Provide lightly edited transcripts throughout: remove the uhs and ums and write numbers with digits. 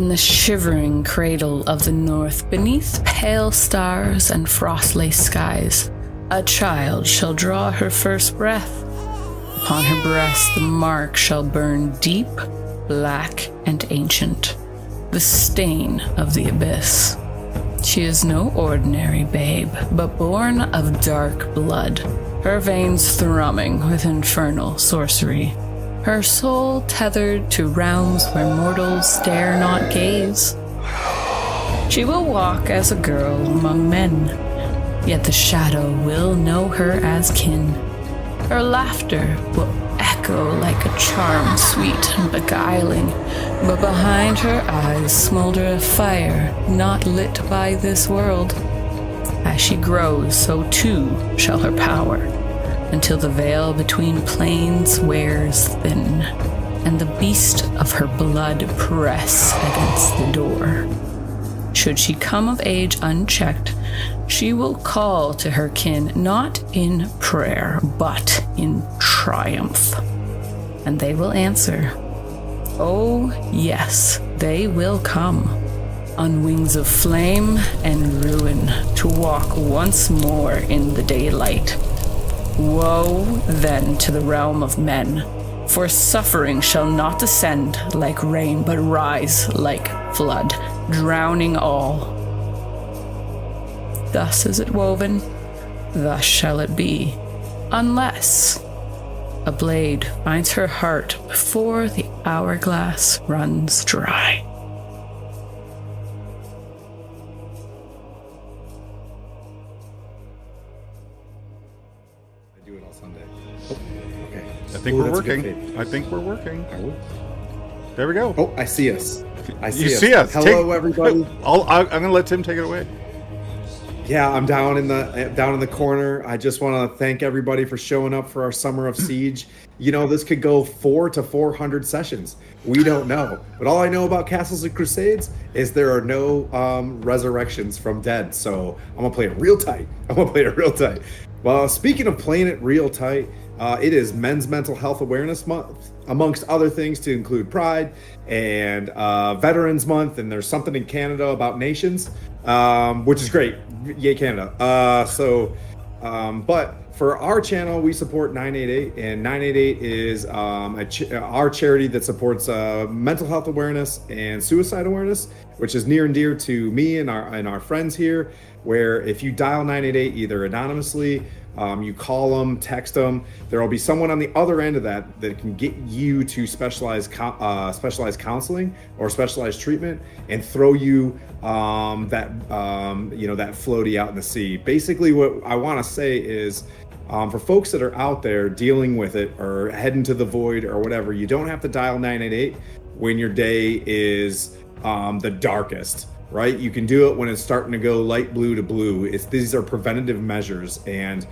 In the shivering cradle of the north, beneath pale stars and frost-laced skies, a child shall draw her first breath. Upon her breast the mark shall burn deep, black, and ancient, the stain of the abyss. She is no ordinary babe, but born of dark blood, her veins thrumming with infernal sorcery, her soul tethered to realms where mortals dare not gaze. She will walk as a girl among men, yet the shadow will know her as kin. Her laughter will echo like a charm sweet and beguiling, but behind her eyes smolder a fire not lit by this world. As she grows, so too shall her power, until the veil between planes wears thin, and the beast of her blood press against the door. Should she come of age unchecked, she will call to her kin not in prayer, but in triumph. And they will answer, oh yes, they will come, on wings of flame and ruin, to walk once more in the daylight. Woe then to the realm of men, for suffering shall not descend like rain, but rise like flood, drowning all. Thus is it woven, thus shall it be, unless a blade finds her heart before the hourglass runs dry. I do it all Sunday. Okay. I think we're working. I think we're working. Are we? There we go. Oh, I see us. You see us. Hello, everybody. I'm going to let Tim take it away. Yeah, I'm down in the corner. I just want to thank everybody for showing up for our Summer of Siege. You know, this could go 400 to 400 sessions. We don't know. But all I know about Castles and Crusades is there are no resurrections from dead. So I'm going to play it real tight. Well, speaking of playing it real tight, it is Men's Mental Health Awareness Month, amongst other things, to include Pride and Veterans Month. And there's something in Canada about nations, which is great. Yay, Canada. But for our channel, we support 988, and 988 is our charity that supports mental health awareness and suicide awareness, which is near and dear to me and our friends here, where if you dial 988 either anonymously, you call them, text them, there will be someone on the other end of that can get you to specialized counseling or specialized treatment and throw you that floaty out in the sea. Basically, what I want to say is, for folks that are out there dealing with it or heading to the void or whatever, you don't have to dial 988 when your day is the darkest. Right? You can do it when it's starting to go light blue to blue. These are preventative measures, and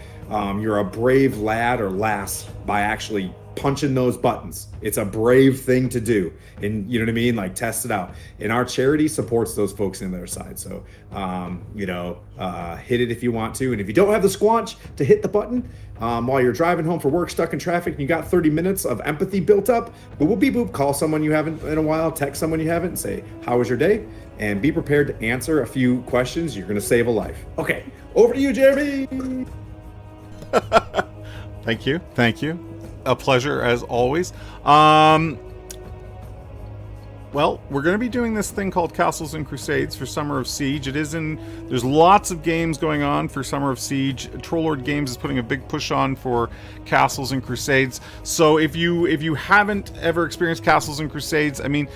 you're a brave lad or lass by actually punching those buttons. It's a brave thing to do, and you know what I mean? Like, test it out. And our charity supports those folks in their side. So, hit it if you want to. And if you don't have the squanch to hit the button while you're driving home for work, stuck in traffic, and you got 30 minutes of empathy built up, boop, boop, beep, boop, call someone you haven't in a while, text someone you haven't, and say, how was your day? And be prepared to answer a few questions. You're going to save a life. Okay, over to you, Jeremy. Thank you. A pleasure as always. Well, we're going to be doing this thing called Castles and Crusades for Summer of Siege. There's lots of games going on for Summer of Siege. Trollord Games is putting a big push on for Castles and Crusades. So if you haven't ever experienced Castles and Crusades, I mean,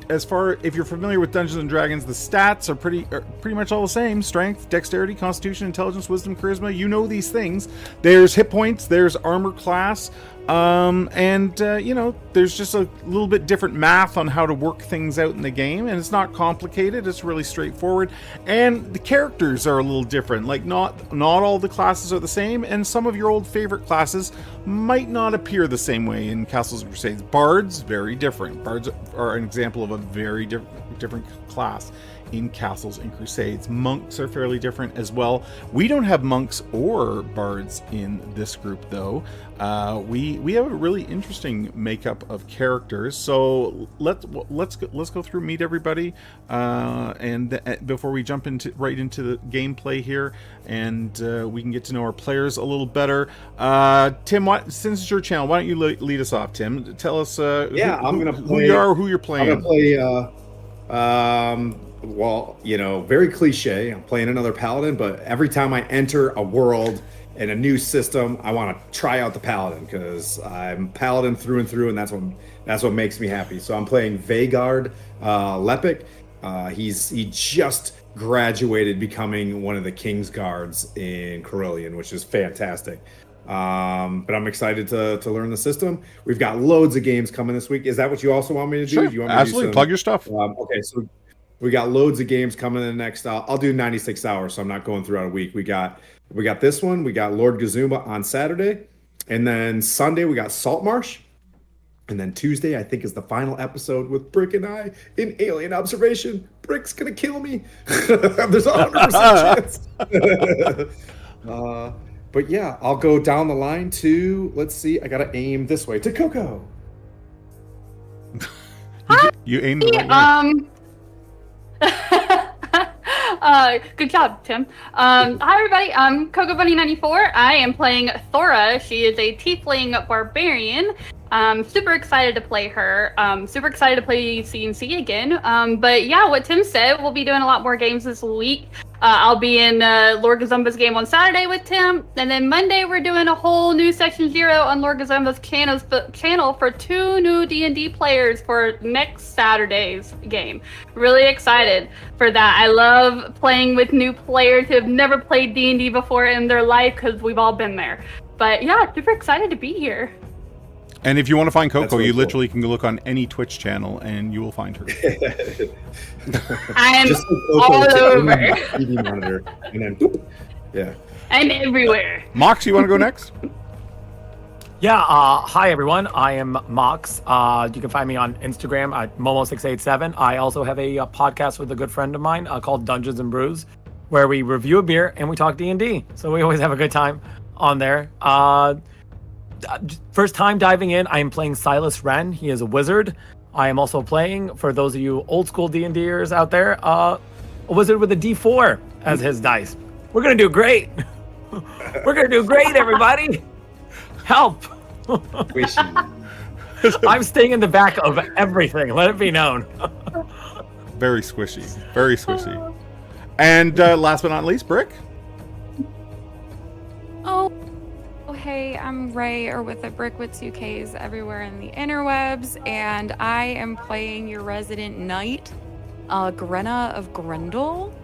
if you're familiar with Dungeons and Dragons, the stats are pretty much all the same. Strength, dexterity, constitution, intelligence, wisdom, charisma. You know these things. There's hit points, there's armor class, there's just a little bit different math on how to work things out in the game, and it's not complicated. It's really straightforward, and the characters are a little different. Like, not all the classes are the same, and some of your old favorite classes might not appear the same way in Castles and Crusades. Bards, very different. Bards are an example of a very different class in Castles and Crusades. Monks are fairly different as well. We don't have monks or bards in this group, though. We have a really interesting makeup of characters. So let's go through, meet everybody, and before we jump right into the gameplay here, and we can get to know our players a little better. Tim, since it's your channel, why don't you lead us off, Tim? Tell us who you are, or who you're playing. I'm gonna play. Well, very cliche. I'm playing another paladin, but every time I enter a world and a new system, I want to try out the paladin because I'm paladin through and through, and that's what makes me happy. So I'm playing Vagard Lepic. He just graduated becoming one of the King's Guards in Carillion, which is fantastic. But I'm excited to learn the system. We've got loads of games coming this week. Is that what you also want me to do? Sure, Do you want me absolutely. To do plug your stuff. Okay, so we got loads of games coming in the next. I'll do 96 hours, so I'm not going throughout a week. We got this one. We got Lord Gazuma on Saturday, and then Sunday we got Saltmarsh, and then Tuesday I think is the final episode with Brick and I in Alien Observation. Brick's gonna kill me. There's a 100% chance. But yeah, I'll go down the line to, let's see, I gotta aim this way to Coco. You aimed the right way. Good job, Tim. Hi, everybody. I'm Coco Bunny 94. I am playing Thora. She is a tiefling barbarian. Super excited to play her. Super excited to play CNC again. But yeah, what Tim said, we'll be doing a lot more games this week. I'll be in Lord Gazumba's game on Saturday with Tim, and then Monday we're doing a whole new Section 0 on Lord Gazumba's channel for 2 new D&D players for next Saturday's game. Really excited for that. I love playing with new players who have never played D&D before in their life because we've all been there. But yeah, super excited to be here. And if you want to find Coco, really you cool. literally can go look on any Twitch channel and you will find her. I'm Just all over. TV monitor, and then boop. Yeah. I'm everywhere. Mox, you want to go next? Yeah, hi everyone. I am Mox. You can find me on Instagram at Momo687. I also have a podcast with a good friend of mine called Dungeons and Brews, where we review a beer and we talk D&D. So we always have a good time on there. First time diving in, I am playing Silas Wren. He is a wizard. I am also playing, for those of you old school D&Ders out there, a wizard with a D4 as his dice. We're gonna do great. We're gonna do great, everybody. Help. I'm staying in the back of everything. Let it be known. Very squishy. Very squishy. And last but not least, Brick. Oh, hey, I'm Ray, or with a brick with 2 Ks everywhere in the interwebs, and I am playing your resident knight, Grenna of Grendel.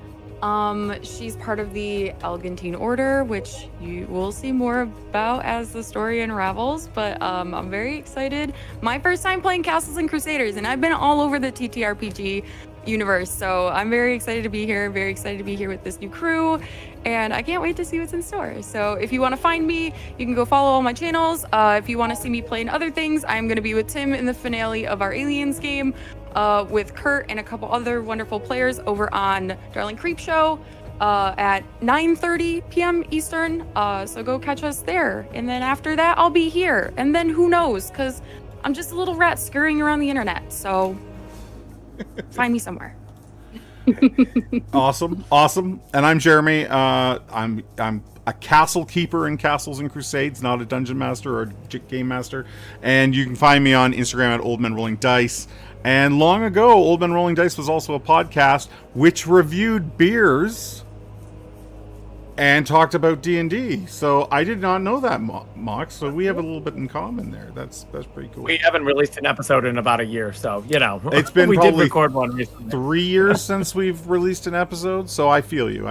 She's part of the Elgantine Order, which you will see more about as the story unravels, but I'm very excited. My first time playing Castles and Crusaders, and I've been all over the TTRPG universe, so I'm very excited to be here, very excited to be here with this new crew, and I can't wait to see what's in store. So if you want to find me, you can go follow all my channels. If you want to see me play in other things, I'm going to be with Tim in the finale of our Aliens game, with Kurt and a couple other wonderful players over on Darling Creep Show at 9:30 p.m. Eastern. So go catch us there. And then after that, I'll be here. And then who knows? Because I'm just a little rat scurrying around the internet. So find me somewhere. Awesome. And I'm Jeremy. I'm a castle keeper in Castles and Crusades, not a dungeon master or a game master. And you can find me on Instagram at Old Men Rolling Dice. And long ago, Old Men Rolling Dice was also a podcast which reviewed beers and talked about D&D. So I did not know that, Mox. So we have a little bit in common there. That's pretty cool. We haven't released an episode in about a year, so it's been we probably did record one recently. 3 years since we've released an episode. So I feel you.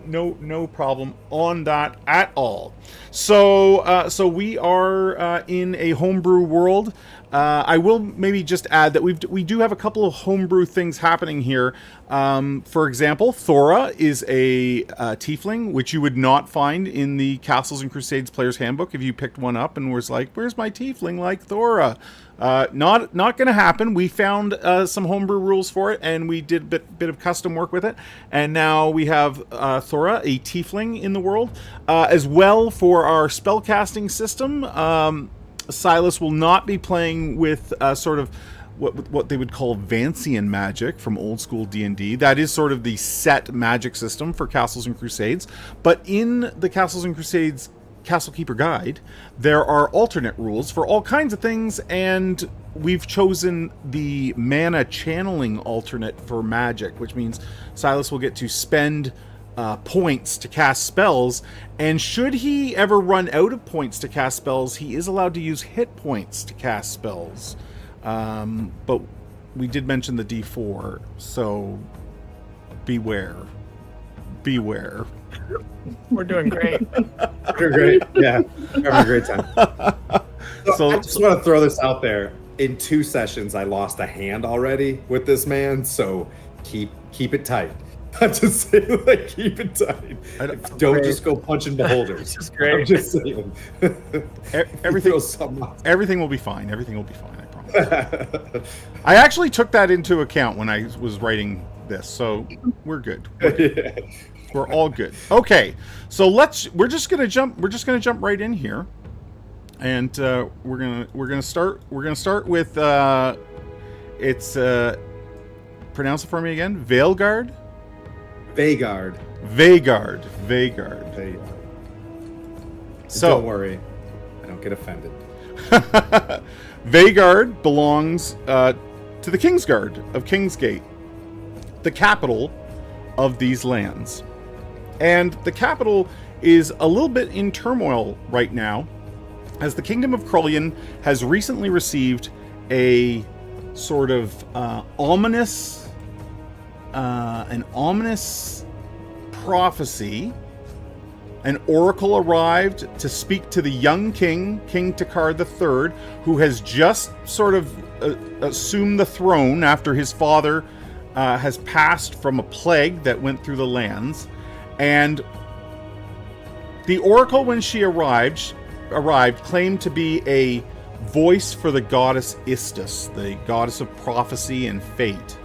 No problem on that at all. So we are in a homebrew world. I will maybe just add that we do have a couple of homebrew things happening here. For example, Thora is a tiefling, which you would not find in the Castles and Crusades Player's Handbook if you picked one up and was like, "Where's my tiefling like Thora?" Not going to happen. We found some homebrew rules for it, and we did a bit of custom work with it. And now we have Thora, a tiefling in the world, as well for our spellcasting system. Silas will not be playing with sort of what they would call Vancian magic from old school D&D. That is sort of the set magic system for Castles and Crusades. But in the Castles and Crusades Castle Keeper Guide, there are alternate rules for all kinds of things, and we've chosen the mana channeling alternate for magic, which means Silas will get to spend points to cast spells, and should he ever run out of points to cast spells, he is allowed to use hit points to cast spells. But we did mention the D4, so beware. We're doing great. We're great. Yeah, having a great time. So I just want to throw this out there. In 2 sessions, I lost a hand already with this man, so keep it tight. I'm just saying, like, keep it tight. Don't just go punching beholders. Just great. I'm just saying. Everything will be fine. Everything will be fine, I promise. I actually took that into account when I was writing this, so we're good. We're all good. Okay, so we're just gonna jump right in here, and we're gonna start with pronounce it for me again. Veilguard. So don't worry, I don't get offended. Veilguard belongs to the Kingsguard of Kingsgate, the capital of these lands. And the capital is a little bit in turmoil right now, as the Kingdom of Krullian has recently received a sort of ominous prophecy. An oracle arrived to speak to the young king, King Takar III, who has just sort of assumed the throne after his father has passed from a plague that went through the lands. And the oracle, when she arrived, claimed to be a voice for the goddess Istis, the goddess of prophecy and fate.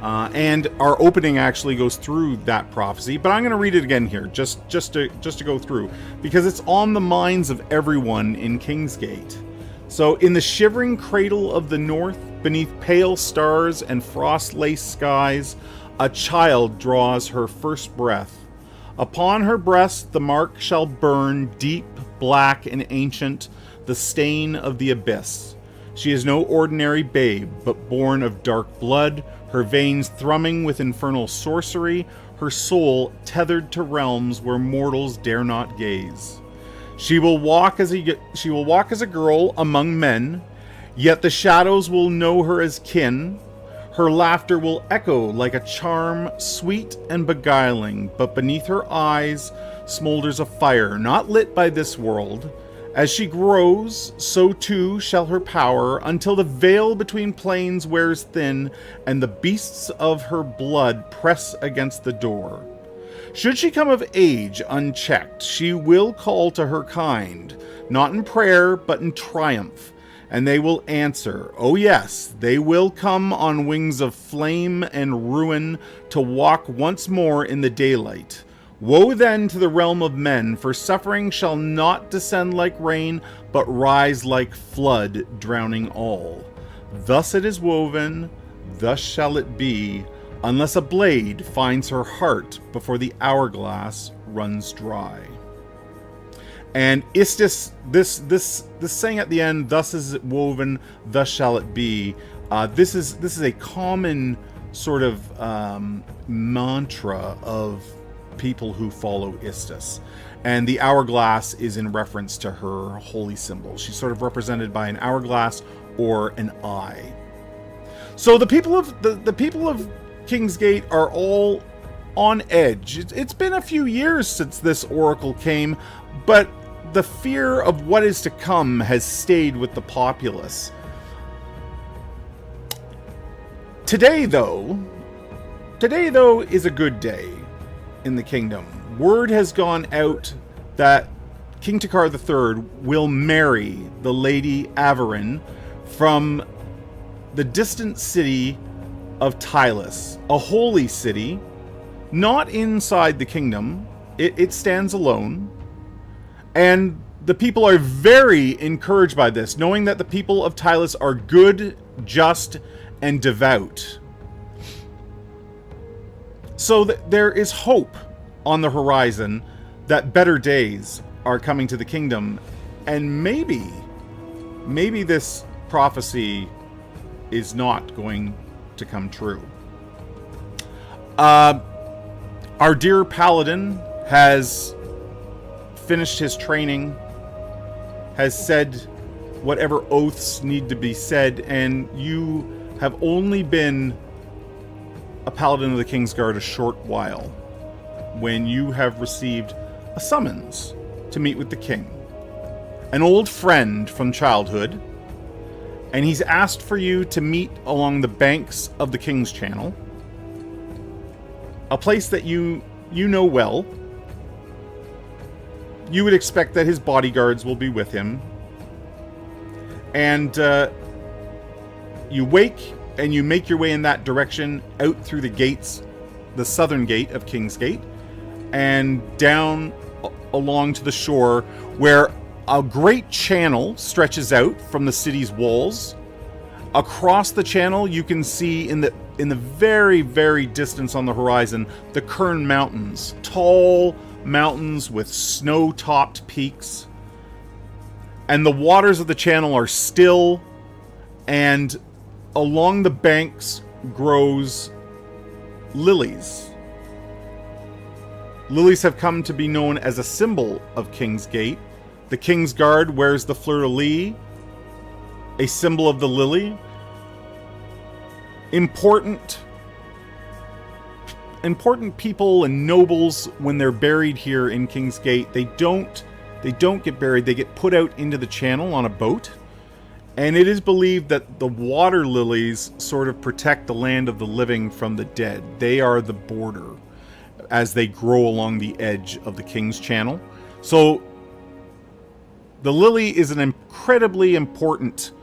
And our opening actually goes through that prophecy, but I'm going to read it again here, just to go through, because it's on the minds of everyone in Kingsgate. So, in the shivering cradle of the north, beneath pale stars and frost-laced skies, a child draws her first breath. Upon her breast the mark shall burn, deep, black, and ancient, the stain of the abyss. She is no ordinary babe, but born of dark blood, her veins thrumming with infernal sorcery, her soul tethered to realms where mortals dare not gaze. She will walk as a girl among men, yet the shadows will know her as kin. Her laughter will echo like a charm, sweet and beguiling, but beneath her eyes smolders a fire not lit by this world. As she grows, so too shall her power, until the veil between planes wears thin, and the beasts of her blood press against the door. Should she come of age unchecked, she will call to her kind, not in prayer, but in triumph, and they will answer. Oh yes, they will come on wings of flame and ruin, to walk once more in the daylight. Woe then to the realm of men, for suffering shall not descend like rain, but rise like flood, drowning all. Thus it is woven, thus shall it be, unless a blade finds her heart before the hourglass runs dry. And Istis, this saying at the end, thus is it woven, thus shall it be. This is a common sort of mantra of people who follow Istis, and the hourglass is in reference to her holy symbol. She's sort of represented by an hourglass or an eye. So the people of Kingsgate are all on edge. It's been a few years since this oracle came, but the fear of what is to come has stayed with the populace. Today, though, is a good day in the kingdom. Word has gone out that King Takar III will marry the Lady Averin from the distant city of Tylus, a holy city, not inside the kingdom. It stands alone. And the people are very encouraged by this, knowing that the people of Tylus are good, just, and devout. So there is hope on the horizon that better days are coming to the kingdom. And maybe this prophecy is not going to come true. Our dear paladin has finished his training, has said whatever oaths need to be said, and you have only been a paladin of the Kingsguard a short while when you have received a summons to meet with the king, an old friend from childhood, and he's asked for you to meet along the banks of the King's Channel, a place that you know well. You would expect that his bodyguards will be with him. And you wake and you make your way in that direction out through the gates, the southern gate of King's Gate, and down along to the shore where a great channel stretches out from the city's walls. Across the channel, you can see in the very, very distance on the horizon, the Kern Mountains, tall mountains with snow-topped peaks. And the waters of the channel are still, and along the banks grows lilies. Lilies have come to be known as a symbol of King's Gate. The King's Guard wears the fleur-de-lis, a symbol of the lily. Important people and nobles, when they're buried here in King's Gate, they don't get buried. They get put out into the channel on a boat. And it is believed that the water lilies sort of protect the land of the living from the dead. They are the border as they grow along the edge of the King's Channel. So the lily is an incredibly important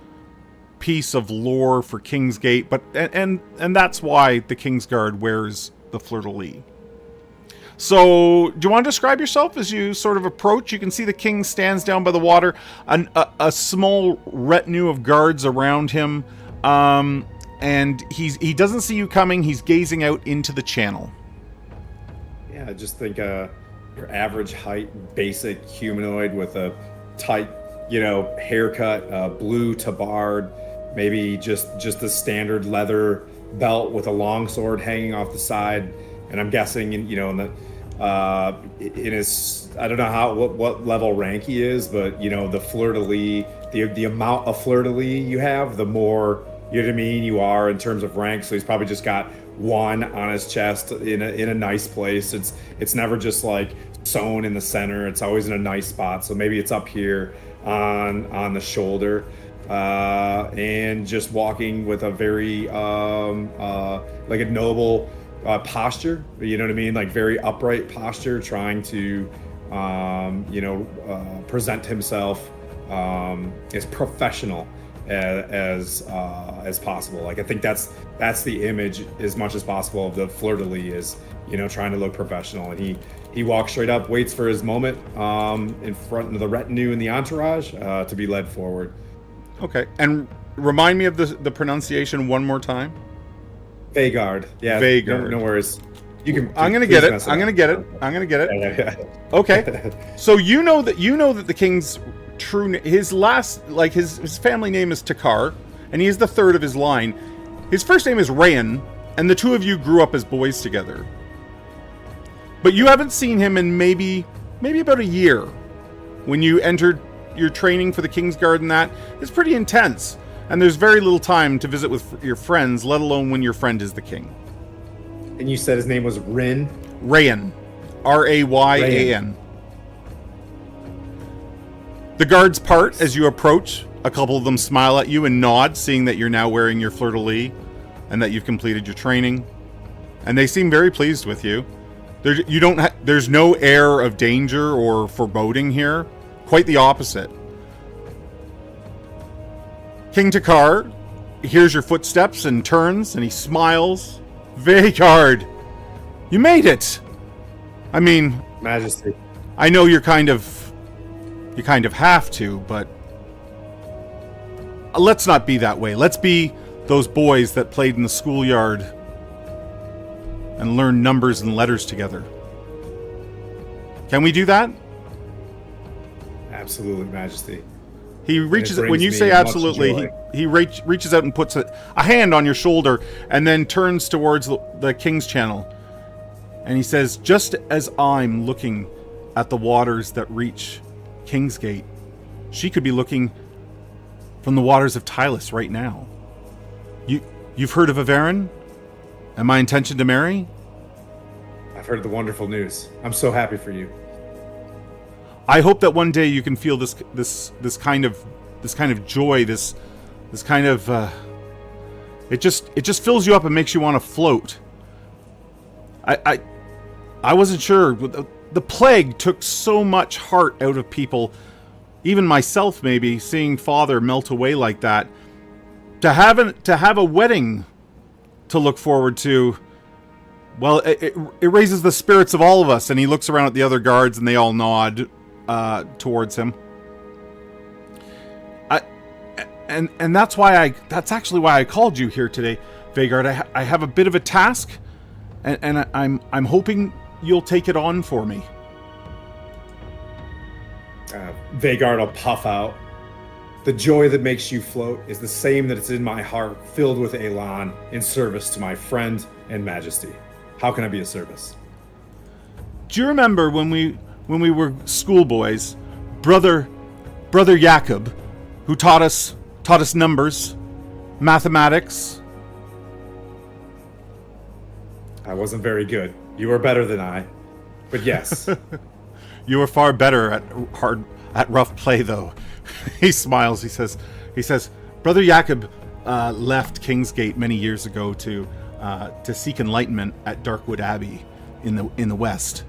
piece of lore for King's Gate, but and that's why the Kingsguard wears the fleur-de-lis. So, do you want to describe yourself as you sort of approach? You can see the king stands down by the water, a small retinue of guards around him, and he doesn't see you coming. He's gazing out into the channel. Yeah, I just think your average height, basic humanoid with a tight, haircut, blue tabard, maybe just a standard leather belt with a long sword hanging off the side, and I'm guessing in his, I don't know what level rank he is, but the fleur-de-lis, the amount of fleur-de-lis you have, the more you are in terms of rank. So he's probably just got one on his chest in a nice place. It's never just like sewn in the center. It's always in a nice spot. So maybe it's up here on the shoulder. And just walking with a very like a noble posture, like very upright posture, trying to present himself as professional as possible. Like I think that's the image as much as possible of the fleur-de-lis, is trying to look professional. And he walks straight up, waits for his moment in front of the retinue and the entourage to be led forward. Okay, and remind me of the pronunciation one more time. Vagard. Yeah, Vagard. No worries. You can. I'm gonna get it. I'm gonna get it. Yeah. Okay. So you know that the king's his family name is Takar, and he is the third of his line. His first name is Rayan, and the two of you grew up as boys together. But you haven't seen him in maybe about a year. When you entered your training for the Kingsguard, and that is pretty intense. And there's very little time to visit with your friends, let alone when your friend is the king. And you said his name was Rayan? Rayan. Rayan. The guards part as you approach. A couple of them smile at you and nod, seeing that you're now wearing your fleur-de-lis. and that you've completed your training. And they seem very pleased with you. There's no air of danger or foreboding here. Quite the opposite. King Takar hears your footsteps and turns, and he smiles. Vhagar, you made it. I mean, Majesty. I know you kind of have to, but let's not be that way. Let's be those boys that played in the schoolyard and learned numbers and letters together. Can we do that? Absolutely, Majesty. He reaches, when you say absolutely, he reaches out and puts a hand on your shoulder and then turns towards the King's Channel. And he says, just as I'm looking at the waters that reach Kingsgate, she could be looking from the waters of Tylus right now. You've heard of Averin and my intention to marry? I've heard the wonderful news. I'm so happy for you. I hope that one day you can feel this kind of joy, this kind of it just fills you up and makes you want to float. I wasn't sure. The plague took so much heart out of people, even myself maybe, seeing Father melt away like that. To have a wedding to look forward to, well, it raises the spirits of all of us. And he looks around at the other guards and they all nod towards him. And that's actually why I called you here today, Vhagar. I have a bit of a task, and I'm hoping you'll take it on for me. Vhagar will puff out. The joy that makes you float is the same that is in my heart, filled with elan in service to my friend and Majesty. How can I be of service? Do you remember when we were schoolboys, brother Jakob, who taught us numbers, mathematics? I wasn't very good. You were better than I. But yes. You were far better at rough play, though. He smiles. He says, Brother Jakob left Kingsgate many years ago to seek enlightenment at Darkwood Abbey in the west.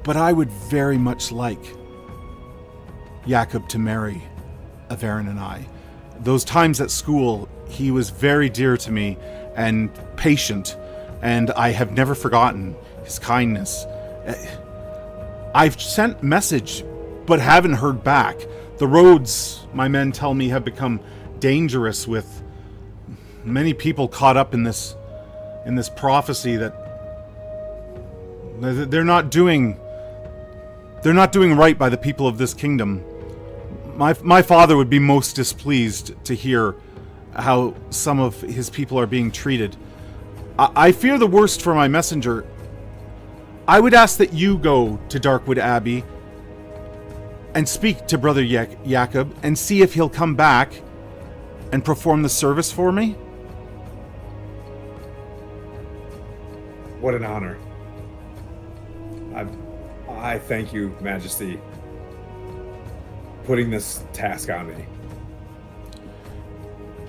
But I would very much like Jakob to marry Averin and I. Those times at school, he was very dear to me and patient, and I have never forgotten his kindness. I've sent message, but haven't heard back. The roads, my men tell me, have become dangerous with many people caught up in this prophecy that they're not doing right by the people of this kingdom. My father would be most displeased to hear how some of his people are being treated. I fear the worst for my messenger. I would ask that you go to Darkwood Abbey and speak to Brother Jakob and see if he'll come back and perform the service for me. What an honor. I thank you, Majesty, putting this task on me.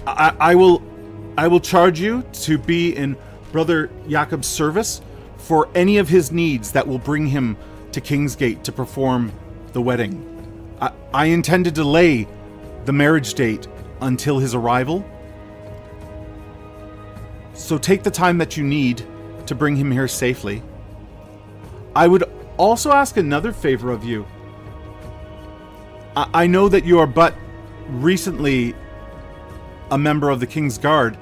I will charge you to be in Brother Jakob's service for any of his needs that will bring him to Kingsgate to perform the wedding. I intend to delay the marriage date until his arrival. So take the time that you need to bring him here safely. I would also ask another favor of you. I know that you are but recently a member of the King's Guard,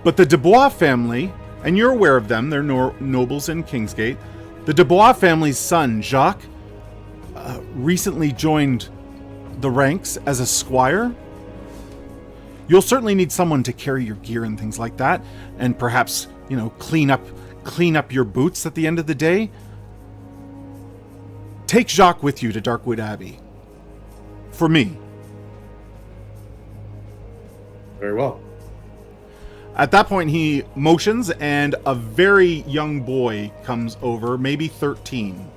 but the Dubois family, and you're aware of them, they're nobles in Kingsgate, the Dubois family's son, Jacques, recently joined the ranks as a squire. You'll certainly need someone to carry your gear and things like that, and perhaps, clean up your boots at the end of the day. Take Jacques with you to Darkwood Abbey. For me. Very well. At that point, he motions, and a very young boy comes over, maybe 13.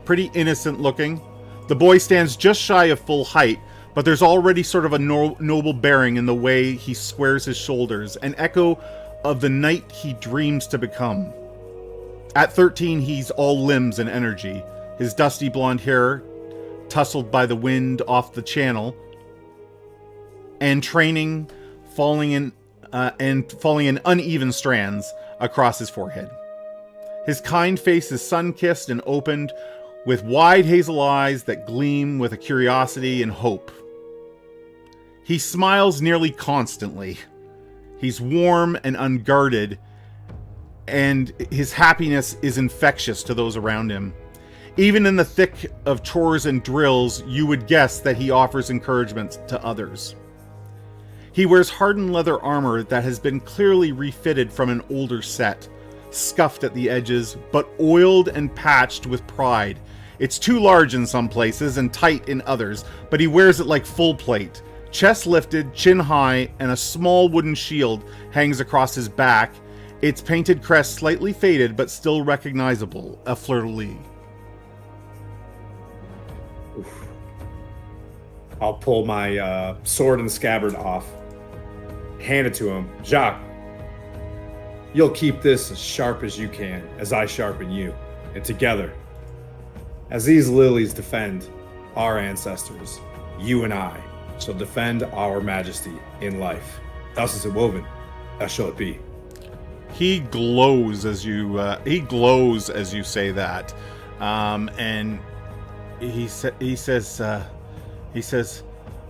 Pretty innocent looking. The boy stands just shy of full height, but there's already sort of a noble bearing in the way he squares his shoulders, an echo of the knight he dreams to become. At 13, he's all limbs and energy, his dusty blonde hair tousled by the wind off the channel, and training falling in uneven strands across his forehead. His kind face is sun-kissed and opened, with wide hazel eyes that gleam with a curiosity and hope. He smiles nearly constantly. He's warm and unguarded, and his happiness is infectious to those around him. Even in the thick of chores and drills, you would guess that he offers encouragement to others. He wears hardened leather armor that has been clearly refitted from an older set, scuffed at the edges, but oiled and patched with pride. It's too large in some places and tight in others, but he wears it like full plate. Chest lifted, chin high, and a small wooden shield hangs across his back, its painted crest slightly faded but still recognizable, a fleur-de-lis. I'll pull my sword and scabbard off, hand it to him. Jacques, you'll keep this as sharp as you can, as I sharpen you, and together, as these lilies defend our ancestors, you and I shall defend our majesty in life. Thus is it woven, thus shall it be. He glows as you say that, and he says,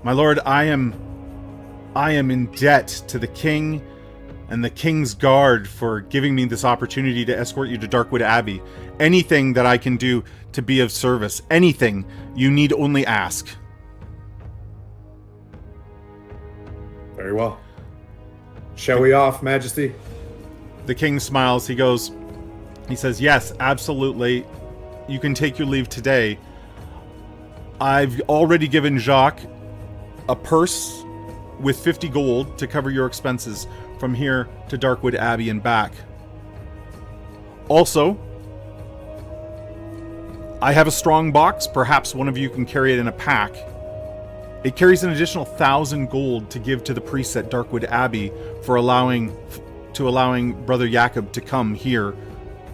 "My lord, I am in debt to the king and the king's guard for giving me this opportunity to escort you to Darkwood Abbey. Anything that I can do to be of service, anything, you need only ask." Very well. Shall we off, Majesty? The king smiles. He says, "Yes, absolutely. You can take your leave today. I've already given Jacques a purse with 50 gold to cover your expenses from here to Darkwood Abbey and back. Also, I have a strong box. Perhaps one of you can carry it in a pack. It carries an additional 1,000 gold to give to the priests at Darkwood Abbey for allowing Brother Jakob to come here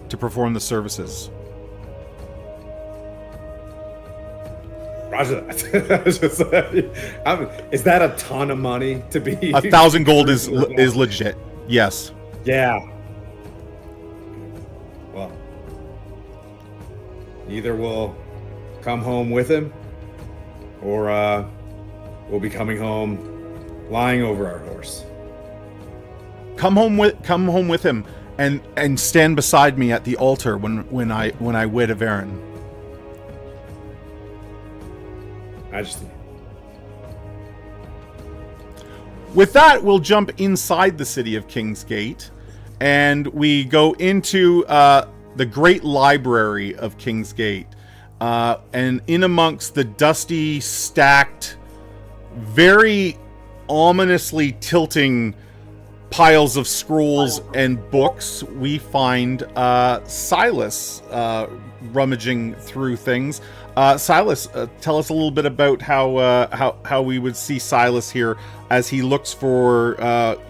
to perform the services." Roger that. Is that a ton of money to be? 1,000 gold is legit. Yes. Yeah. Well, either we'll come home with him, or we'll be coming home lying over our horse. Come home with him, and stand beside me at the altar when I wed Averin. Majesty. With that, we'll jump inside the city of King's Gate, and we go into the great library of King's Gate, and in amongst the dusty, stacked, very ominously tilting piles of scrolls and books, we find Silas rummaging through things. Silas, tell us a little bit about how we would see Silas here as he looks for.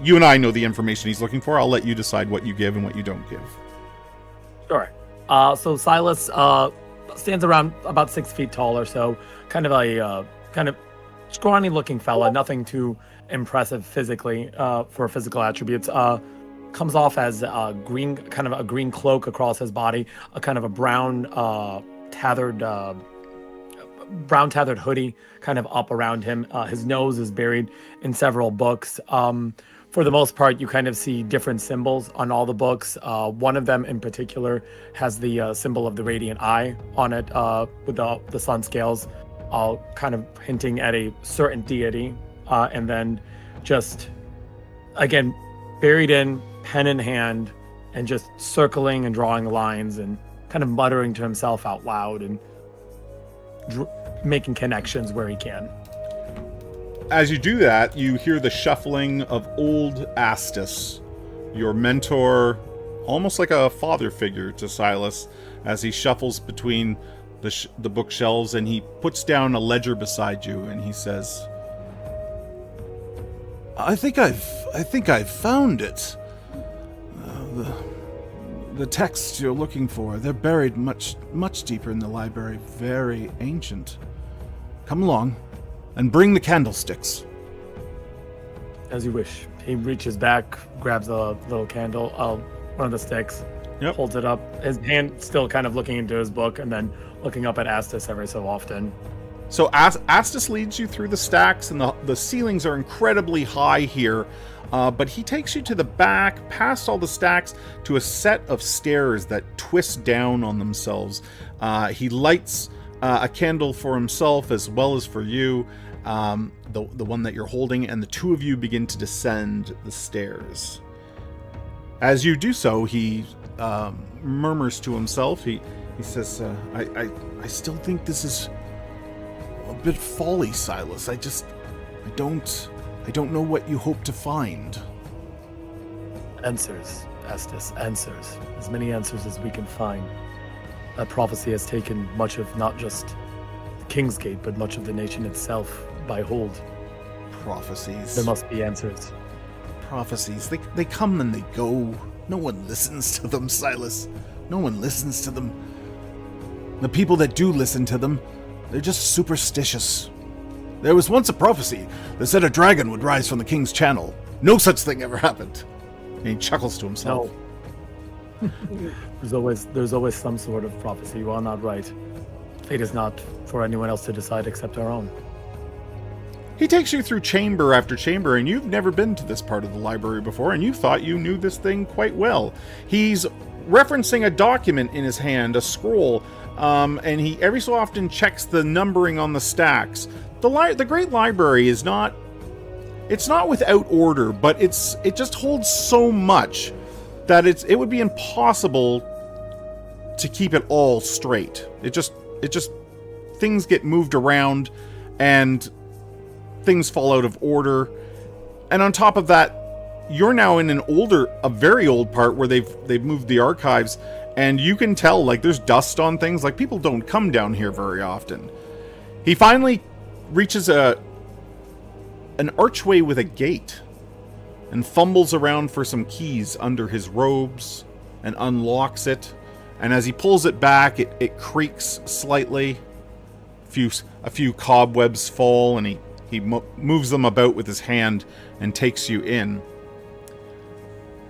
You and I know the information he's looking for. I'll let you decide what you give and what you don't give. Sure. So Silas stands around about 6 feet tall or so, kind of a scrawny-looking fella, nothing too impressive physically for physical attributes. Comes off as a green cloak across his body, a kind of a brown tethered hoodie kind of up around him. His nose is buried in several books. For the most part, you kind of see different symbols on all the books. One of them in particular has the symbol of the radiant eye on it with the sun scales, kind of hinting at a certain deity. And then just, again, buried in, pen in hand, and just circling and drawing lines and kind of muttering to himself out loud and making connections where he can. As you do that, you hear the shuffling of old Astus, your mentor, almost like a father figure to Silas, as he shuffles between the bookshelves, and he puts down a ledger beside you, and he says, I think I've found it. The texts you're looking for, they're buried much deeper in the library, very ancient. Come along, and bring the candlesticks. As you wish. He reaches back, grabs a little candle, one of the sticks, holds it up, his hand still kind of looking into his book, and then looking up at Astus every so often. So Astus leads you through the stacks, and the ceilings are incredibly high here, but he takes you to the back, past all the stacks, to a set of stairs that twist down on themselves. He lights a candle for himself as well as for you, the one that you're holding, and the two of you begin to descend the stairs. As you do so, he murmurs to himself. He says, I still think this is a bit folly, Silas. I don't know what you hope to find. Answers, Astus, answers. As many answers as we can find. That prophecy has taken much of not just the King's Gate, but much of the nation itself by hold. Prophecies. There must be answers. Prophecies. They come and they go. No one listens to them, Silas. No one listens to them. The people that do listen to them, they're just superstitious. There was once a prophecy that said a dragon would rise from the King's Channel. No such thing ever happened. And he chuckles to himself. No. There's always some sort of prophecy. You are not right. Fate is not for anyone else to decide except our own. He takes you through chamber after chamber, and you've never been to this part of the library before, and you thought you knew this thing quite well. He's referencing a document in his hand, a scroll, and he every so often checks the numbering on the stacks. The Great Library is not... It's not without order, but it just holds so much that it would be impossible to keep it all straight. It just things get moved around, and things fall out of order. And on top of that, you're now in a very old part where they've moved the archives, and you can tell, like, there's dust on things. Like, people don't come down here very often. He finally reaches an archway with a gate and fumbles around for some keys under his robes and unlocks it. And as he pulls it back, it creaks slightly. A few cobwebs fall, and he moves them about with his hand and takes you in.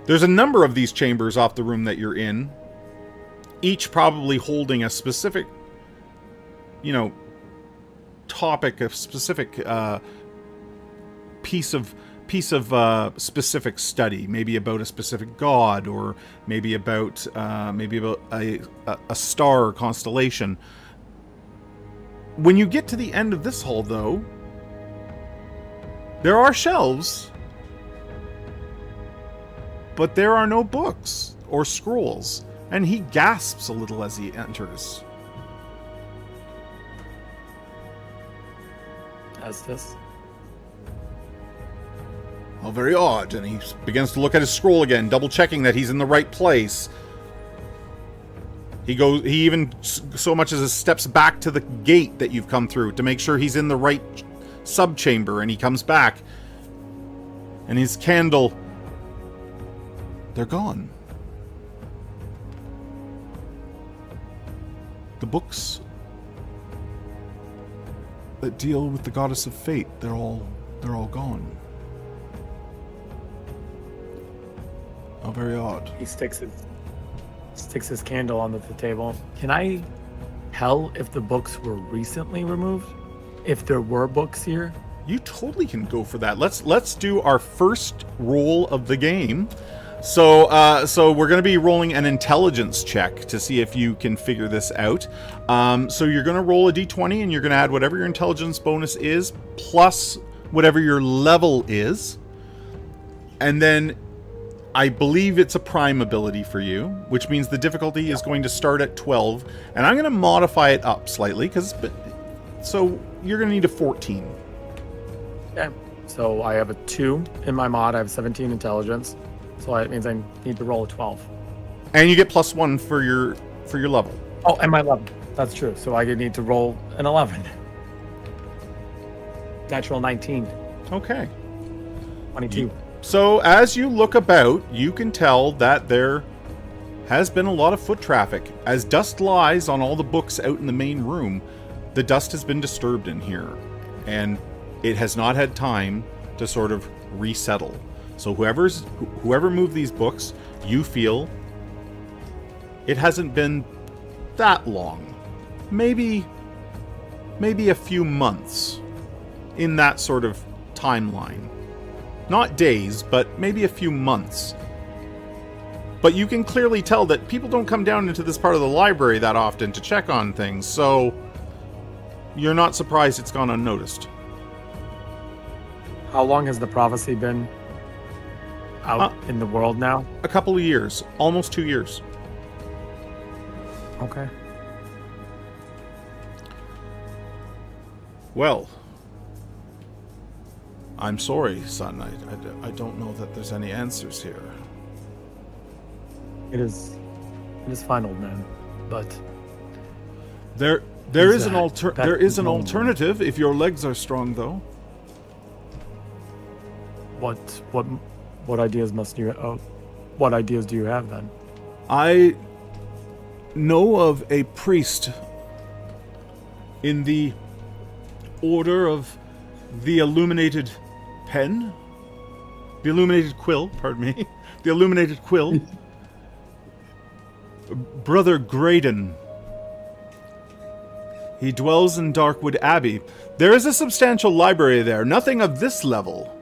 There's a number of these chambers off the room that you're in, each probably holding a specific, topic, a specific piece of specific study, maybe about a specific god, or maybe about a star or constellation. When you get to the end of this hall, though, there are shelves, but there are no books or scrolls, and he gasps a little as he enters. As this? Oh, very odd. And he begins to look at his scroll again, double checking that he's in the right place. He even so much as steps back to the gate that you've come through to make sure he's in the right subchamber, and he comes back, and his candle, they're gone. The books that deal with the goddess of fate, they're all gone. How very odd. He sticks his candle onto the table. Can I tell if the books were recently removed? If there were books here? You totally can go for that. Let's do our first roll of the game. So we're going to be rolling an intelligence check to see if you can figure this out. So you're going to roll a d20, and you're going to add whatever your intelligence bonus is, plus whatever your level is. And then I believe it's a prime ability for you, which means the difficulty is going to start at 12. And I'm going to modify it up slightly, so you're going to need a 14. Okay. So I have a 2 in my mod. I have 17 intelligence. So that means I need to roll a 12. And you get +1 for your level. Oh, and my level. That's true. So I need to roll an 11. Natural 19. Okay. 22. So as you look about, you can tell that there has been a lot of foot traffic. As dust lies on all the books out in the main room, the dust has been disturbed in here, and it has not had time to sort of resettle. So whoever moved these books, you feel it hasn't been that long. Maybe a few months in that sort of timeline. Not days, but maybe a few months. But you can clearly tell that people don't come down into this part of the library that often to check on things, so you're not surprised it's gone unnoticed. How long has the prophecy been out in the world now? A couple of years. Almost 2 years. Okay. Well, I'm sorry, son. I don't know that there's any answers here. It is fine, old man. But There is an alternative if your legs are strong, though. what ideas what ideas do you have then? I know of a priest in the Order of the Illuminated Pen? The Illuminated Quill, pardon me. The Illuminated Quill. Brother Graydon. He dwells in Darkwood Abbey. There is a substantial library there, nothing of this level.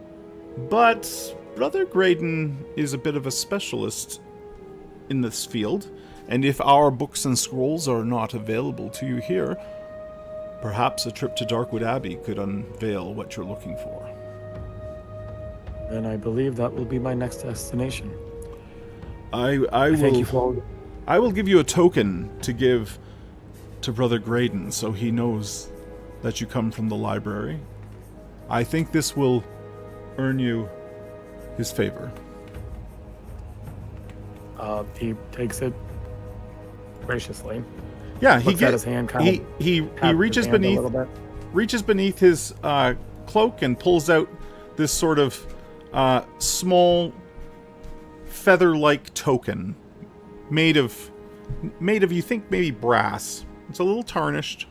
But Brother Graydon is a bit of a specialist in this field, and if our books and scrolls are not available to you here, perhaps a trip to Darkwood Abbey could unveil what you're looking for. Then I believe that will be my next destination. I Thank you for I will give you a token to give to Brother Graydon so he knows that you come from the library. I think this will earn you his favor. He takes it graciously. Yeah, Looks at his hand, he reaches beneath his cloak and pulls out this sort of small feather-like token made of you think maybe brass. It's a little tarnished,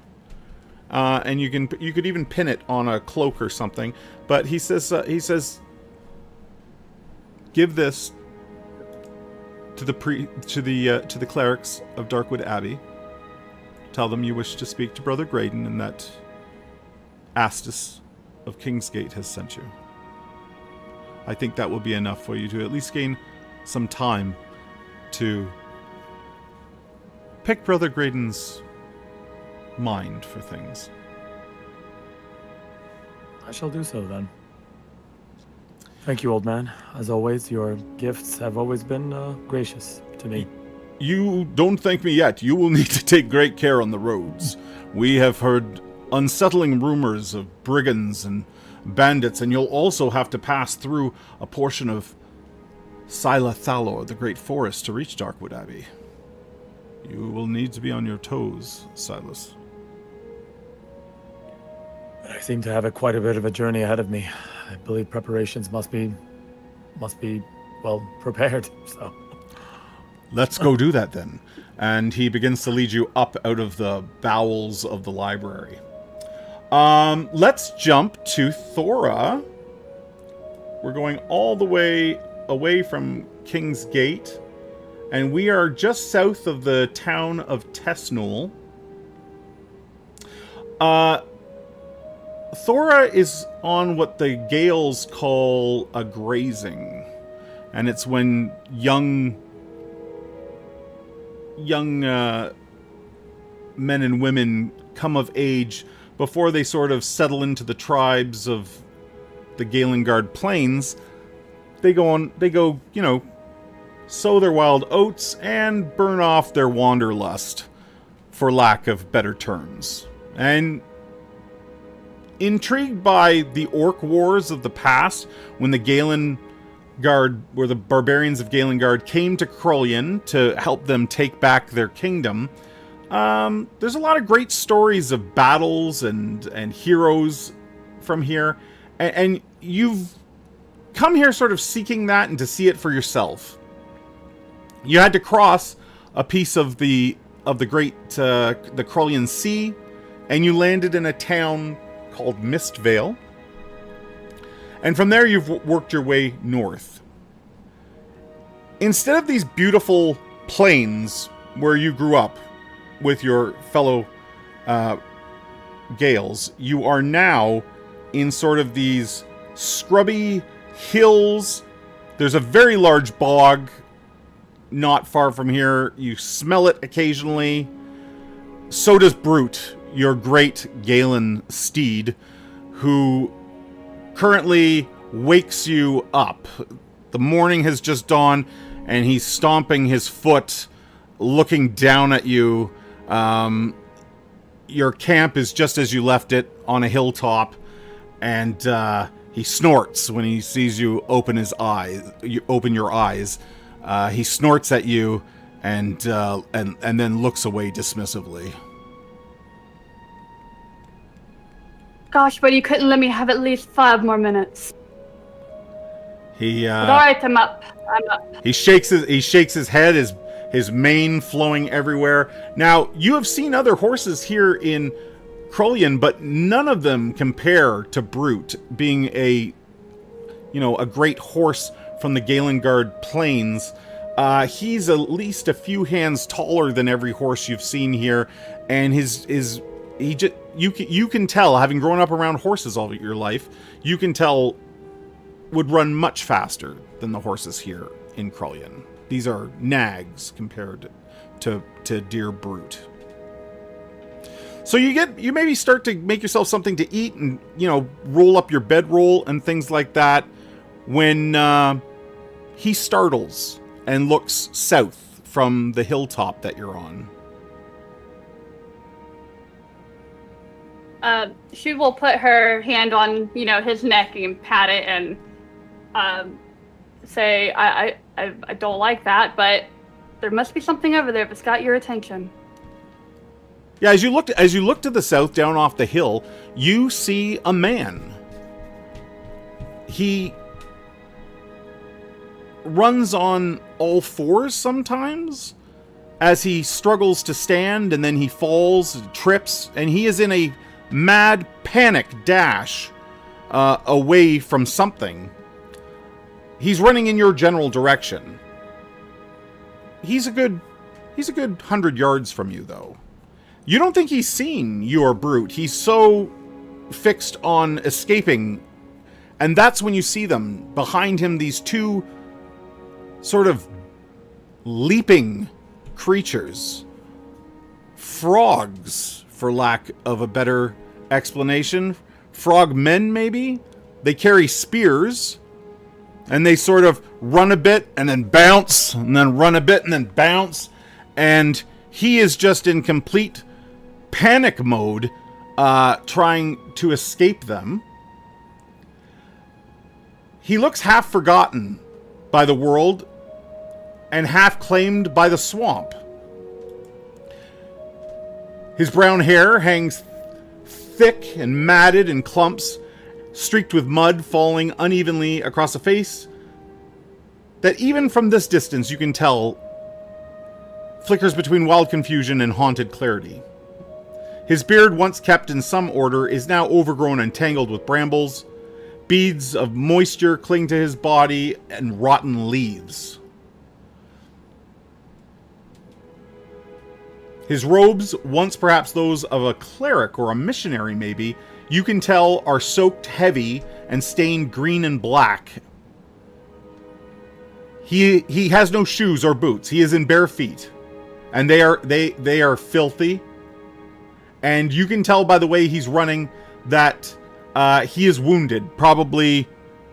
and you could even pin it on a cloak or something. But he says give this to the clerics of Darkwood Abbey. Tell them you wish to speak to Brother Graydon and that Astus of Kingsgate has sent you. I think that will be enough for you to at least gain some time to pick Brother Graydon's mind for things. I shall do so then. Thank you, old man. As always, your gifts have always been gracious to me. You don't thank me yet. You will need to take great care on the roads. We have heard unsettling rumors of brigands and bandits, and you'll also have to pass through a portion of Sila Thalor, the Great Forest, to reach Darkwood Abbey. You will need to be on your toes, Silas. I seem to have quite a bit of a journey ahead of me. I believe preparations must be well prepared. So Let's go do that then. And he begins to lead you up out of the bowels of the library. Let's jump to Thora. We're going all the way away from King's Gate, and we are just south of the town of Tesnul. Thora is on what the Gales call a grazing, and it's when young men and women come of age before they sort of settle into the tribes of the Galengard Plains. They go, sow their wild oats and burn off their wanderlust, for lack of better terms. And intrigued by the orc wars of the past, when the Galengard, where the barbarians of Galengard came to Krolian to help them take back their kingdom, There's a lot of great stories of battles and heroes from here, and you've come here sort of seeking that and to see it for yourself. You had to cross a piece of the great the Krullian Sea, and you landed in a town called Mistvale. And from there, you've worked your way north. Instead of these beautiful plains where you grew up with your fellow Gales, you are now in sort of these scrubby hills. There's a very large bog not far from here. You smell it occasionally. So does Brute, your great Galen steed, who currently wakes you up. The morning has just dawned, and he's stomping his foot, looking down at you. Your camp is just as you left it, on a hilltop, and he snorts when he sees you open his eyes. You open your eyes. He snorts at you, and then looks away dismissively. Gosh, but you couldn't let me have at least 5 more minutes. He But all right, I'm up. He shakes his head, his mane flowing everywhere. Now, you have seen other horses here in Krullian, but none of them compare to Brute, being a great horse from the Galengard Plains. He's at least a few hands taller than every horse you've seen here, and you can tell, having grown up around horses all your life, you can tell would run much faster than the horses here in Krullian. These are nags compared to dear Brute. So you maybe start to make yourself something to eat and, roll up your bedroll and things like that when he startles and looks south from the hilltop that you're on. She will put her hand on, his neck and pat it and say, I don't like that, but there must be something over there that's got your attention. Yeah, as you look to the south, down off the hill, you see a man. He runs on all fours sometimes, as he struggles to stand, and then he falls, trips, and he is in a mad panic dash away from something. He's running in your general direction. He's a good 100 yards from you, though. You don't think he's seen your Brute. He's so fixed on escaping. And that's when you see them. Behind him, these two sort of leaping creatures. Frogs, for lack of a better explanation. Frog men, maybe? They carry spears. And they sort of run a bit and then bounce. And then run a bit and then bounce. And he is just in complete panic mode, trying to escape them. He looks half forgotten by the world and half claimed by the swamp. His brown hair hangs thick and matted in clumps, streaked with mud falling unevenly across a face that even from this distance you can tell flickers between wild confusion and haunted clarity. His beard, once kept in some order, is now overgrown and tangled with brambles. Beads of moisture cling to his body and rotten leaves. His robes, once perhaps those of a cleric or a missionary maybe, you can tell are soaked heavy and stained green and black. He has no shoes or boots. He is in bare feet. And they are filthy. And you can tell by the way he's running that he is wounded. Probably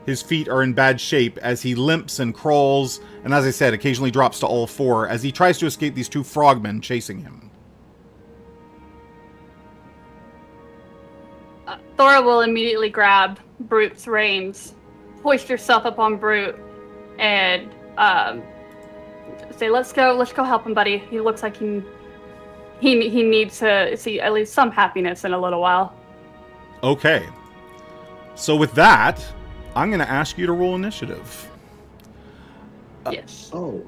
his feet are in bad shape as he limps and crawls, and as I said, occasionally drops to all four as he tries to escape these two frogmen chasing him. Thora will immediately grab Brute's reins, hoist herself up on Brute, and say, "Let's go help him, buddy. He looks like he he needs to see at least some happiness in a little while. Okay. So with that, I'm going to ask you to roll initiative. Yes. Oh.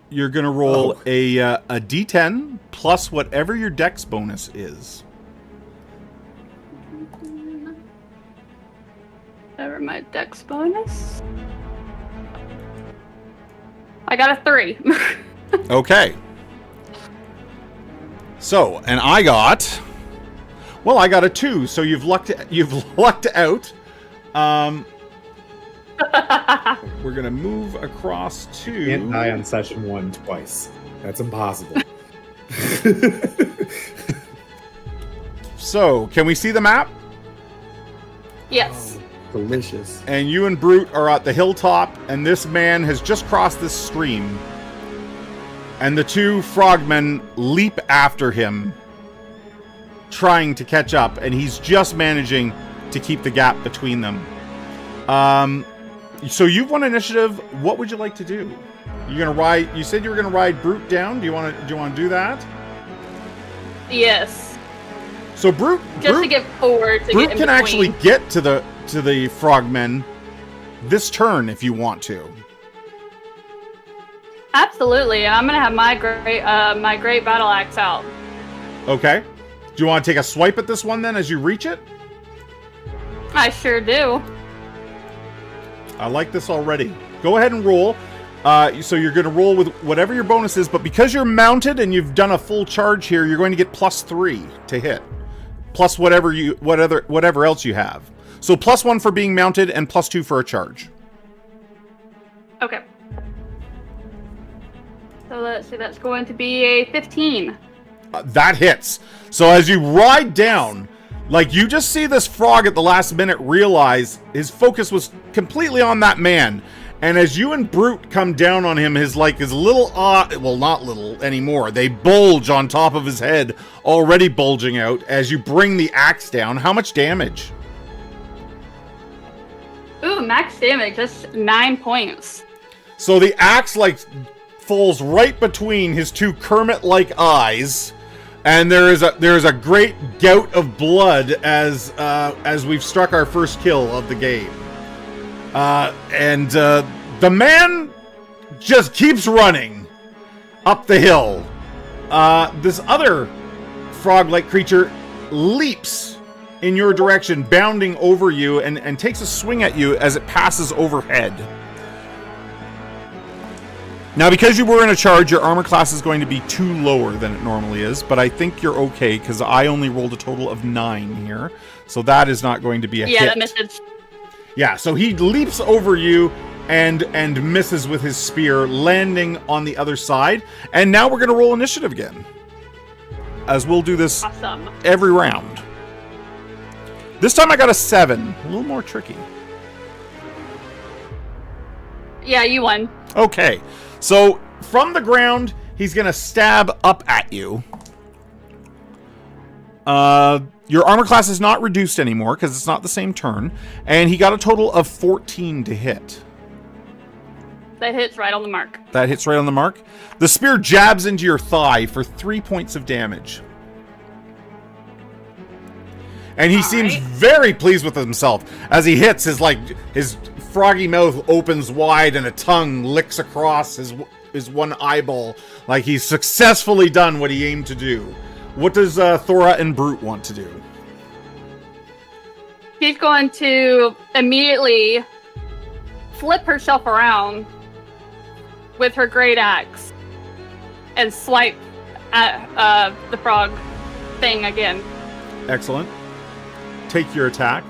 You're going to roll a D10 plus whatever your dex bonus is. Whatever my dex bonus. I got a 3. Okay. So, and I got a 2. So you've lucked out. We're gonna move across to. Can't die on session 1 twice. That's impossible. So, can we see the map? Yes. Delicious. And you and Brute are at the hilltop, and this man has just crossed this stream. And the two frogmen leap after him, trying to catch up, and he's just managing to keep the gap between them. So you've won initiative. What would you like to do? You're gonna ride. You said you were gonna ride Brute down. Do you want to do that? Yes. So Brute To get forward. Brute can actually get to the frogmen this turn if you want to. Absolutely. I'm gonna have my great battle axe out. Okay. Do you want to take a swipe at this one then as you reach it? I sure do. I like this already. Go ahead and roll. So you're going to roll with whatever your bonus is, but because you're mounted and you've done a full charge here, you're going to get +3 to hit, plus whatever else you have. So +1 for being mounted and +2 for a charge. Okay. So let's see. That's going to be a 15. That hits. So as you ride down, like you just see this frog at the last minute realize his focus was completely on that man. And as you and Brute come down on him, his little, well, not little anymore. They bulge on top of his head, already bulging out as you bring the axe down. How much damage? Ooh, max damage. That's 9 points. So the axe, falls right between his two Kermit-like eyes. And there is a great gout of blood as we've struck our first kill of the game. And the man just keeps running up the hill. This other frog-like creature leaps in your direction, bounding over you, and takes a swing at you as it passes overhead. Now, because you were in a charge, your armor class is going to be 2 lower than it normally is, but I think you're okay, because I only rolled a total of 9 here, so that is not going to be a hit. Yeah, that misses. Yeah, so he leaps over you and misses with his spear, landing on the other side, and now we're going to roll initiative again, as we'll do this Awesome. every round. This time I got a 7, a little more tricky. Yeah, you won. Okay. So, from the ground, he's going to stab up at you. Your armor class is not reduced anymore, because it's not the same turn. And he got a total of 14 to hit. That hits right on the mark. That hits right on the mark. The spear jabs into your thigh for 3 points of damage. And he seems very pleased with himself. As he hits, his froggy mouth opens wide and a tongue licks across his one eyeball, like he's successfully done what he aimed to do. What does Thora and Brute want to do? She's going to immediately flip herself around with her great axe and swipe at the frog thing again. Excellent. Take your attack.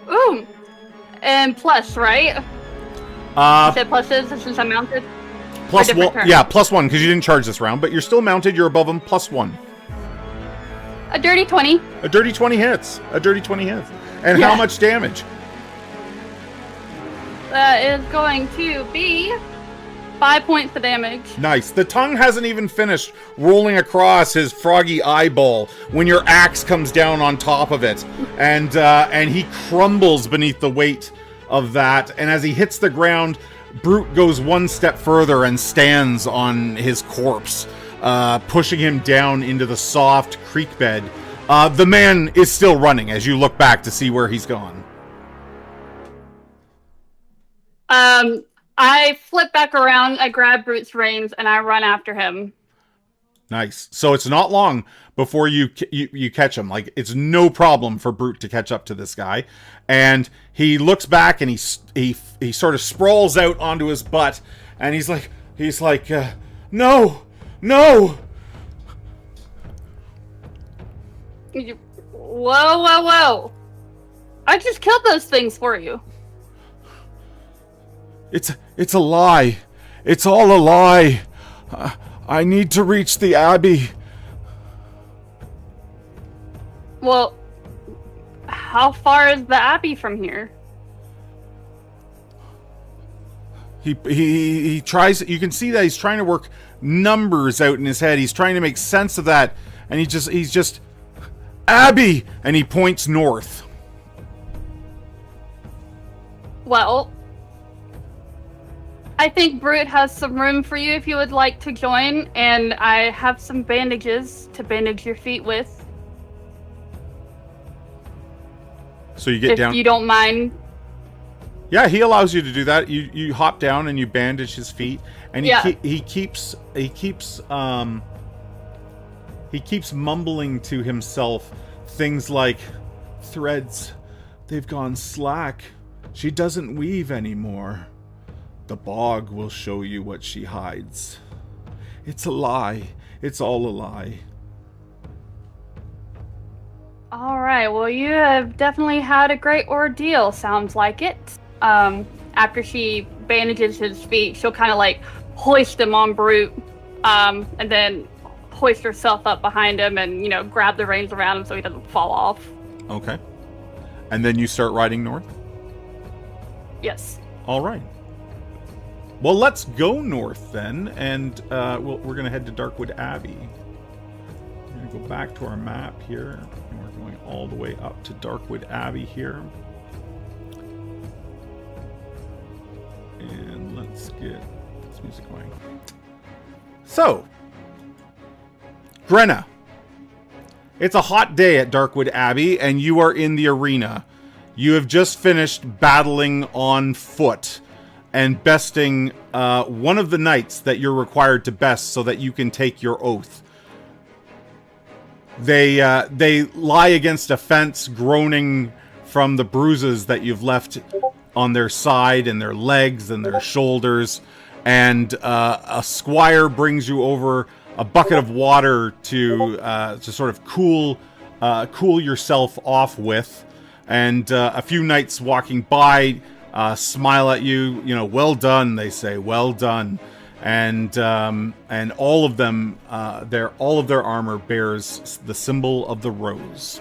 Ooh. And plus, right? You said pluses since I'm mounted? +1. Turn? Yeah, +1, because you didn't charge this round, but you're still mounted. You're above him. +1. A dirty 20. A dirty 20 hits. A dirty 20 hits. And how much damage? That is going to be 5 points of damage. Nice. The tongue hasn't even finished rolling across his froggy eyeball when your axe comes down on top of it, and he crumbles beneath the weight of that. And as he hits the ground, Brute goes one step further and stands on his corpse, pushing him down into the soft creek bed. The man is still running as you look back to see where he's gone. I flip back around, I grab Brute's reins, and I run after him. Nice. So it's not long before you catch him. Like, it's no problem for Brute to catch up to this guy. And he looks back and he sort of sprawls out onto his butt, and he's like, no. Whoa. I just killed those things for you. It's a lie. It's all a lie. I need to reach the Abbey. Well, how far is the Abbey from here? He tries. You can see that he's trying to work numbers out in his head. He's trying to make sense of that, and he's just Abbey, and he points north. Well, I think Brute has some room for you if you would like to join, and I have some bandages to bandage your feet with. So you get down. If you don't mind. Yeah, he allows you to do that. You hop down and you bandage his feet, and he keeps mumbling to himself things like, "Threads, they've gone slack. She doesn't weave anymore. The bog will show you what she hides. It's a lie. It's all a lie." All right, well, you have definitely had a great ordeal, sounds like it. After she bandages his feet, she'll kind of like hoist him on Brute, and then hoist herself up behind him and, grab the reins around him so he doesn't fall off. Okay. And then you start riding north? Yes. All right. Well, let's go north then, and we're going to head to Darkwood Abbey. We're going to go back to our map here, and we're going all the way up to Darkwood Abbey here. And let's get this music going. So, Grenna. It's a hot day at Darkwood Abbey, and you are in the arena. You have just finished battling on foot and besting one of the knights that you're required to best so that you can take your oath. They lie against a fence, groaning from the bruises that you've left on their side and their legs and their shoulders. And a squire brings you over a bucket of water to sort of cool yourself off with. And a few knights walking by smile at you. Well done, they say. Well done. And all of them, all of their armor bears the symbol of the rose.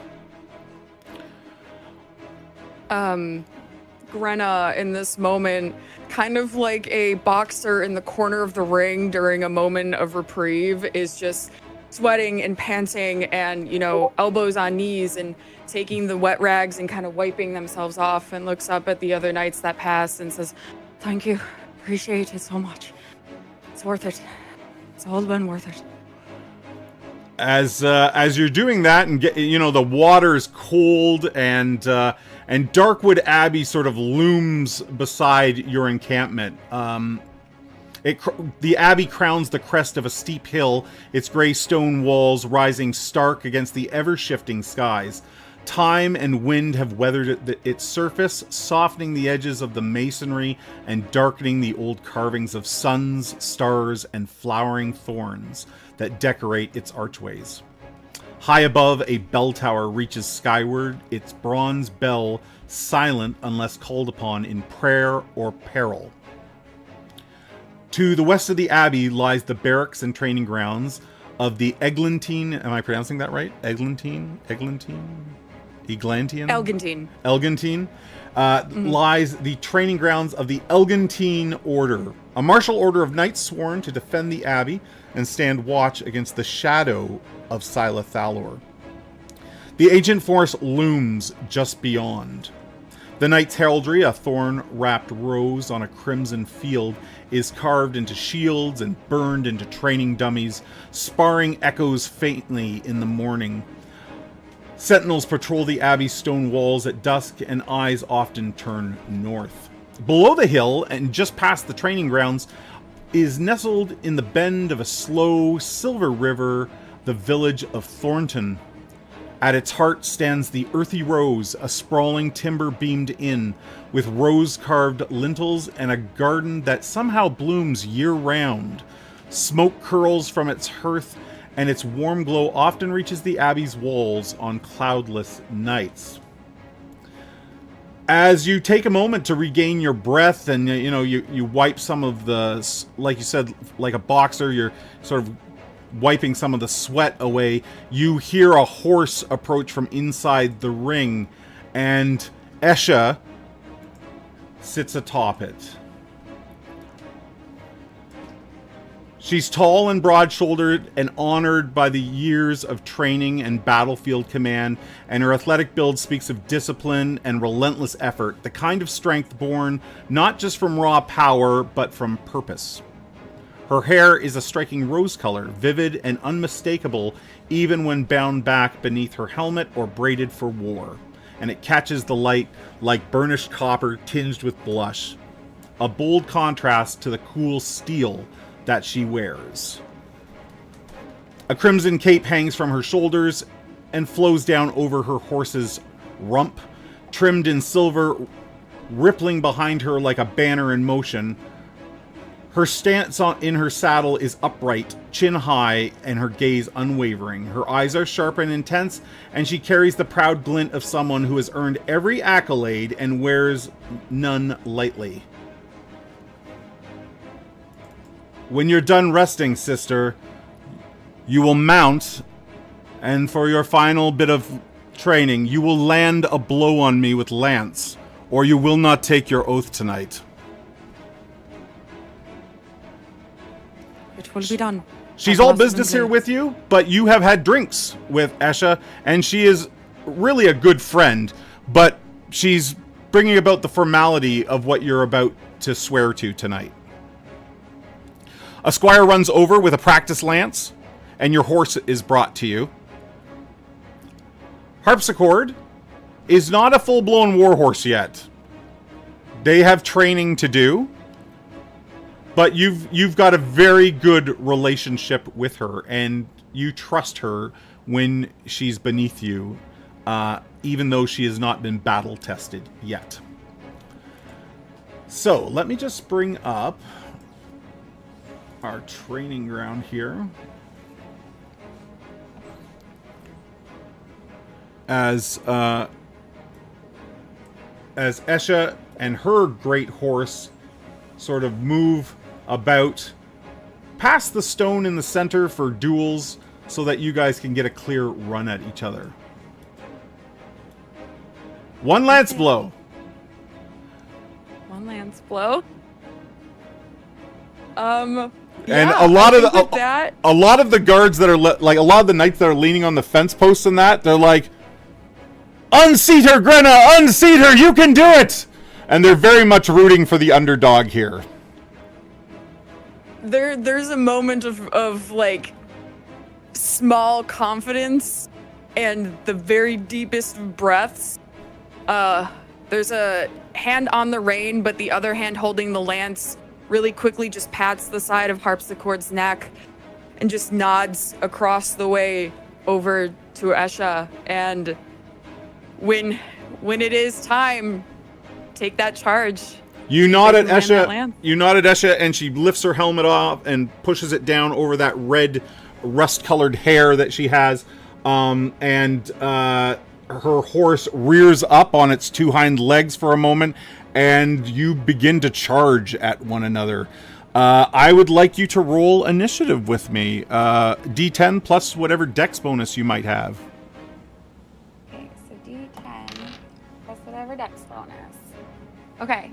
Grenna, in this moment, kind of like a boxer in the corner of the ring during a moment of reprieve, is just sweating and panting and, elbows on knees and taking the wet rags and kind of wiping themselves off, and looks up at the other knights that pass and says, "Thank you. Appreciate it so much. It's worth it. It's all been worth it." As you're doing that, and the water's cold, and Darkwood Abbey sort of looms beside your encampment. The abbey crowns the crest of a steep hill, its gray stone walls rising stark against the ever-shifting skies. Time and wind have weathered its surface, softening the edges of the masonry and darkening the old carvings of suns, stars, and flowering thorns that decorate its archways. High above, a bell tower reaches skyward, its bronze bell silent unless called upon in prayer or peril. To the west of the abbey lies the barracks and training grounds of the Eglantine. Am I pronouncing that right? Eglantine? Elgantine. Lies the training grounds of the Elgantine Order, a martial order of knights sworn to defend the abbey and stand watch against the shadow of Sila Thalor. The ancient forest looms just beyond. The knight's heraldry, a thorn-wrapped rose on a crimson field, is carved into shields and burned into training dummies. Sparring echoes faintly in the morning. Sentinels patrol the abbey's stone walls at dusk, and eyes often turn north. Below the hill, and just past the training grounds, is nestled in the bend of a slow silver river, the village of Thornton. At its heart stands the earthy rose, a sprawling timber-beamed inn, with rose-carved lintels and a garden that somehow blooms year-round. Smoke curls from its hearth, and its warm glow often reaches the abbey's walls on cloudless nights. As you take a moment to regain your breath, and you wipe some of the, like you said, like a boxer, you're sort of wiping some of the sweat away, you hear a horse approach from inside the ring, and Esha sits atop it. She's tall and broad-shouldered and honored by the years of training and battlefield command, and her athletic build speaks of discipline and relentless effort, the kind of strength born not just from raw power, but from purpose. Her hair is a striking rose color, vivid and unmistakable even when bound back beneath her helmet or braided for war, and it catches the light like burnished copper tinged with blush, a bold contrast to the cool steel that she wears. A crimson cape hangs from her shoulders and flows down over her horse's rump, trimmed in silver, rippling behind her like a banner in motion. Her stance in her saddle is upright, chin high, and her gaze unwavering. Her eyes are sharp and intense, and she carries the proud glint of someone who has earned every accolade and wears none lightly. When you're done resting, sister, you will mount, and for your final bit of training, you will land a blow on me with lance, or you will not take your oath tonight. It will be done. She's all business here with you, but you have had drinks with Esha, and she is really a good friend, but she's bringing about the formality of what you're about to swear to tonight. A squire runs over with a practice lance, and your horse is brought to you. Harpsichord is not a full-blown warhorse yet. They have training to do, but you've got a very good relationship with her, and you trust her when she's beneath you, even though she has not been battle-tested yet. So, let me just bring up our training ground here. As Esha and her great horse sort of move about past the stone in the center for duels so that you guys can get a clear run at each other. One lance blow. One lance blow. And a lot of the guards that are like a lot of the knights that are leaning on the fence posts and that, they're like, "Unseat her, Grenna! Unseat her! You can do it!" And they're very much rooting for the underdog here. There's a moment of like small confidence and the very deepest of breaths. There's a hand on the rein, but the other hand holding the lance really quickly just pats the side of Harpsichord's neck and just nods across the way over to Esha. And when it is time, take that charge. You nod at Esha. You nod at Esha, and she lifts her helmet off and pushes it down over that red, rust-colored hair that she has. Her horse rears up on its two hind legs for a moment, and you begin to charge at one another. I would like you to roll initiative with me. D10 plus whatever dex bonus you might have. Okay, so D10 plus whatever dex bonus. Okay.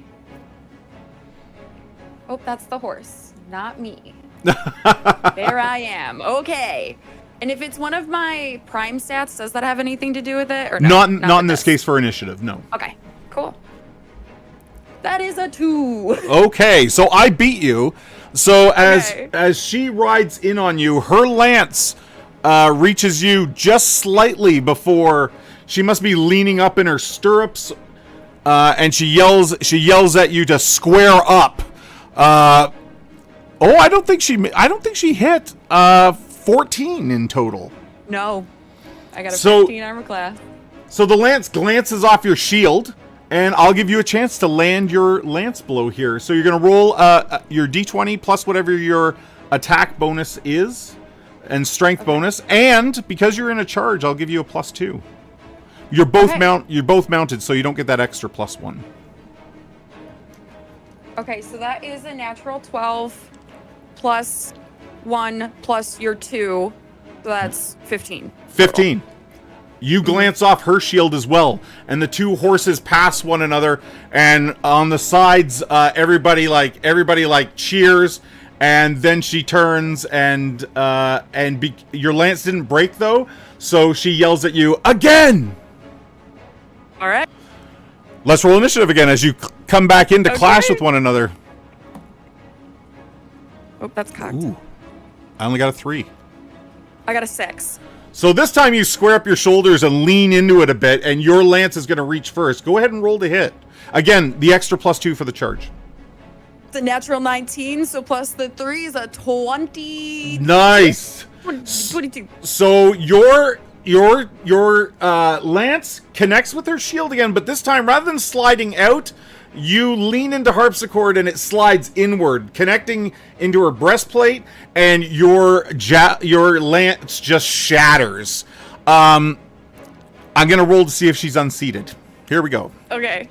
Oh, that's the horse, not me. There I am. Okay. And if it's one of my prime stats, does that have anything to do with it? Or no? Not in this case for initiative, no. Okay, cool. That is a 2. Okay, so I beat you. So Okay. as she rides in on you, her lance reaches you just slightly before she must be leaning up in her stirrups, and she yells at you to square up. I don't think she hit 14 in total. No. I got a So- 15 armor class. So the lance glances off your shield, and I'll give you a chance to land your lance blow here. So you're going to roll your d20 plus whatever your attack bonus is, and strength bonus, and because you're in a charge, I'll give you a +2. You're both you're both mounted, so you don't get that extra +1. Okay, so that is a natural 12 plus 1 plus your 2. So that's 15. 15. You glance off her shield as well, and the two horses pass one another, and on the sides, everybody cheers, and then she turns, and your lance didn't break though, so she yells at you again. All right. Let's roll initiative again as you come back into clash with one another. Oh, that's cocked. Ooh, I only got a 3. I got a 6. So this time you square up your shoulders and lean into it a bit, and your lance is going to reach first. Go ahead and roll to hit. Again, the extra +2 for the charge. It's a natural 19, so plus the 3 is a 20. Nice. 22. So your lance connects with her shield again, but this time rather than sliding out, you lean into harpsichord and it slides inward, connecting into her breastplate, and your lance just shatters. I'm gonna roll to see if she's unseated. Here we go. Okay.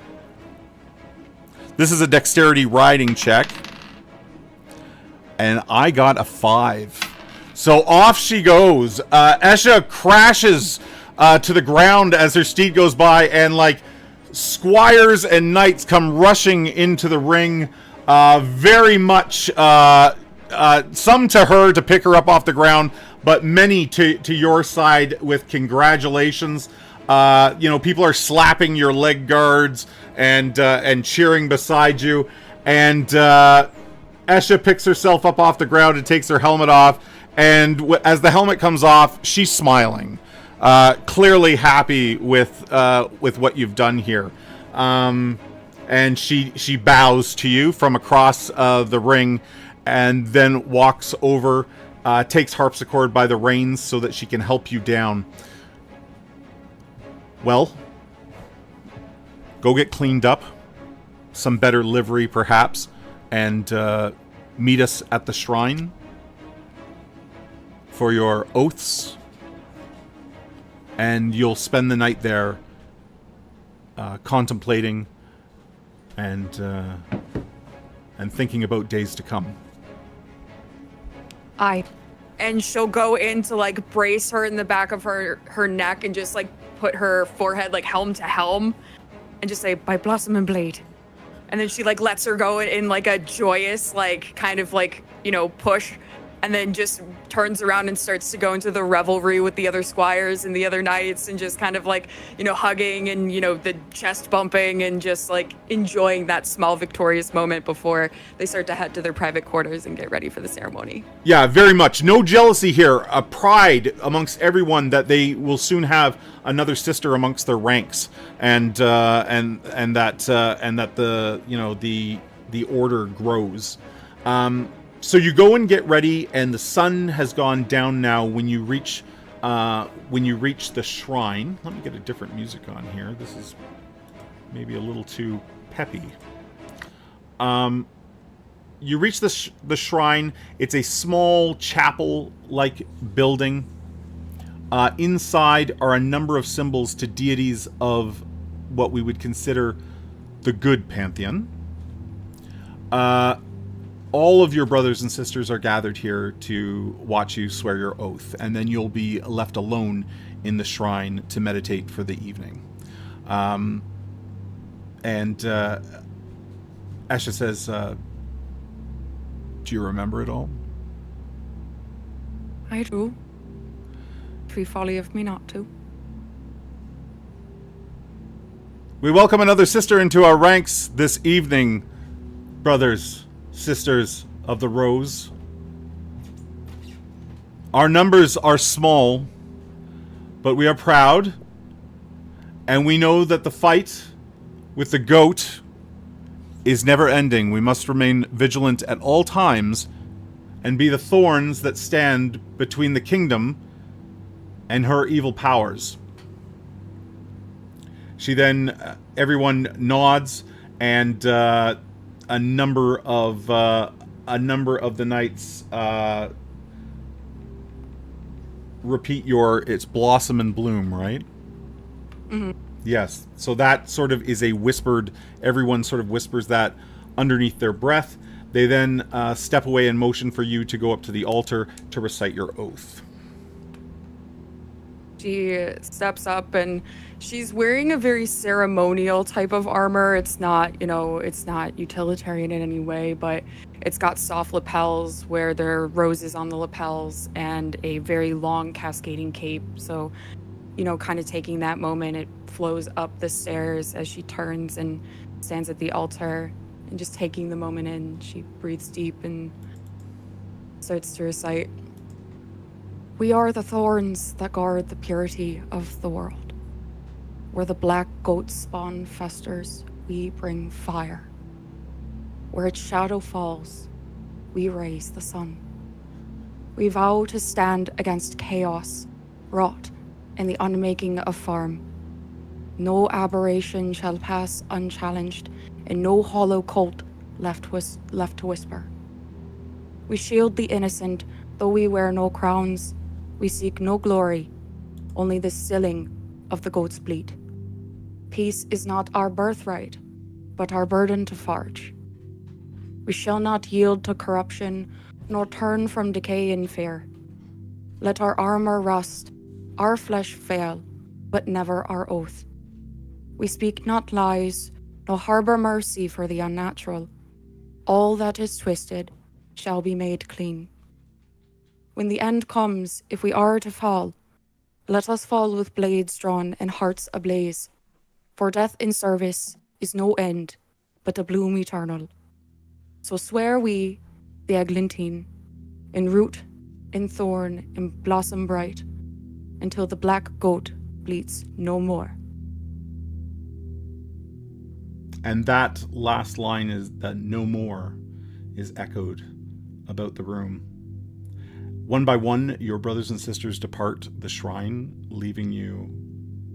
This is a dexterity riding check, and I got a 5. So off she goes. Esha crashes to the ground as her steed goes by, and squires and knights come rushing into the ring, very much some to her to pick her up off the ground, but many to your side with congratulations. People are slapping your leg guards and cheering beside you, and Esha picks herself up off the ground and takes her helmet off, and as the helmet comes off, she's smiling. Clearly happy with what you've done here, and she bows to you from across the ring, and then walks over, takes harpsichord by the reins so that she can help you down. Well, go get cleaned up, some better livery perhaps, and meet us at the shrine for your oaths. And you'll spend the night there, contemplating and thinking about days to come. And she'll go in to brace her in the back of her neck and just put her forehead helm to helm, and just say, "By Blossom and Blade." And then she lets her go in a joyous push, and then just turns around and starts to go into the revelry with the other squires and the other knights, and just hugging and the chest bumping and just enjoying that small victorious moment before they start to head to their private quarters and get ready for the ceremony. Yeah, very much. No jealousy here. A pride amongst everyone that they will soon have another sister amongst their ranks, and that the order grows. So you go and get ready, and the sun has gone down now when you reach the shrine. Let me get a different music on here. This is maybe a little too peppy. You reach the shrine. It's a small chapel-like building. Inside are a number of symbols to deities of what we would consider the good pantheon. All of your brothers and sisters are gathered here to watch you swear your oath, and then you'll be left alone in the shrine to meditate for the evening. Esha says, do you remember it all? I do. Free folly of me not to. We welcome another sister into our ranks this evening, brothers, sisters of the Rose. Our numbers are small, but we are proud, and we know that the fight with the goat is never ending. We must remain vigilant at all times and be the thorns that stand between the kingdom and her evil powers. She then, everyone nods, and a number of the knights repeat it's blossom and bloom, right? Mm-hmm. Yes. So that sort of is a whispered. Everyone sort of whispers that underneath their breath. They then step away and motion for you to go up to the altar to recite your oath. She steps up and she's wearing a very ceremonial type of armor. It's not, it's not utilitarian in any way, but it's got soft lapels where there are roses on the lapels and a very long cascading cape. So, kind of taking that moment, it flows up the stairs as she turns and stands at the altar and just taking the moment in. She breathes deep and starts to recite. We are the thorns that guard the purity of the world. Where the black goat spawn festers, we bring fire. Where its shadow falls, we raise the sun. We vow to stand against chaos, wrought in the unmaking of farm. No aberration shall pass unchallenged, and no hollow cult left to whisper. We shield the innocent, though we wear no crowns. We seek no glory, only the stilling of the goat's bleat. Peace is not our birthright, but our burden to forge. We shall not yield to corruption, nor turn from decay in fear. Let our armor rust, our flesh fail, but never our oath. We speak not lies, nor harbor mercy for the unnatural. All that is twisted shall be made clean. When the end comes, if we are to fall, let us fall with blades drawn and hearts ablaze. For death in service is no end, but a bloom eternal. So swear we, the Eglantine, in root, in thorn, in blossom bright, until the black goat bleats no more. And that last line is that no more is echoed about the room. One by one, your brothers and sisters depart the shrine, leaving you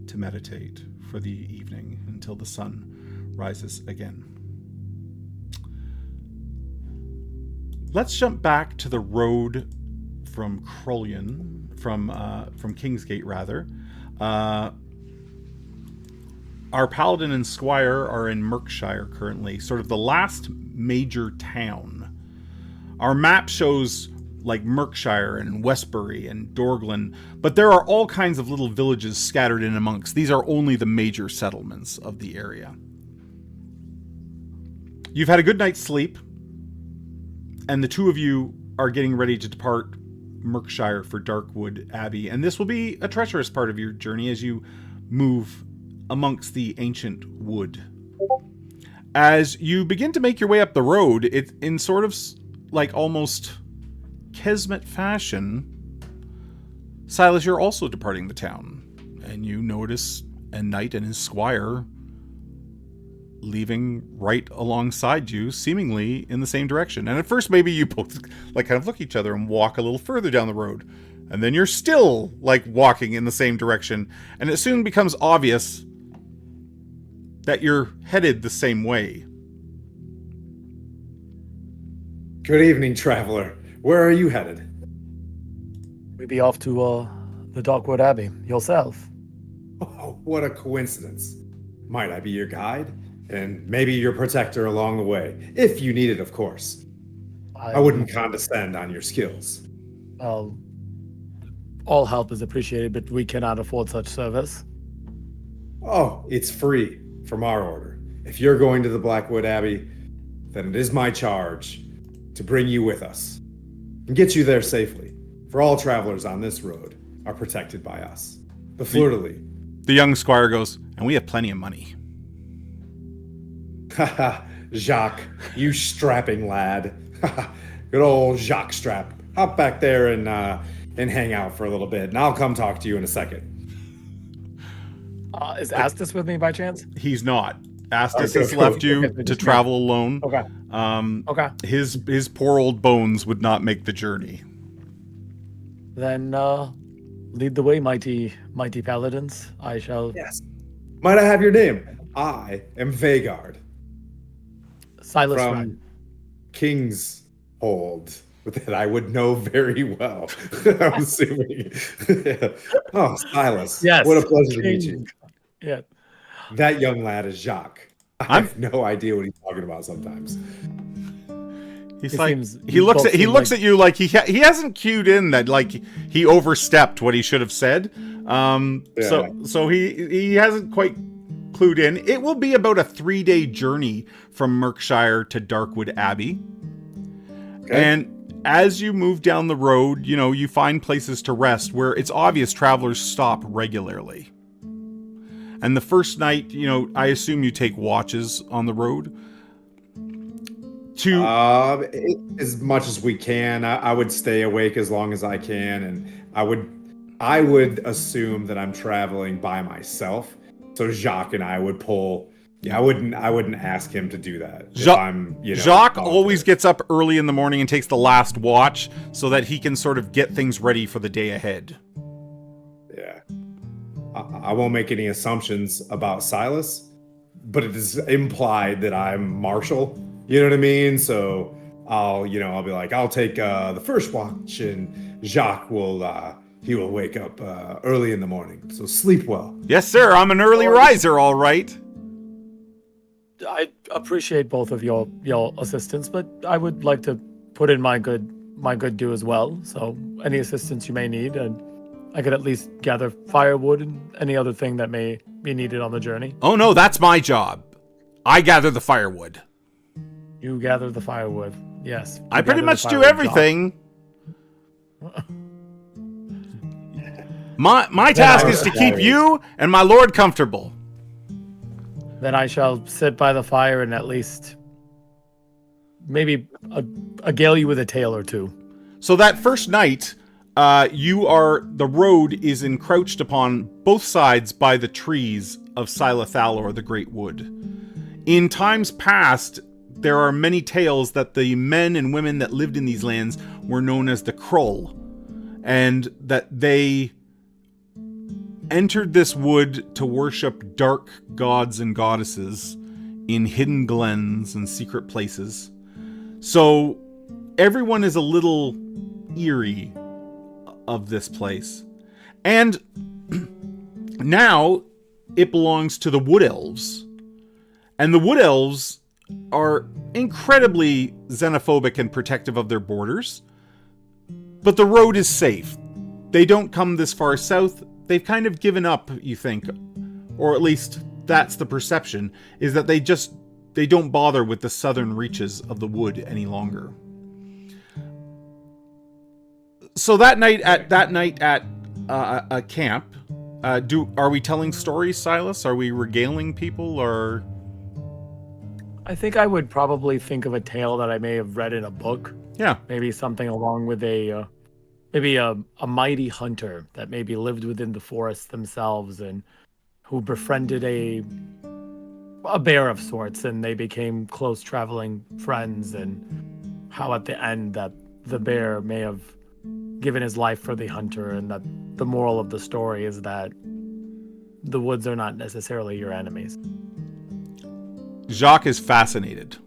to meditate for the evening until the sun rises again. Let's jump back to the road from Crollion, from Kingsgate rather. Our paladin and squire are in Merkshire currently, sort of the last major town. Our map shows like Merkshire and Westbury and Dorglen, but there are all kinds of little villages scattered in amongst. These are only the major settlements of the area. You've had a good night's sleep, and the two of you are getting ready to depart Merkshire for Darkwood Abbey, and this will be a treacherous part of your journey as you move amongst the ancient wood. As you begin to make your way up the road, it's in sort of like almost Kismet fashion, Silas, you're also departing the town, and you notice a knight and his squire leaving right alongside you, seemingly in the same direction. And at first, maybe you both like kind of look at each other and walk a little further down the road, and then you're still like walking in the same direction, and it soon becomes obvious that you're headed the same way. Good evening, traveler. Where are you headed? We'd be off to the Darkwood Abbey. Yourself? Oh, what a coincidence. Might I be your guide? And maybe your protector along the way, if you need it, of course. I wouldn't condescend on your skills. Well, all help is appreciated, but we cannot afford such service. Oh, it's free from our order. If you're going to the Blackwood Abbey, then it is my charge to bring you with us and get you there safely. For all travelers on this road are protected by us. The fleur-de-lis. The young squire goes, and we have plenty of money. Haha, Jacques, you strapping lad. Good old Jacques Strap. Hop back there and hang out for a little bit, and I'll come talk to you in a second. Is Astus with me by chance? He's not. Astus Okay, has okay, left you okay, to just travel alone. Okay. Okay. His poor old bones would not make the journey. Then lead the way, mighty paladins. I shall. Yes. Might I have your name? I am Vagard Silas from Wren. King's Hold. That I would know very well. I'm assuming. Oh, Silas. Yes. What a pleasure to meet you. Yeah. That young lad is Jacques. I have no idea what he's talking about sometimes. He's He like seems- he you looks both at he seem looks like- at you like he hasn't cued in that like he overstepped what he should have said. So he hasn't quite clued in. It will be about a 3-day journey from Merkshire to Darkwood Abbey. Okay. And as you move down the road, you know, you find places to rest where it's obvious travelers stop regularly. And the first night, you know, I assume you take watches on the road. As much as we can. I would stay awake as long as I can, and I would assume that I'm traveling by myself. So Jacques and I would pull. Yeah, I wouldn't ask him to do that. If I'm, Jacques always gets up early in the morning and takes the last watch so that he can sort of get things ready for the day ahead. Yeah. I won't make any assumptions about Silas, but it is implied that I'm Marshall. You know what I mean? So I'll be like, I'll take the first watch, and Jacques will wake up early in the morning. So sleep well. Yes, sir. I'm an early riser, all right. I appreciate both of your assistance, but I would like to put in my good due as well. So any assistance you may need, and I could at least gather firewood and any other thing that may be needed on the journey. Oh no, that's my job. I gather the firewood. You gather the firewood. Yes. you I pretty gather the much do firewood, everything. My task is to keep you and my lord comfortable. Then I shall sit by the fire and at least maybe regale you with a tale or two. So that first night, the road is encroached upon both sides by the trees of Silathalor, the Great Wood. In times past, there are many tales that the men and women that lived in these lands were known as the Krull, and that they entered this wood to worship dark gods and goddesses in hidden glens and secret places. So everyone is a little eerie of this place. And now it belongs to the Wood Elves. And the Wood Elves are incredibly xenophobic and protective of their borders. But the road is safe. They don't come this far south. They've kind of given up, you think, or at least that's the perception, is that they don't bother with the southern reaches of the wood any longer. So that night at a camp, are we telling stories, Silas? Are we regaling people, or? I think I would probably think of a tale that I may have read in a book. Yeah. Maybe something along with a mighty hunter that maybe lived within the forest themselves and who befriended a bear of sorts, and they became close traveling friends, and how at the end that the bear may have given his life for the hunter, and that the moral of the story is that the woods are not necessarily your enemies. Jacques is fascinated.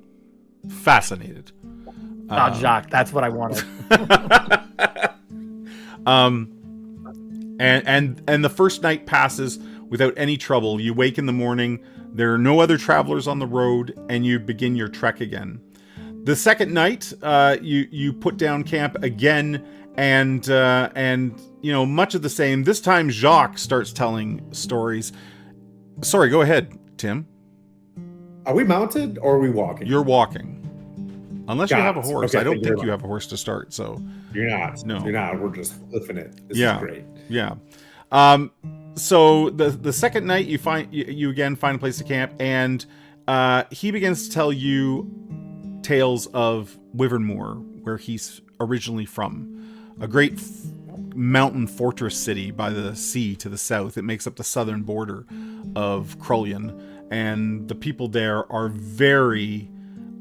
Not Jacques, that's what I wanted. And the first night passes without any trouble. You wake in the morning, there are no other travelers on the road, and you begin your trek again. The second night, you put down camp again, and much of the same. This time Jacques starts telling stories. Sorry, go ahead, Tim. Are we mounted or are we walking? You're walking. Unless you have a horse. Okay, I don't think you have a horse to start, so. You're not. No. You're not. We're just flipping it. This Yeah. is great. Yeah. So the second night you again find a place to camp, and he begins to tell you tales of Wyvernmoor, where he's originally from. A great mountain fortress city by the sea to the south. It makes up the southern border of Krullian, and the people there are very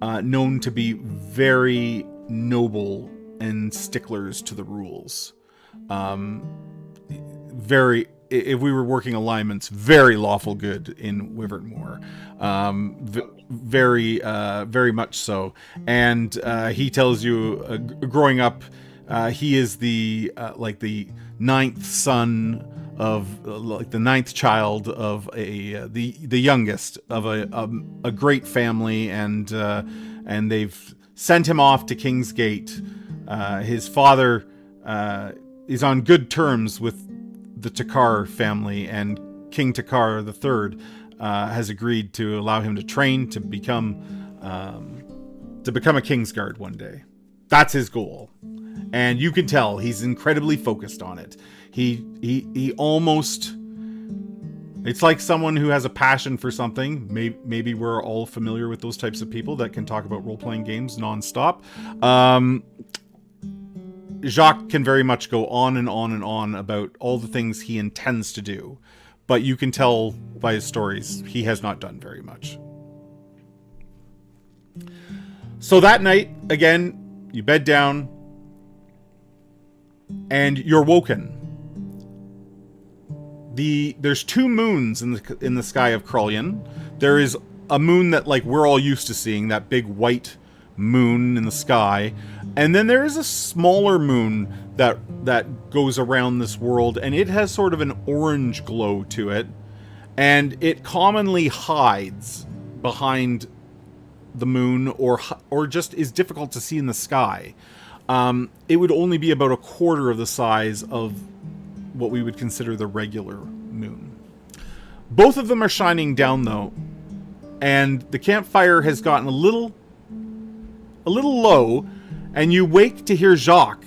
known to be very noble and sticklers to the rules. Very, if we were working alignments, very lawful good in Wyvernmoor. Very much so. And he tells you, growing up, he is the ninth son of the ninth child of the youngest of a great family, and they've sent him off to King's Gate. His father is on good terms with the Takar family, and King Takar III has agreed to allow him to train to become a Kingsguard one day. That's his goal, and you can tell he's incredibly focused on it. He almost, it's like someone who has a passion for something. Maybe we're all familiar with those types of people that can talk about role-playing games nonstop. Jacques can very much go on and on and on about all the things he intends to do, but you can tell by his stories he has not done very much. So that night, again, you bed down and you're woken. There's 2 moons in the sky of Krullian. There is a moon that we're all used to seeing, that big white moon in the sky, and then there is a smaller moon that goes around this world, and it has sort of an orange glow to it, and it commonly hides behind the moon or just is difficult to see in the sky. It would only be about a quarter of the size of what we would consider the regular moon. Both of them are shining down though, and the campfire has gotten a little low, and you wake to hear Jacques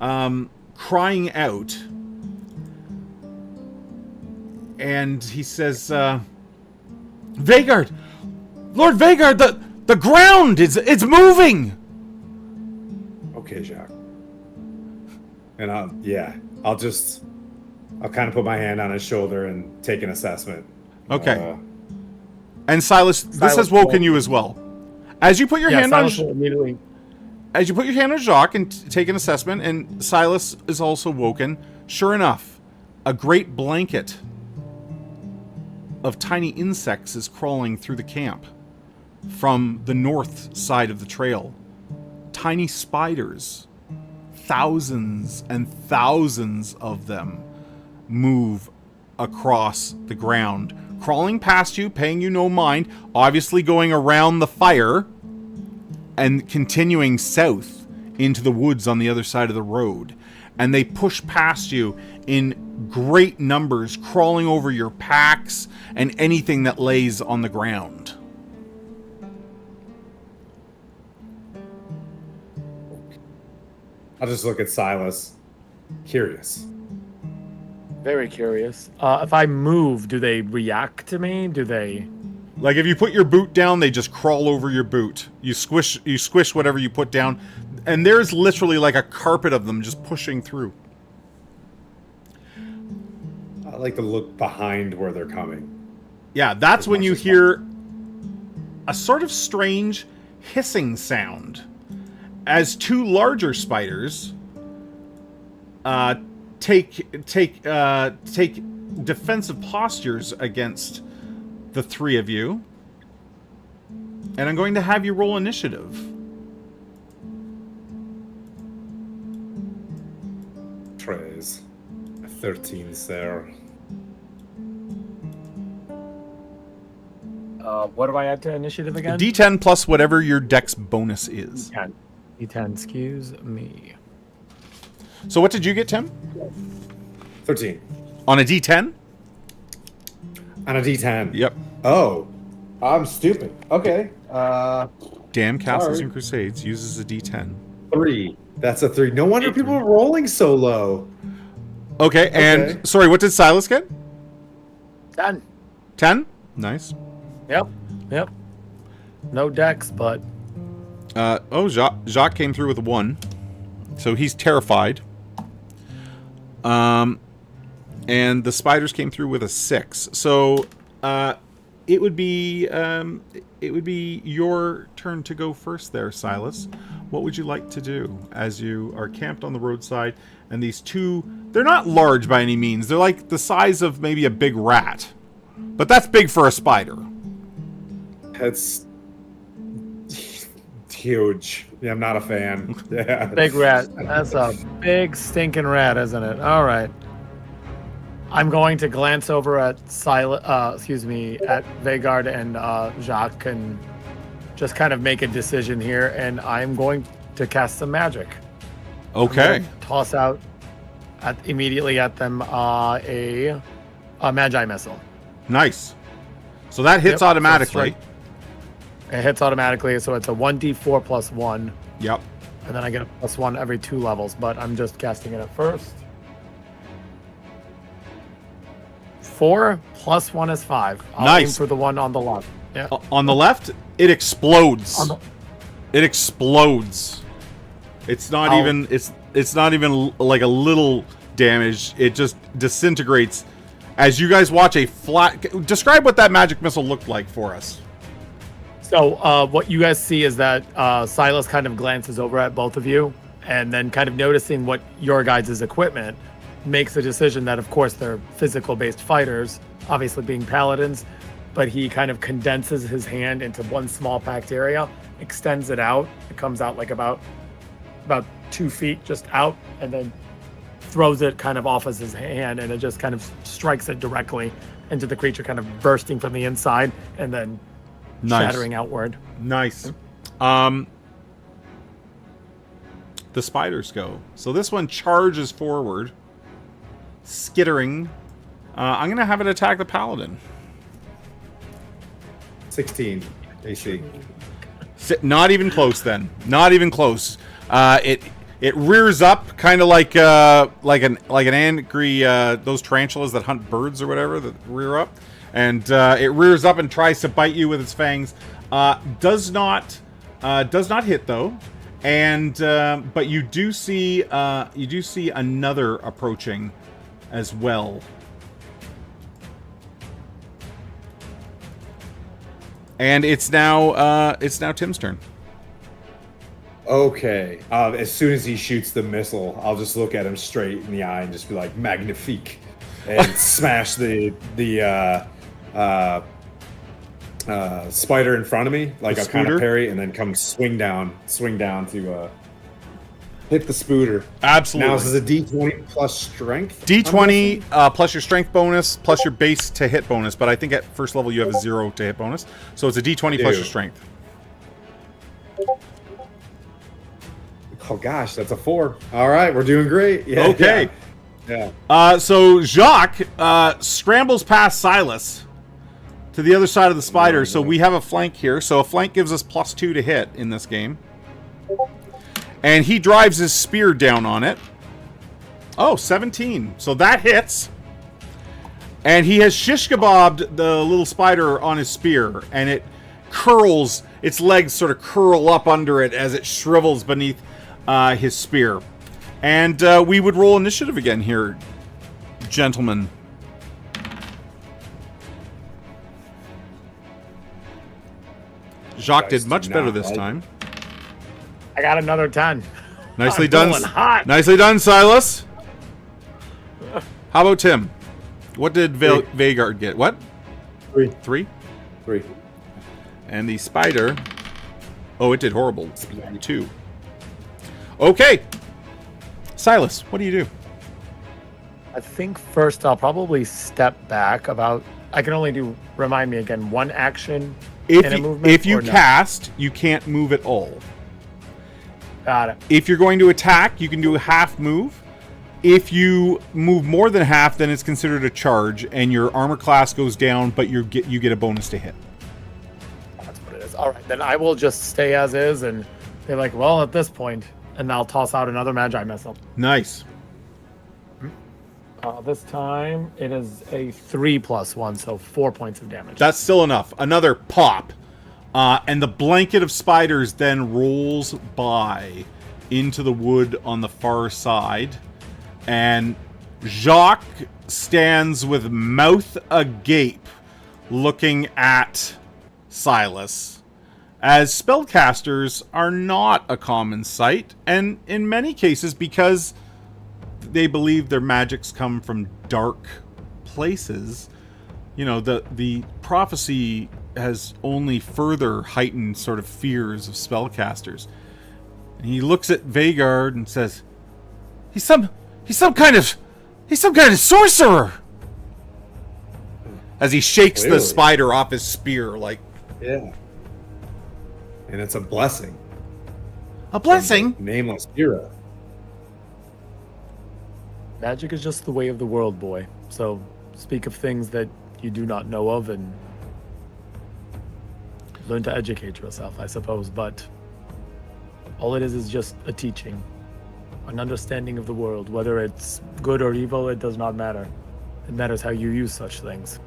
crying out, and he says, Vhagar! Lord Vhagar, the ground it's moving! Okay, Jacques. And I'll kind of put my hand on his shoulder and take an assessment. Okay. And Silas, this has woken you as well. As you put your hand on Jacques and take an assessment, and Silas is also woken, sure enough, a great blanket of tiny insects is crawling through the camp from the north side of the trail. Tiny spiders, thousands and thousands of them, move across the ground, crawling past you, paying you no mind, obviously going around the fire and continuing south into the woods on the other side of the road. And they push past you in great numbers, crawling over your packs and anything that lays on the ground. I'll just look at Silas, curious. Very curious. If I move, do they react to me? Do they... Like if you put your boot down, they just crawl over your boot. You squish whatever you put down, and there's literally like a carpet of them just pushing through. I like to look behind where they're coming. Yeah, that's when you hear a sort of strange hissing sound as 2 larger spiders take defensive postures against the 3 of you, and I'm going to have you roll initiative. Trays. 13, sir. What do I add to initiative again? D10 plus whatever your dex bonus is. D10, excuse me. So what did you get, Tim? 13. On a D10? On a D10. Yep. Oh, I'm stupid. Okay. Damn Castles sorry. and Crusades uses a D10. 3. That's a 3. No wonder people are rolling so low. Okay, and sorry, what did Silas get? 10. 10? Nice. Yep. Yep. No dex, but Jacques came through with a 1, so he's terrified. And the spiders came through with a 6. So it would be your turn to go first there, Silas. What would you like to do as you are camped on the roadside and these two, they're not large by any means. They're like the size of maybe a big rat. But that's big for a spider. That's huge. Yeah, I'm not a fan. Yeah. big rat. That's a big stinking rat, isn't it? All right. I'm going to glance over at at Vegard and Jacques and just kind of make a decision here, and I'm going to cast some magic. Okay. Toss out immediately at them a Magi Missile. Nice. So that hits automatically. It hits automatically, so it's a 1d4 plus 1. Yep. And then I get a plus 1 every 2 levels, but I'm just casting it at first. 4 plus 1 is 5. I'll aim for the one on the left. Yeah. On the left, it explodes. It explodes. It's not even it's not even like a little damage. It just disintegrates as you guys watch a flat. Describe what that magic missile looked like for us. So what you guys see is that Silas kind of glances over at both of you, and then kind of noticing what your guys' equipment, makes a decision that, of course, they're physical-based fighters, obviously being paladins, but he kind of condenses his hand into one small packed area, extends it out. It comes out like about 2 feet just out, and then throws it kind of off as his hand, and it just kind of strikes it directly into the creature, kind of bursting from the inside and then shattering outward. Nice. The spiders go. So this one charges forward, skittering. I'm going to have it attack the paladin. 16 AC. Not even close then. Not even close. It rears up, kind of like an angry those tarantulas that hunt birds or whatever that rear up, and it rears up and tries to bite you with its fangs. Does not hit though, and but you do see another approaching as well. And it's now Tim's turn. Okay. As soon as he shoots the missile, I'll just look at him straight in the eye and just be like, "Magnifique," and smash the spider in front of me, like a kind of parry, and then come swing down to hit the spooter. Absolutely. Now this is a D20 plus strength. D20 plus your strength bonus plus your base to hit bonus, but I think at first level you have a 0 to hit bonus, so it's a D20 plus your strength. Oh gosh, that's a 4. All right, we're doing great. Yeah, okay. Yeah. So Jacques scrambles past Silas to the other side of the spider. So we have a flank here. So a flank gives us +2 to hit in this game. And he drives his spear down on it. Oh, 17. So that hits. And he has shish kebabbed the little spider on his spear. And it curls, its legs sort of curl up under it as it shrivels beneath his spear. And we would roll initiative again here, gentlemen. Jacques did much better this time. I got another 10. Nicely done. Nicely done, Silas. How about Tim? What did Vegard get? What? 3. 3? 3. And the spider... Oh, it did horrible. 2. Okay. Silas, what do you do? I think first I'll probably step back about... I can only do, remind me again, one action in a movement? If you cast, you can't move at all. Got it. If you're going to attack, you can do a half move. If you move more than half, then it's considered a charge, and your armor class goes down, but you get a bonus to hit. That's what it is. All right, then I will just stay as is, and they're like, well, at this point, and I'll toss out another Magi Missile. Nice. This time it is a 3+1, so 4 points of damage. That's still enough. Another pop. And the blanket of spiders then rolls by into the wood on the far side. And Jacques stands with mouth agape looking at Silas, as spellcasters are not a common sight, and in many cases because they believe their magics come from dark places. You know, the prophecy has only further heightened sort of fears of spellcasters. And he looks at Vagard and says, He's some kind of sorcerer. As he shakes the spider off his spear, like, yeah. And it's a blessing. A blessing? Nameless hero. Magic is just the way of the world, boy. So speak of things that you do not know of and learn to educate yourself, I suppose. But all it is just a teaching, an understanding of the world. Whether it's good or evil, it does not matter. It matters how you use such things.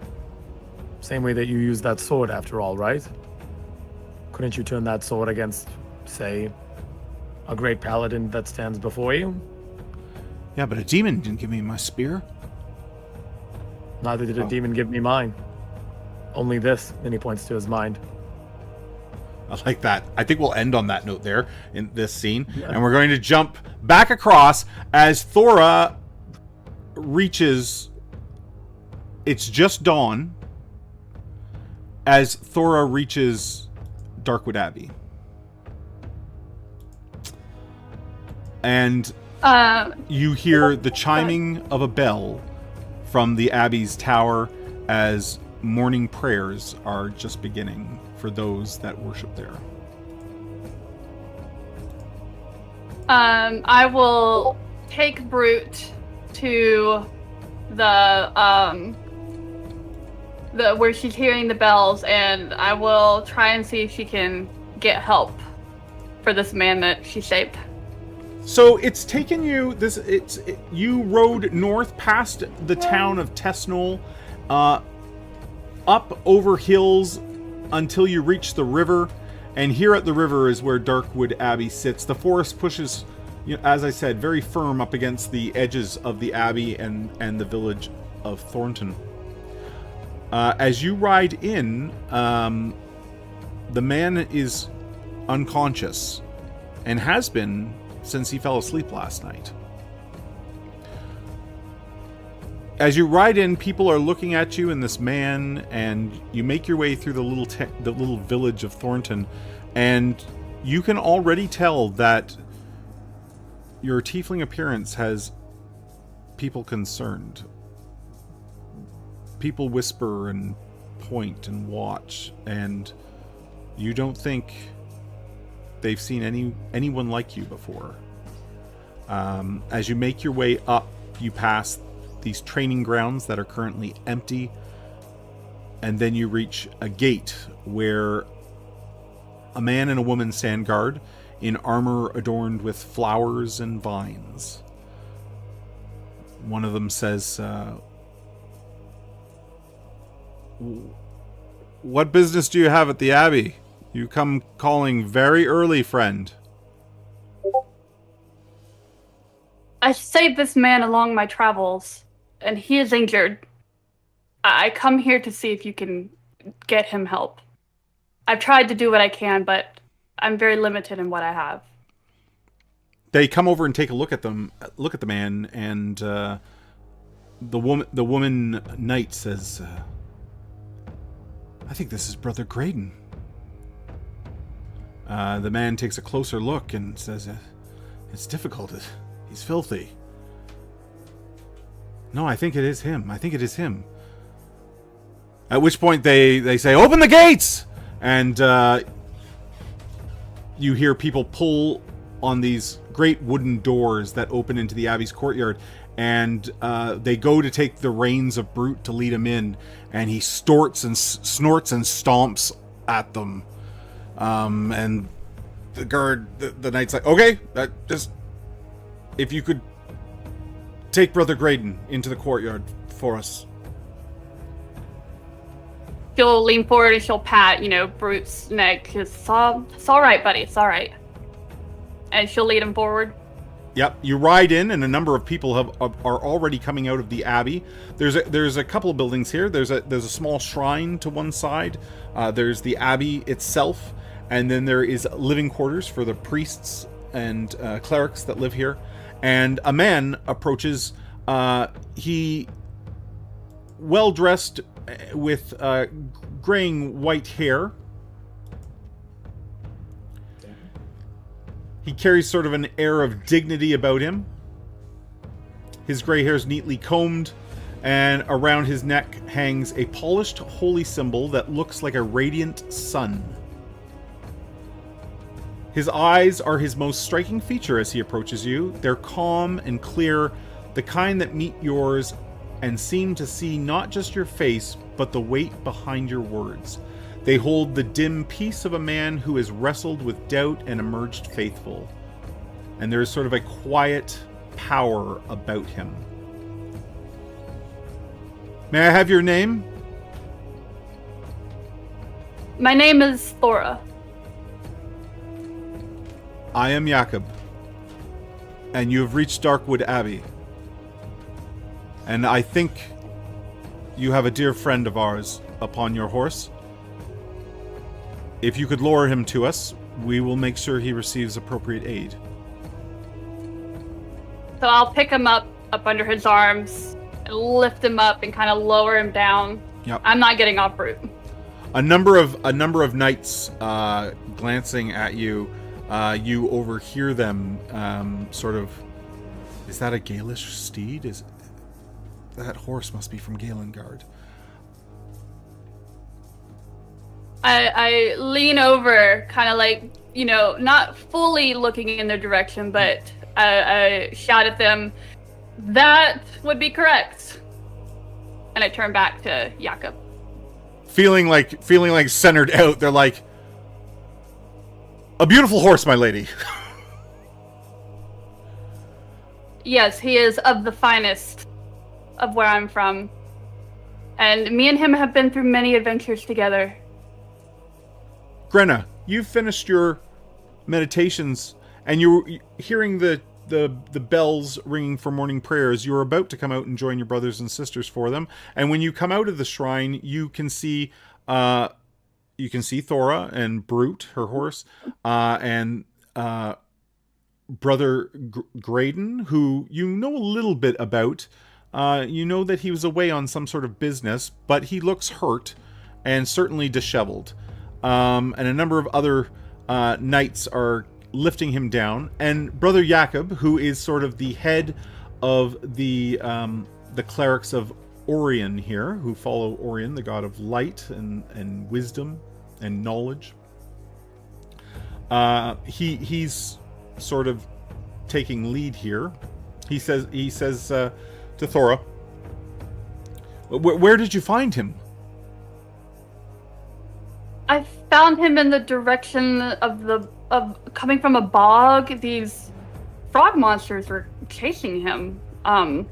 Same way that you use that sword, after all, right? Couldn't you turn that sword against, say, a great paladin that stands before you? Yeah, but a demon didn't give me my spear. Neither did a demon give me mine. Only this, and he points to his mind. I like that. I think we'll end on that note there in this scene. Yeah. And we're going to jump back across as Thora reaches... It's just dawn as Thora reaches Darkwood Abbey. And you hear the chiming of a bell from the Abbey's tower as morning prayers are just beginning for those that worship there. I will take Brute to the where she's hearing the bells, and I will try and see if she can get help for this man that she saved. So it's taken you you rode north past the town of Tesnol, up over hills until you reach the river, and here at the river is where Darkwood Abbey sits. The forest pushes, as I said, very firm up against the edges of the abbey and the village of Thornton. As you ride in, the man is unconscious and has been since he fell asleep last night. As you ride in, people are looking at you and this man, and you make your way through the little village of Thornton, and you can already tell that your tiefling appearance has people concerned. People whisper and point and watch, and you don't think they've seen anyone like you before. As you make your way up, you pass these training grounds that are currently empty, and then you reach a gate where a man and a woman stand guard in armor adorned with flowers and vines. One of them says, "What business do you have at the Abbey? You come calling very early, friend." I saved this man along my travels, and he is injured. I come here to see if you can get him help. I've tried to do what I can, but I'm very limited in what I have. They come over and take a look at the man, and the woman knight says, "I think this is Brother Graydon." The man takes a closer look and says, "It's difficult. He's filthy." "No, I think it is him. I think it is him." At which point they say, "Open the gates!" And you hear people pull on these great wooden doors that open into the Abbey's courtyard, and they go to take the reins of Brute to lead him in, and he snorts and stomps at them. And the guard, the knight's like, "Okay, just if you could Take Brother Graydon into the courtyard for us. She'll lean forward and she'll pat, Brute's neck. It's all right, buddy. It's all right. And she'll lead him forward. Yep, you ride in, and a number of people are already coming out of the abbey. There's a couple of buildings here. There's a small shrine to one side. There's the abbey itself, and then there is living quarters for the priests and clerics that live here. And a man approaches. He well dressed with graying white hair. He carries sort of an air of dignity about him. His gray hair is neatly combed, and around his neck hangs a polished holy symbol that looks like a radiant sun. His eyes are his most striking feature as he approaches you. They're calm and clear, the kind that meet yours and seem to see not just your face, but the weight behind your words. They hold the dim peace of a man who has wrestled with doubt and emerged faithful. And there is sort of a quiet power about him. May I have your name? My name is Thora. I am Jakob. And you have reached Darkwood Abbey. And I think you have a dear friend of ours upon your horse. If you could lure him to us, we will make sure he receives appropriate aid. So I'll pick him up under his arms, and lift him up, and kind of lower him down. Yep. I'm not getting off Brute. A number of knights glancing at you. You overhear them sort of. Is that a Galish steed? That horse must be from Galengard. I lean over, kind of like, not fully looking in their direction, but I shout at them, "That would be correct." And I turn back to Jakob. Feeling like centered out, they're like, "A beautiful horse, my lady." Yes, he is of the finest of where I'm from. And me and him have been through many adventures together. Grenna, you've finished your meditations, and you're hearing the bells ringing for morning prayers. You're about to come out and join your brothers and sisters for them. And when you come out of the shrine, you can see Thora and Brute, her horse, and Brother Graydon, who you know a little bit about. You know that he was away on some sort of business, but he looks hurt and certainly disheveled. And a number of other knights are lifting him down. And Brother Jakob, who is sort of the head of the clerics of Orion here, who follow Orion, the god of light and wisdom and knowledge. He's sort of taking lead here. He says to Thora, "Where did you find him?" I found him in the direction of coming from a bog. These frog monsters were chasing him. And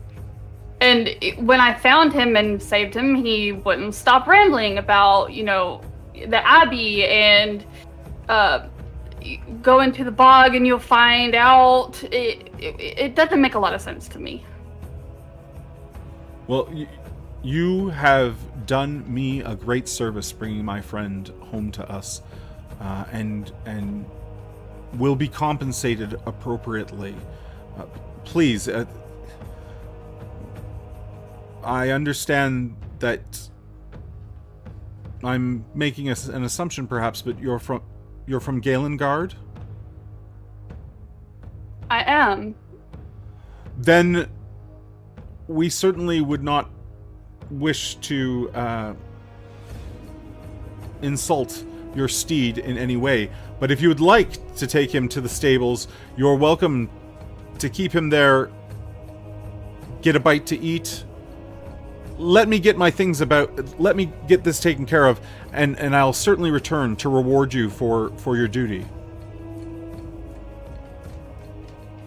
when I found him and saved him, he wouldn't stop rambling about, the Abbey and go into the bog and you'll find out. It doesn't make a lot of sense to me. Well, you have done me a great service bringing my friend home to us, and will be compensated appropriately. Please, I understand that I'm making an assumption, perhaps, but you're from Galengard? I am. Then we certainly would not wish to insult your steed in any way. But if you would like to take him to the stables, you're welcome to keep him there, get a bite to eat. Let me get this taken care of, and I'll certainly return to reward you for your duty.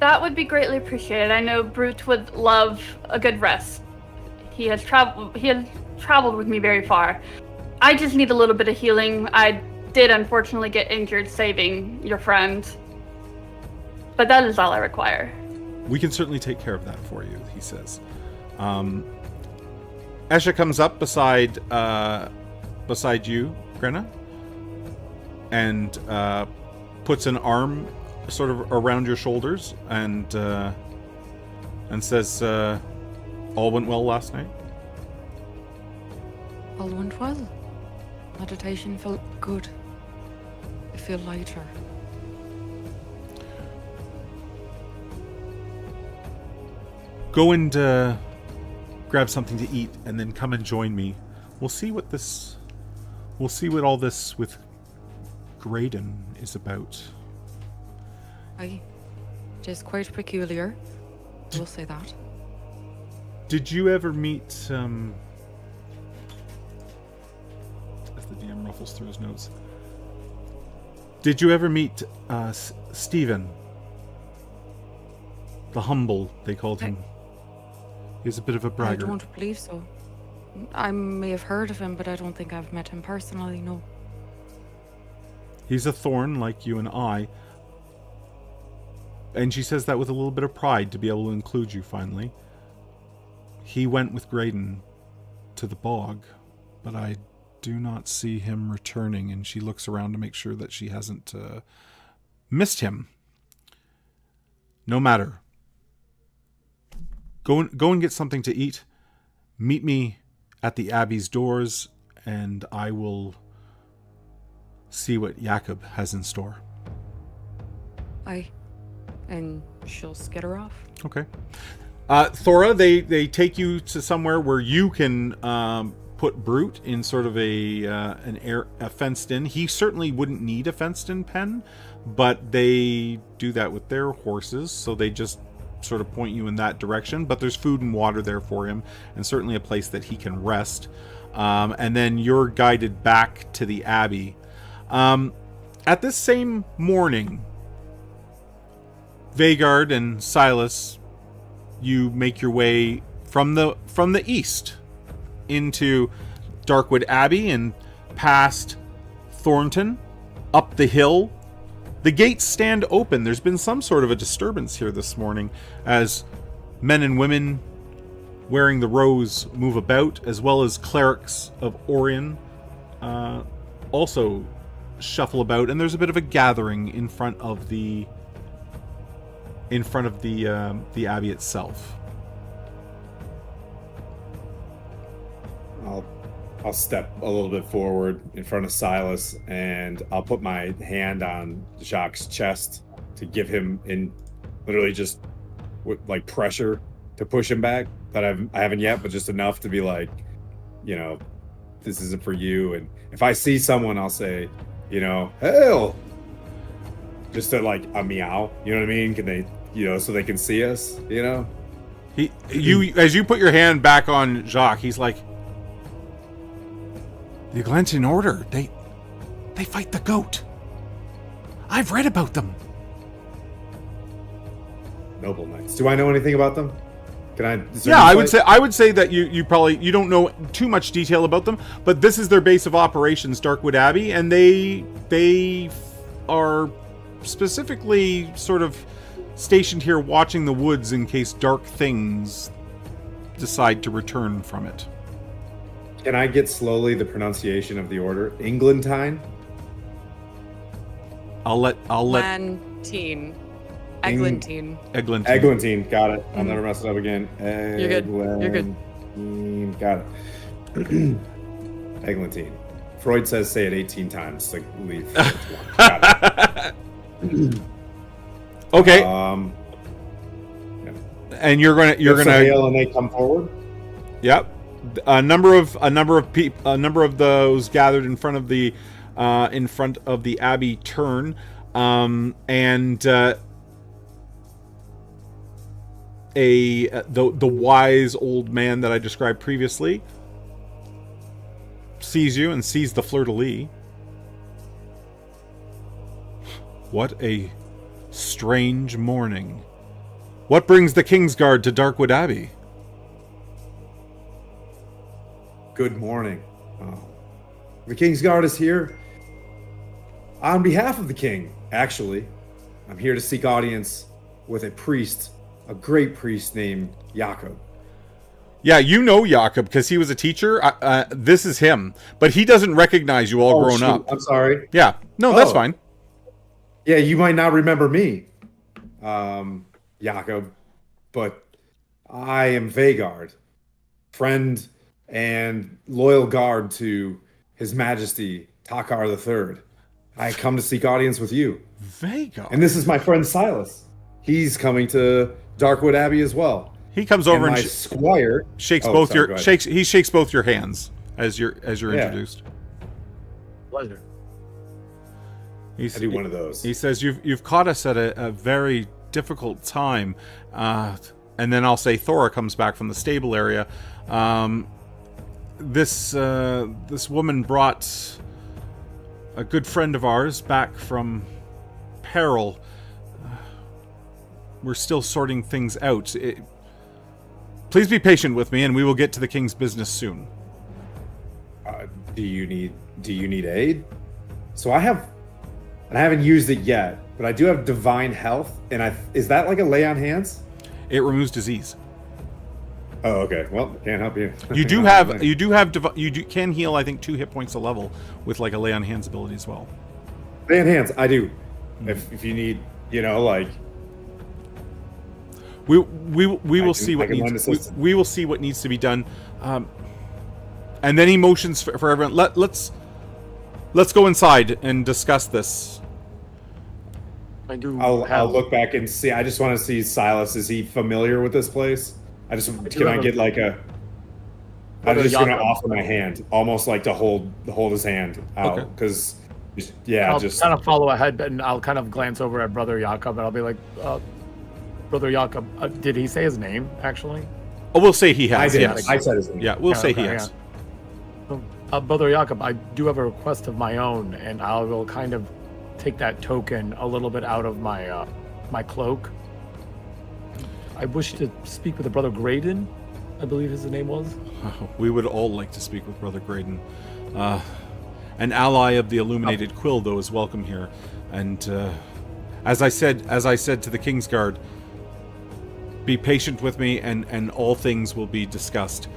That would be greatly appreciated. I know Brute would love a good rest. He has traveled with me very far. I just need a little bit of healing. I did unfortunately get injured saving your friend. But that is all I require. We can certainly take care of that for you, he says. Esha comes up beside you, Grenna, and puts an arm sort of around your shoulders and says, all went well last night? All went well. Meditation felt good. I feel lighter. Go and grab something to eat, and then come and join me. We'll see what all this with Graydon is about. Aye. It is quite peculiar. We'll say that. Did you ever meet, as the DM ruffles through his notes, did you ever meet Stephen? The humble, they called him. He was a bit of a braggart. I don't believe so. I may have heard of him, but I don't think I've met him personally, no. He's a thorn like you and I. And she says that with a little bit of pride to be able to include you finally. He went with Graydon to the bog, but I do not see him returning, and she looks around to make sure that she hasn't missed him. No matter. Go and get something to eat. Meet me at the Abbey's doors, and I will see what Jakob has in store. Aye. And she'll skitter off. Okay. Thora, they take you to somewhere where you can put Brute in sort of a fenced in. He certainly wouldn't need a fenced in pen, but they do that with their horses, so they just sort of point you in that direction. But there's food and water there for him, and certainly a place that he can rest. And then you're guided back to the Abbey. At this same morning, Vagard and Silas, you make your way from the east into Darkwood Abbey and past Thornton, up the hill. The gates stand open. There's been some sort of a disturbance here this morning as men and women wearing the rose move about, as well as clerics of Orion also shuffle about, and there's a bit of a gathering in front of the Abbey itself. I'll step a little bit forward in front of Silas, and I'll put my hand on Jacques' chest to give him literally just like pressure to push him back. That I haven't yet, but just enough to be like, this isn't for you. And if I see someone, I'll say, hell, just to like a meow. You know what I mean? Can they? So they can see us, As you put your hand back on Jacques, he's like, the Atlantean Order, they fight the goat. I've read about them. Noble Knights. Do I know anything about them? I would say that you probably don't know too much detail about them, but this is their base of operations, Darkwood Abbey, and they are specifically sort of stationed here watching the woods in case dark things decide to return from it. Can I get slowly the pronunciation of the order? Englantine? I'll let Eglantine. Eglantine, got it. I'll never mess it up again. You're good. Got it. Eglantine. Freud says say it 18 times to leave. Got it. Okay. Yeah. And you're gonna and they come forward. Yep. A number of those gathered in front of the Abbey turn, and the wise old man that I described previously sees you and sees the fleur-de-lis. What a strange morning. What brings the Kingsguard to Darkwood Abbey? Good morning. The Kingsguard is here on behalf of the king, actually. I'm here to seek audience with a priest, a great priest named Jakob. Yeah, you know Jakob because he was a teacher. This is him, but he doesn't recognize you all grown up. I'm sorry. Yeah, no, that's fine. Yeah, you might not remember me, Jakob, but I am Vagard, friend and loyal guard to His Majesty Takar III. I come to seek audience with you. Vagard. And this is my friend Silas. He's coming to Darkwood Abbey as well. He comes over and my squire shakes Oh, both sorry, go ahead. he shakes both your hands as you're introduced. Pleasure. I do one of those. He says you've caught us at a very difficult time, and then I'll say Thora comes back from the stable area. This woman brought a good friend of ours back from peril. We're still sorting things out. Please be patient with me, and we will get to the king's business soon. Do you need aid? So I haven't used it yet, but I do have divine health, and is that like a lay on hands? It removes disease. Oh, okay. Well, can't help you. You can heal, I think, 2 hit points a level with like a lay on hands ability as well. Lay on hands, I do. If you need, like. We will see what needs to be done, and then he motions for everyone. Let's go inside and discuss this. I'll look back and see. I just want to see Silas. Is he familiar with this place? I'm just gonna offer my hand, almost like to hold his hand out, because I'll kind of follow ahead, and I'll kind of glance over at Brother Jakob, and I'll be like, Brother Jakob, did he say his name, actually? Oh, we'll say he has. I did. Yes. I said his name. Yeah, we'll say he has. Brother Jakob, I do have a request of my own, and I will kind of take that token a little bit out of my my cloak. I wish to speak with the Brother Graydon, I believe his name was. We would all like to speak with Brother Graydon. An ally of the Illuminated Quill, though, is welcome here. And as I said to the Kingsguard, be patient with me, and all things will be discussed.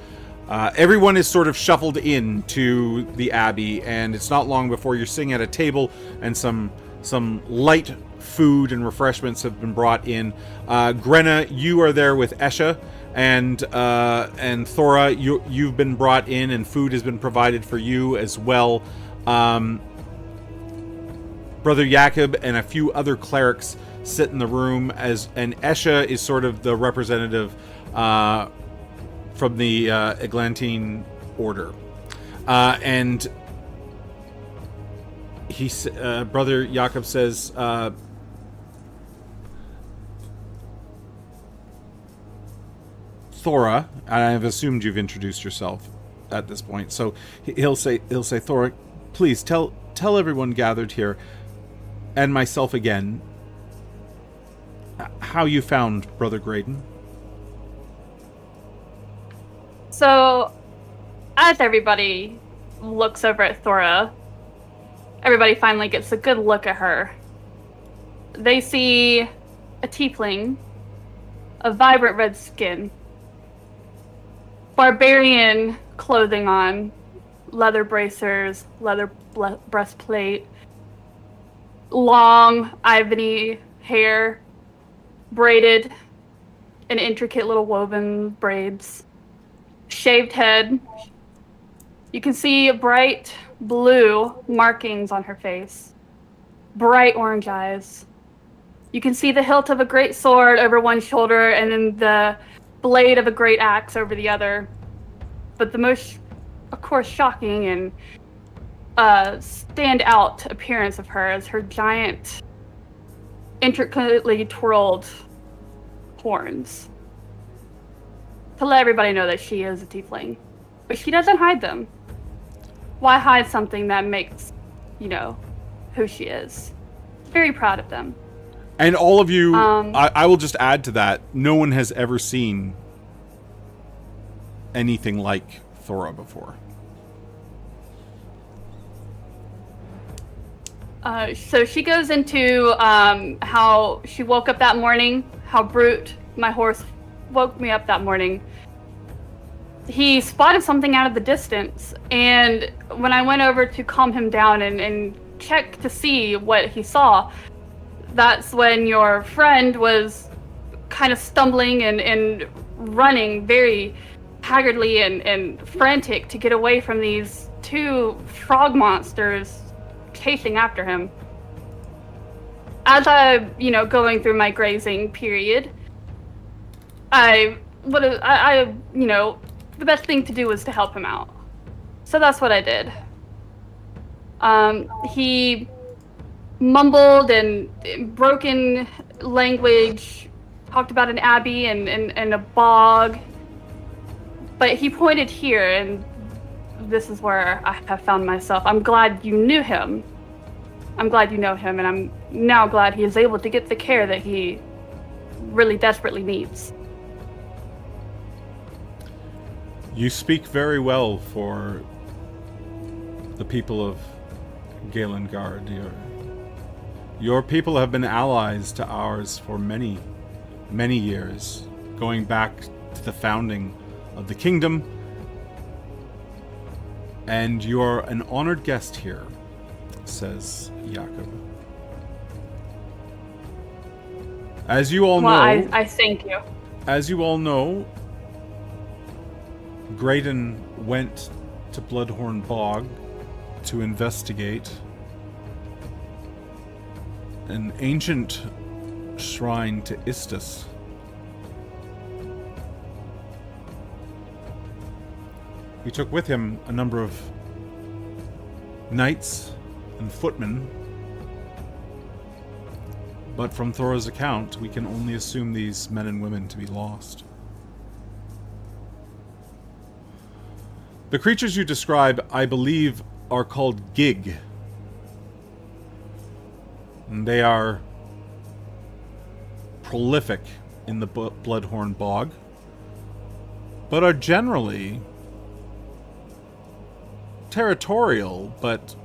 Everyone is sort of shuffled into the Abbey, and it's not long before you're sitting at a table, and some light food and refreshments have been brought in. Grenna, you are there with Esha, and Thora, you've been brought in, and food has been provided for you as well. Brother Jakob and a few other clerics sit in the room, and Esha is sort of the representative from the Eglantine Order, and Brother Jakob says, Thora, and I've assumed you've introduced yourself at this point, so he'll say, Thora, please tell everyone gathered here, and myself again, how you found Brother Graydon. So, as everybody looks over at Thora, everybody finally gets a good look at her. They see a tiefling, a vibrant red skin, barbarian clothing on, leather bracers, leather breastplate, long ivory hair, braided in intricate little woven braids, shaved head. You can see bright blue markings on her face, bright orange eyes. You can see the hilt of a great sword over one shoulder and then the blade of a great axe over the other. But the most, of course, shocking and stand-out appearance of her is her giant, intricately twirled horns. To let everybody know that she is a tiefling. But she doesn't hide them. Why hide something that makes, who she is? Very proud of them. And all of you, I will just add to that, no one has ever seen anything like Thora before. So she goes into how she woke up that morning, how Brute, my horse, woke me up that morning. He spotted something out of the distance, and when I went over to calm him down and check to see what he saw, that's when your friend was kind of stumbling and running very haggardly and frantic to get away from these two frog monsters chasing after him. As I, going through my grazing period, the best thing to do was to help him out. So that's what I did. He mumbled and broken language, talked about an abbey and a bog, but he pointed here, and this is where I have found myself. I'm glad you knew him. I'm glad you know him, and I'm now glad he is able to get the care that he really desperately needs. You speak very well for the people of Galengard. Your people have been allies to ours for many, many years, going back to the founding of the kingdom. And you're an honored guest here, says Jakob. As you all know... I thank you. As you all know, Graydon went to Bloodhorn Bog to investigate an ancient shrine to Istus. He took with him a number of knights and footmen, but from Thora's account, we can only assume these men and women to be lost. The creatures you describe, I believe, are called Gig. And they are prolific in the Bloodhorn Bog, but are generally territorial, but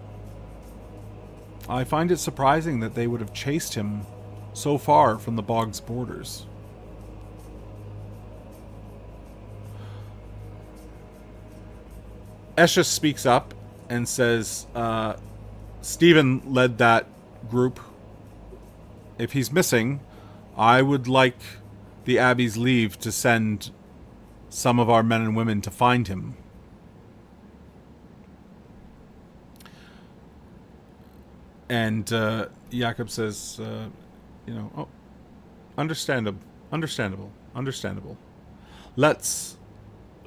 I find it surprising that they would have chased him so far from the bog's borders. Esha speaks up and says, Stephen led that group. If he's missing, I would like the Abbey's leave to send some of our men and women to find him. And Jakob says, understandable. Let's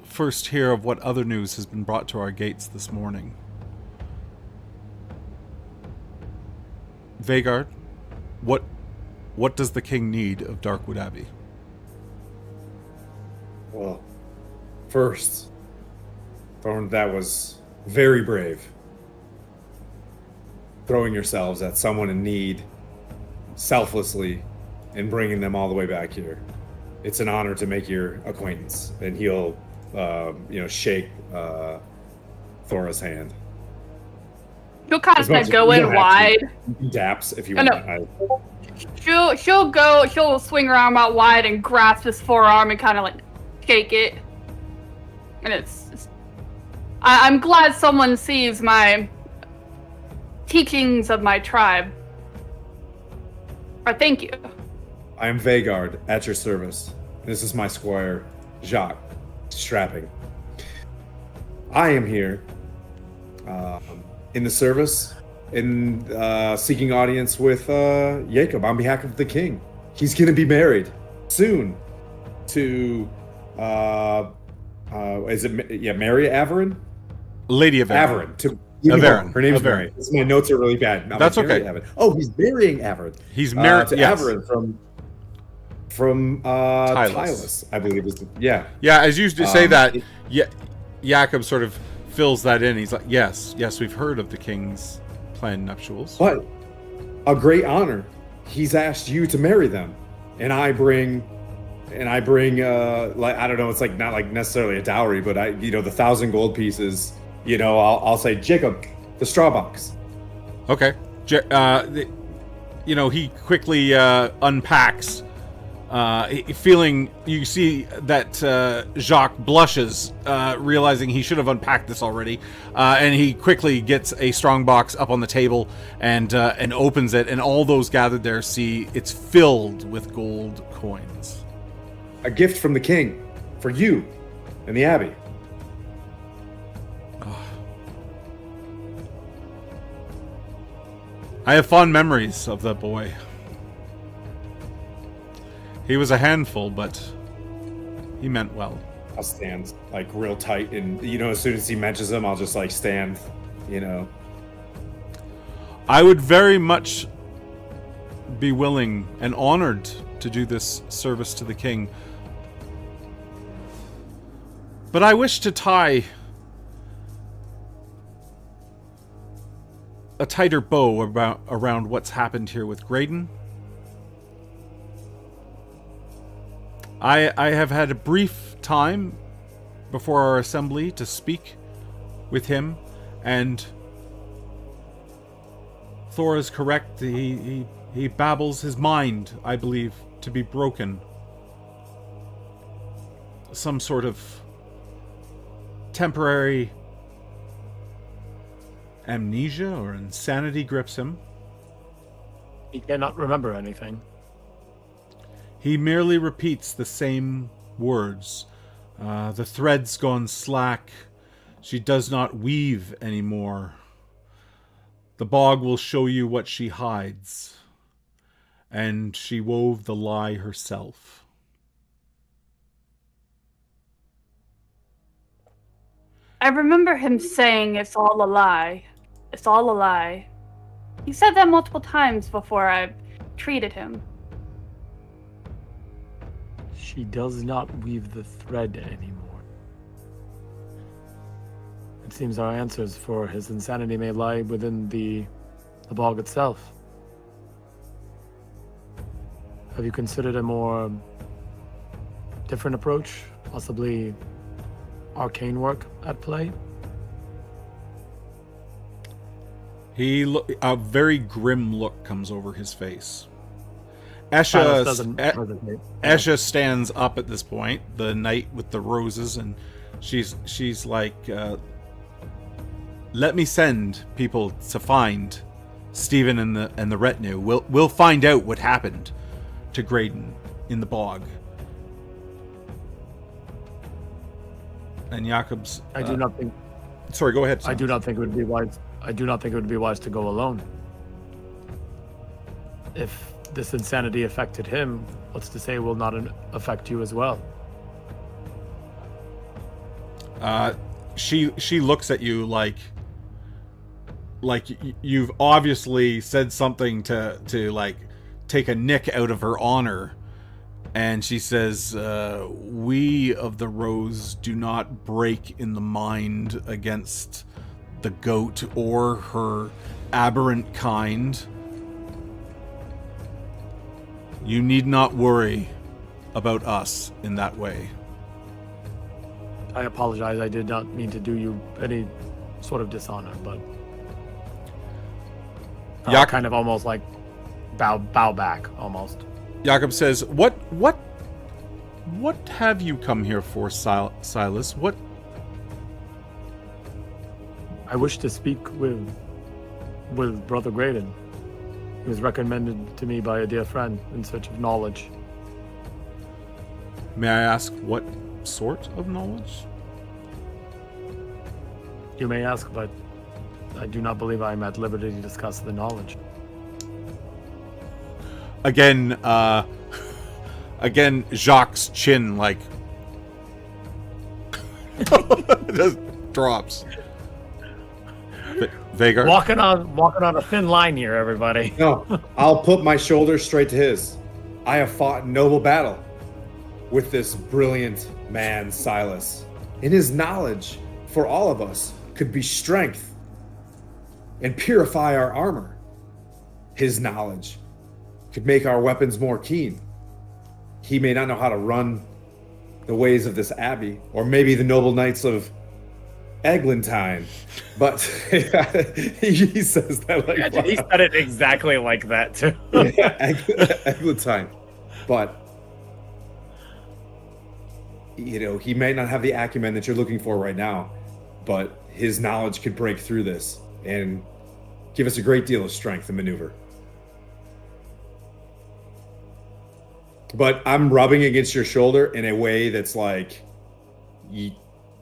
first hear of what other news has been brought to our gates this morning. Vhagar, what does the king need of Darkwood Abbey? Well, first, Thorn, that was very brave. Throwing yourselves at someone in need selflessly and bringing them all the way back here. It's an honor to make your acquaintance. And he'll, shake Thora's hand. She'll kind of go in wide. Daps if you want. She'll swing her arm out wide and grasp his forearm and kind of like shake it. And I'm glad someone sees my teachings of my tribe. Or thank you. I am Vhagar, at your service. This is my squire, Jacques, Strapping. I am here in the service, in seeking audience with Jakob on behalf of the king. He's going to be married soon to, Mary Averin? Lady of Averin. Averin. Her name's Averin. Mary. My notes are really bad. That's okay. Averin. Oh, he's marrying Averin. He's married to Averin from Tylus, I believe. Yeah, as you say that, Jakob sort of fills that in. He's like, yes, we've heard of the king's planned nuptials. But a great honor he's asked you to marry them, and I bring like, I don't know, it's like not like necessarily a dowry, but the 1,000 gold pieces. I'll say, Jacob, the straw box. Okay. He quickly unpacks, feeling, you see that Jacques blushes, realizing he should have unpacked this already, and he quickly gets a strong box up on the table and opens it, and all those gathered there see it's filled with gold coins. A gift from the king for you and the abbey. I have fond memories of that boy. He was a handful, but he meant well. I'll stand like real tight, and as soon as he mentions him, I'll just like stand. I would very much be willing and honored to do this service to the king, but I wish to tie a tighter bow around what's happened here with Graydon. I have had a brief time before our assembly to speak with him, and Thor is correct. He babbles his mind, I believe, to be broken. Some sort of temporary amnesia or insanity grips him. He cannot remember anything. He merely repeats the same words. The thread's gone slack. She does not weave anymore. The bog will show you what she hides. And she wove the lie herself. I remember him saying it's all a lie. It's all a lie. He said that multiple times before I treated him. She does not weave the thread anymore. It seems our answers for his insanity may lie within the bog itself. Have you considered a more different approach? Possibly arcane work at play? A very grim look comes over his face. Esha stands up at this point, the knight with the roses, and she's like, let me send people to find Stephen and the retinue. We'll find out what happened to Graydon in the bog. And Jakob's I do not think. Sorry, go ahead. Sam. I do not think it would be wise. I do not think it would be wise to go alone. If this insanity affected him, what's to say it will not affect you as well? She looks at you like you've obviously said something to like take a nick out of her honor, and she says, we of the Rose do not break in the mind against the goat or her aberrant kind. You need not worry about us in that way. I apologize. I did not mean to do you any sort of dishonor, but kind of almost like bow back almost. Jakob says, "What have you come here for, Silas? What?" I wish to speak with Brother Graydon. He was recommended to me by a dear friend in search of knowledge. May I ask what sort of knowledge? You may ask, but I do not believe I am at liberty to discuss the knowledge. Again, Jacques' chin like just drops. Vagar? Walking on a thin line here, everybody. No, I'll put my shoulder straight to his. I have fought noble battle with this brilliant man, Silas. In his knowledge, for all of us, could be strength and purify our armor. His knowledge could make our weapons more keen. He may not know how to run the ways of this abbey, or maybe the noble knights of Eglantine, but he says that like He said it exactly like that too. Eglantine, but he may not have the acumen that you're looking for right now, but his knowledge could break through this and give us a great deal of strength and maneuver. But I'm rubbing against your shoulder in a way that's like, you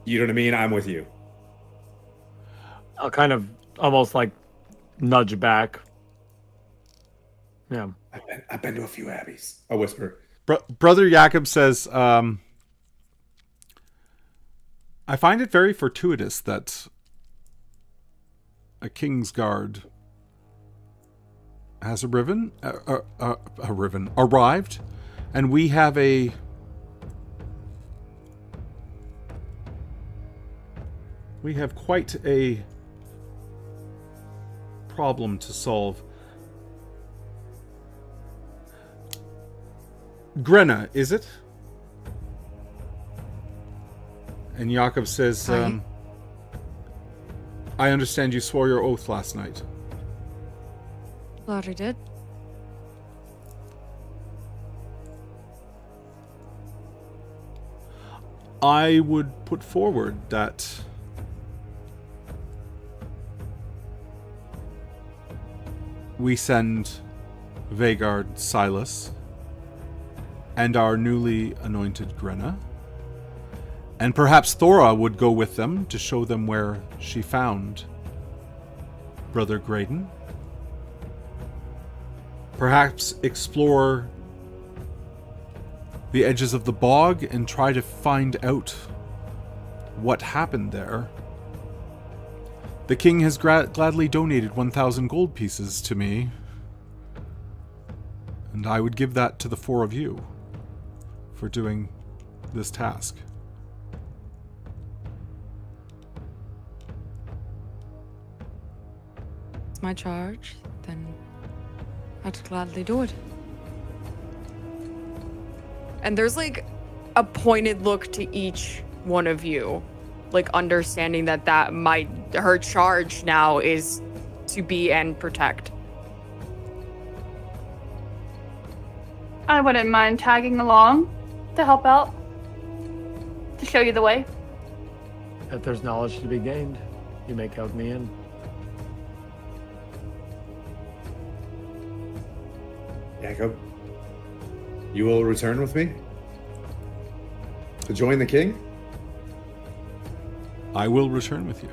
know what I mean? I'm with you. I'll kind of almost like nudge back. Yeah. I've been to a few abbeys. I whisper. Brother Jakob says, I find it very fortuitous that a King's Guard has arrived, and we have quite a problem to solve. Grenna, is it? And Jakob says, I understand you swore your oath last night. Thought I did. I would put forward that we send Vhagar, Silas, and our newly anointed Grenna, and perhaps Thora would go with them to show them where she found Brother Graydon. Perhaps explore the edges of the bog and try to find out what happened there. The king has gladly donated 1,000 gold pieces to me, and I would give that to the four of you for doing this task. It's my charge, then I'd gladly do it. And there's like a pointed look to each one of you, like understanding that her charge now is to be and protect. I wouldn't mind tagging along to help out, to show you the way. If there's knowledge to be gained, you may count me in. Jakob, you will return with me to join the king? I will return with you.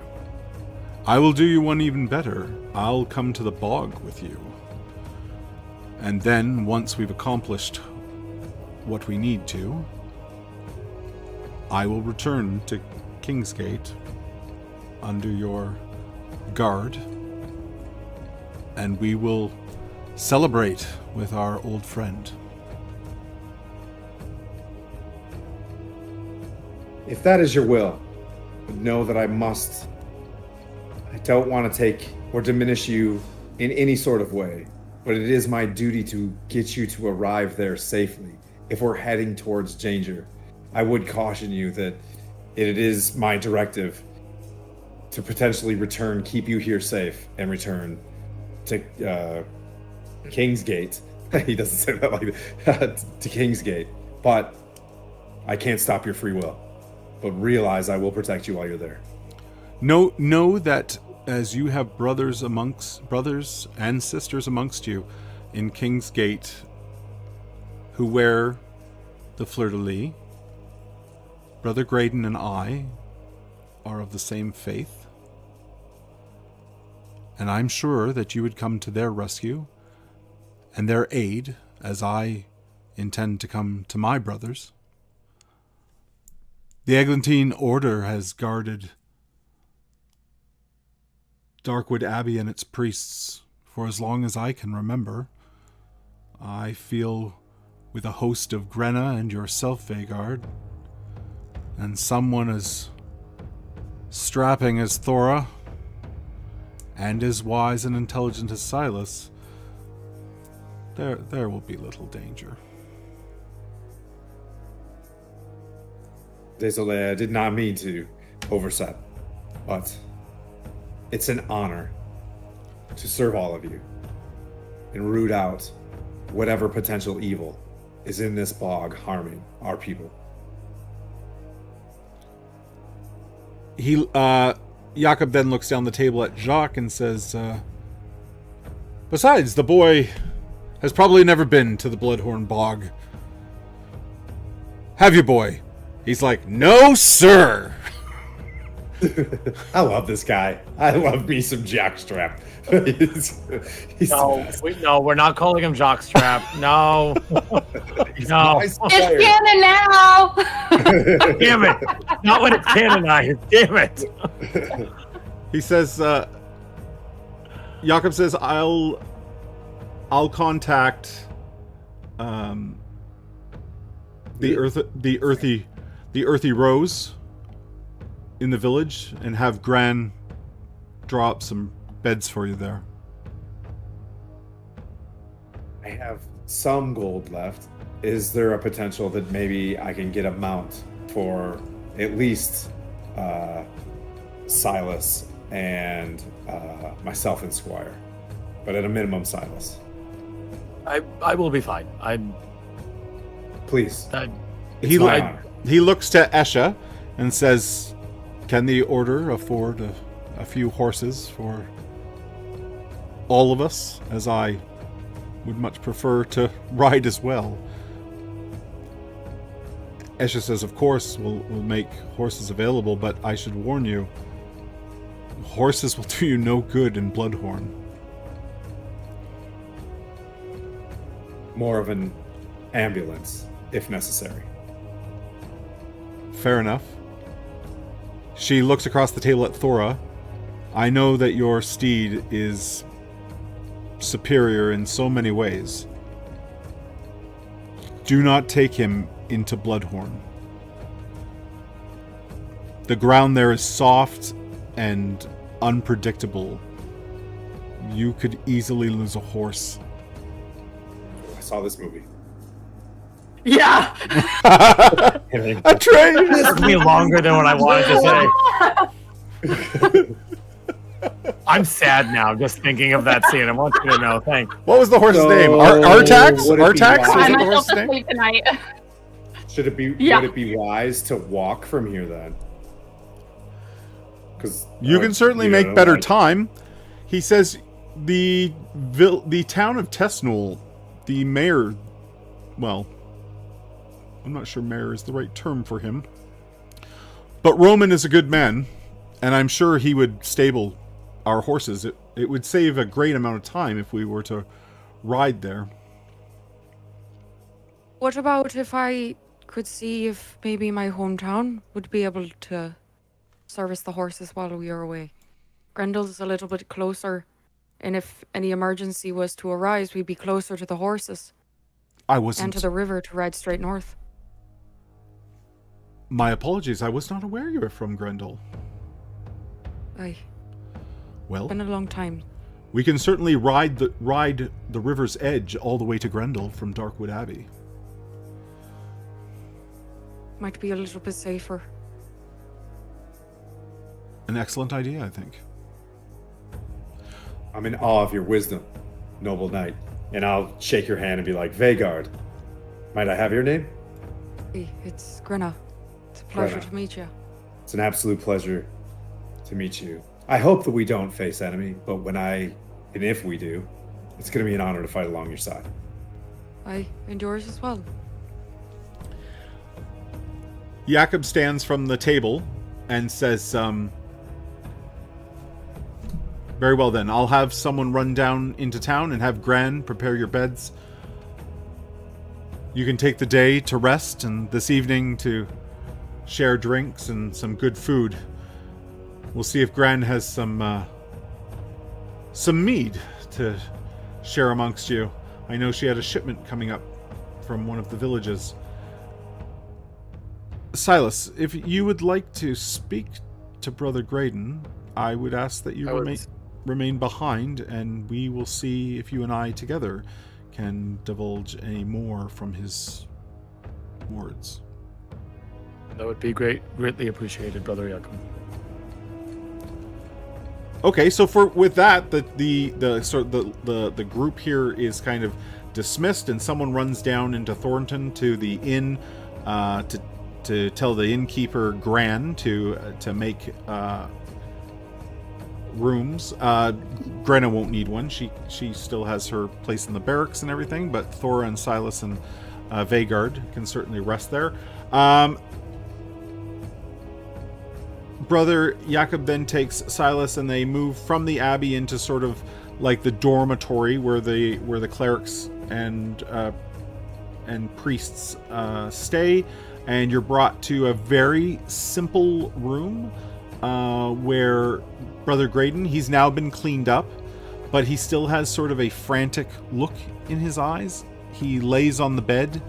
I will do you one even better. I'll come to the bog with you. And then, once we've accomplished what we need to, I will return to Kingsgate under your guard, and we will celebrate with our old friend. If that is your will, know that I don't want to take or diminish you in any sort of way, but it is my duty to get you to arrive there safely. If we're heading towards danger, I would caution you that it is my directive to potentially keep you here safe, and return to Kingsgate. He doesn't say that like that. To Kingsgate. But I can't stop your free will. But realize I will protect you while you're there. Know that as you have brothers and sisters amongst you in Kingsgate who wear the fleur-de-lis, Brother Graydon and I are of the same faith, and I'm sure that you would come to their rescue and their aid as I intend to come to my brothers. The Eglantine Order has guarded Darkwood Abbey and its priests for as long as I can remember. I feel with a host of Grenna and yourself, Vhagar, and someone as strapping as Thora, and as wise and intelligent as Silas, There will be little danger. Désolé, I did not mean to overstep, but it's an honor to serve all of you and root out whatever potential evil is in this bog harming our people. Jakob then looks down the table at Jacques and says, besides, the boy has probably never been to the Bloodhorn Bog. Have you, boy? He's like, no, sir. I love this guy. I love me some Jackstrap. he's No, we're not calling him Jockstrap. No. No. nice It's player. canon now. Damn it. Not when it's canonized. Damn it. He says, Jakob says, I'll contact the earthy rose in the village and have Gran draw up some beds for you there. I have some gold left. Is there a potential that maybe I can get a mount for at least Silas and myself and Squire? But at a minimum, Silas. I will be fine. Please. He my honor. he looks to Esha and says, can the order afford a few horses for all of us, as I would much prefer to ride as well? Esha says, of course, we'll make horses available, but I should warn you, horses will do you no good in Bloodhorn. More of an ambulance, if necessary. Fair enough. She looks across the table at Thora. I know that your steed is superior in so many ways. Do not take him into Bloodhorn. The ground there is soft and unpredictable. You could easily lose a horse. I saw this movie. Yeah. A train! It took me longer than what I wanted to say. I'm sad now just thinking of that scene. I want you to know. Thanks. What was the horse's So, name? Artax? would it be Artax? wise- Was I it the myself horse's to name? sleep tonight. Should it be? Yeah. Would it be wise to walk from here then? Because You can certainly make better time. He says the town of Tesnul, the mayor, well, I'm not sure mayor is the right term for him, but Roman is a good man, and I'm sure he would stable our horses. It would save a great amount of time if we were to ride there. What about if I could see if maybe my hometown would be able to service the horses while we are away? Grendel's a little bit closer, and if any emergency was to arise, we'd be closer to the horses I and wasn't. to the river to ride straight north. My apologies. I was not aware you were from Grendel. Aye, Well, been a long time. we can certainly ride the river's edge all the way to Grendel from Darkwood Abbey. Might be a little bit safer. An excellent idea, I think. I'm in awe of your wisdom, noble knight. And I'll shake your hand and be like, Vagard, might I have your name? Hey, it's Grenna. It's a pleasure Grenna. to meet you. It's an absolute pleasure to meet you. I hope that we don't face enemy, but and if we do, it's going to be an honor to fight along your side. Aye, and yours as well. Jakob stands from the table and says, very well then, I'll have someone run down into town and have Gran prepare your beds. You can take the day to rest and this evening to share drinks and some good food. We'll see if Gran has some mead to share amongst you. I know she had a shipment coming up from one of the villages. Silas, if you would like to speak to Brother Graydon, I would ask that you remain behind, and we will see if you and I together can divulge any more from his words. That would be greatly appreciated, Brother Jakob. Okay, so with that, the group here is kind of dismissed, and someone runs down into Thornton to the inn to tell the innkeeper Gran to make rooms. Grenna won't need one. She still has her place in the barracks and everything, but Thora and Silas and Vagard can certainly rest there. Brother Jakob then takes Silas and they move from the abbey into sort of like the dormitory where the clerics and priests stay, and you're brought to a very simple room where Brother Graydon, he's now been cleaned up, but he still has sort of a frantic look in his eyes. He lays on the bed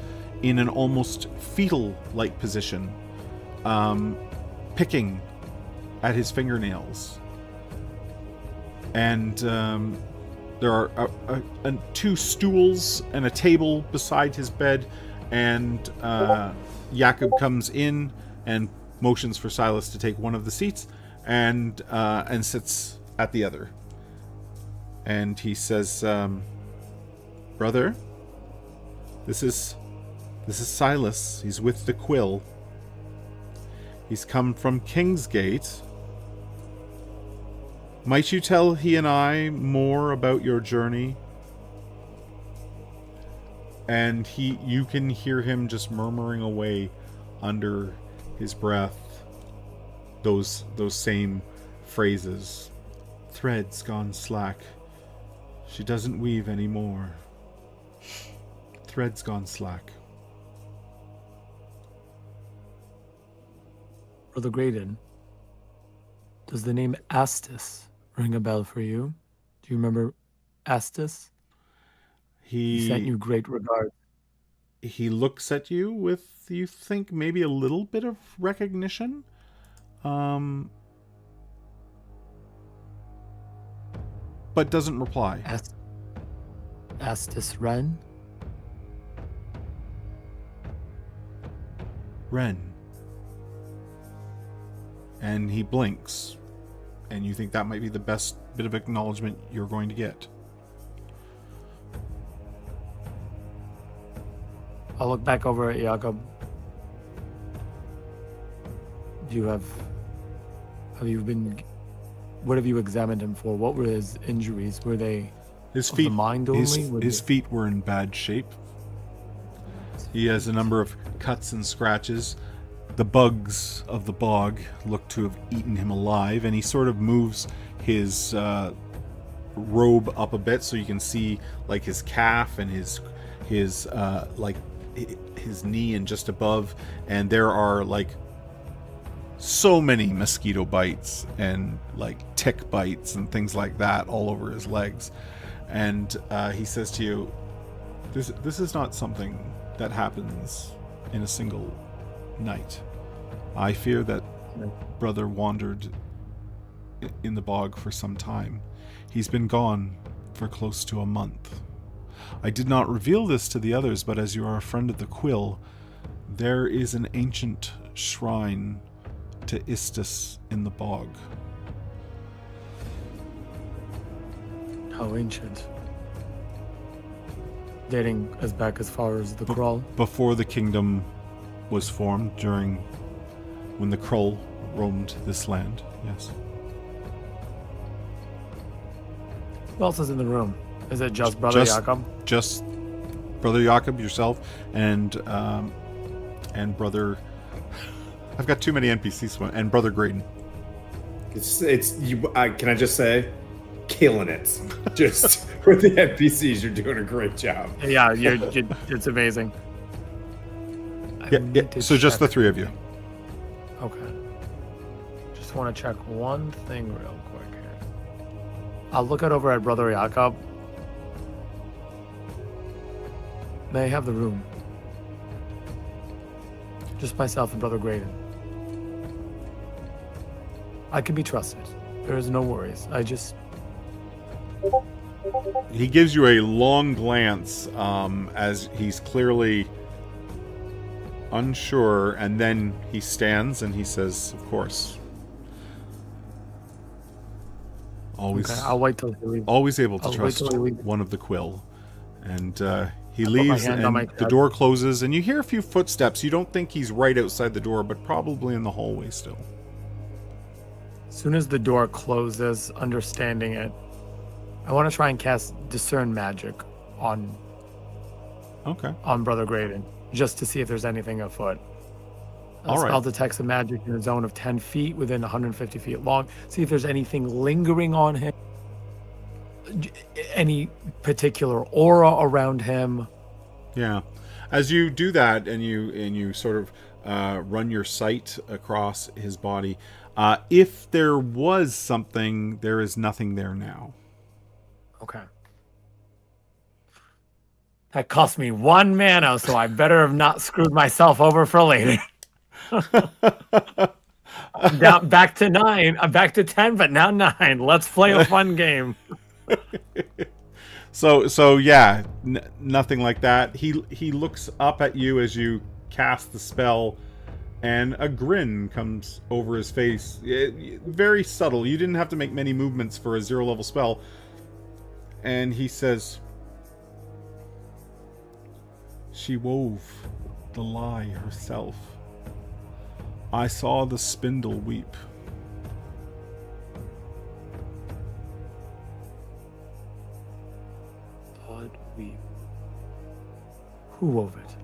in an almost fetal-like position, picking at his fingernails. And there are two stools and a table beside his bed, and Jakob comes in and motions for Silas to take one of the seats, and sits at the other. And he says, "Brother, this is Silas. He's with the Quill. He's come from Kingsgate. Might you tell he and I more about your journey?" And you can hear him just murmuring away under his breath those same phrases. "Thread's gone slack. She doesn't weave anymore. Thread's gone slack." Brother Graydon, does the name Astis ring a bell for you? Do you remember Astis? He sent you great regard. He looks at you with, you think, maybe a little bit of recognition. But doesn't reply. Astis Wren? Wren. And he blinks. And you think that might be the best bit of acknowledgement you're going to get. I'll look back over at Jakob. What have you examined him for? What were his injuries? Were they his of feet? The mind only? His feet were in bad shape. He has a number of cuts and scratches. The bugs of the bog look to have eaten him alive, and he sort of moves his robe up a bit so you can see like his calf and his knee and just above, and there are like so many mosquito bites and like tick bites and things like that all over his legs. And he says to you, this is not something that happens in a single night. I fear that brother wandered in the bog for some time. He's been gone for close to a month. I did not reveal this to the others, but as you are a friend of the Quill, there is an ancient shrine to Istis in the bog. How ancient? Dating as back as far as the Krull? Before the kingdom was formed, when the Krull roamed this land, yes. Who else is in the room? Is it just Brother Jakob? Just Brother Jakob, yourself, and Brother... I've got too many NPCs, and Brother Graydon. It's you. Can I just say, killing it. Just with the NPCs, you're doing a great job. Yeah, it's amazing. Yeah, so just the three of you. Okay. Just want to check one thing real quick here. I'll look over at Brother Jakob. May I have the room? Just myself and Brother Graydon. I can be trusted. There is no worries. He gives you a long glance as he's clearly unsure, and then he stands and he says, "Of course." Always, Okay, I'll wait till he leaves. always able to I'll wait trust till he leaves. one of the Quill. And he I'll put my leaves, hand and on my the chest. door closes, and you hear a few footsteps. You don't think he's right outside the door, but probably in the hallway still. As soon as the door closes, understanding it, I want to try and cast Discern Magic on Okay. Brother Graydon, just to see if there's anything afoot. All right. Spell detects a magic in a zone of 10 feet within 150 feet long. See if there's anything lingering on him, any particular aura around him. Yeah. As you do that, and you sort of run your sight across his body, if there was something, there is nothing there now. Okay. That cost me 1 mana, so I better have not screwed myself over for later. I'm down, back to 9. I'm back to 10, but now 9. Let's play a fun game. So yeah, nothing like that. He looks up at you as you cast the spell, and a grin comes over his face. Very subtle. You didn't have to make many movements for a 0-level spell. And he says, "She wove the lie herself. I saw the spindle weep." Blood weep. Who wove it?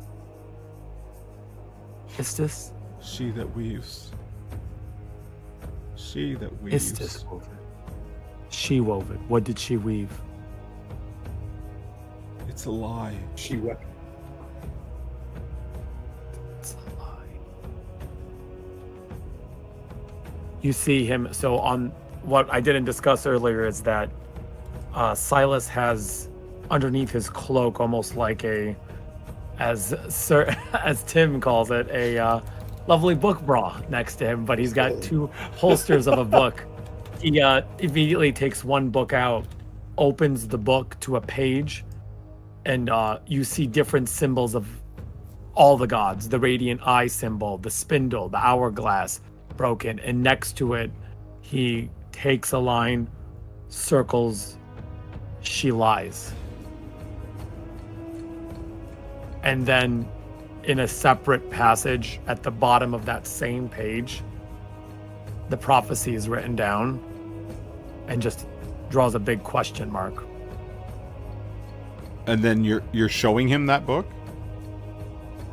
Istis? She that weaves. She that weaves. Istis wove it. She wove it. What did she weave? It's a lie. She wept. It's a lie. You see him. So on what I didn't discuss earlier is that Silas has underneath his cloak, almost like as Tim calls it, a lovely book bra next to him. But he's got 2 holsters of a book. He immediately takes one book out, opens the book to a page, and you see different symbols of all the gods: the radiant eye symbol, the spindle, the hourglass broken, and next to it he takes a line, circles, "She lies." And then in a separate passage at the bottom of that same page, the prophecy is written down and just draws a big question mark. And then you're showing him that book?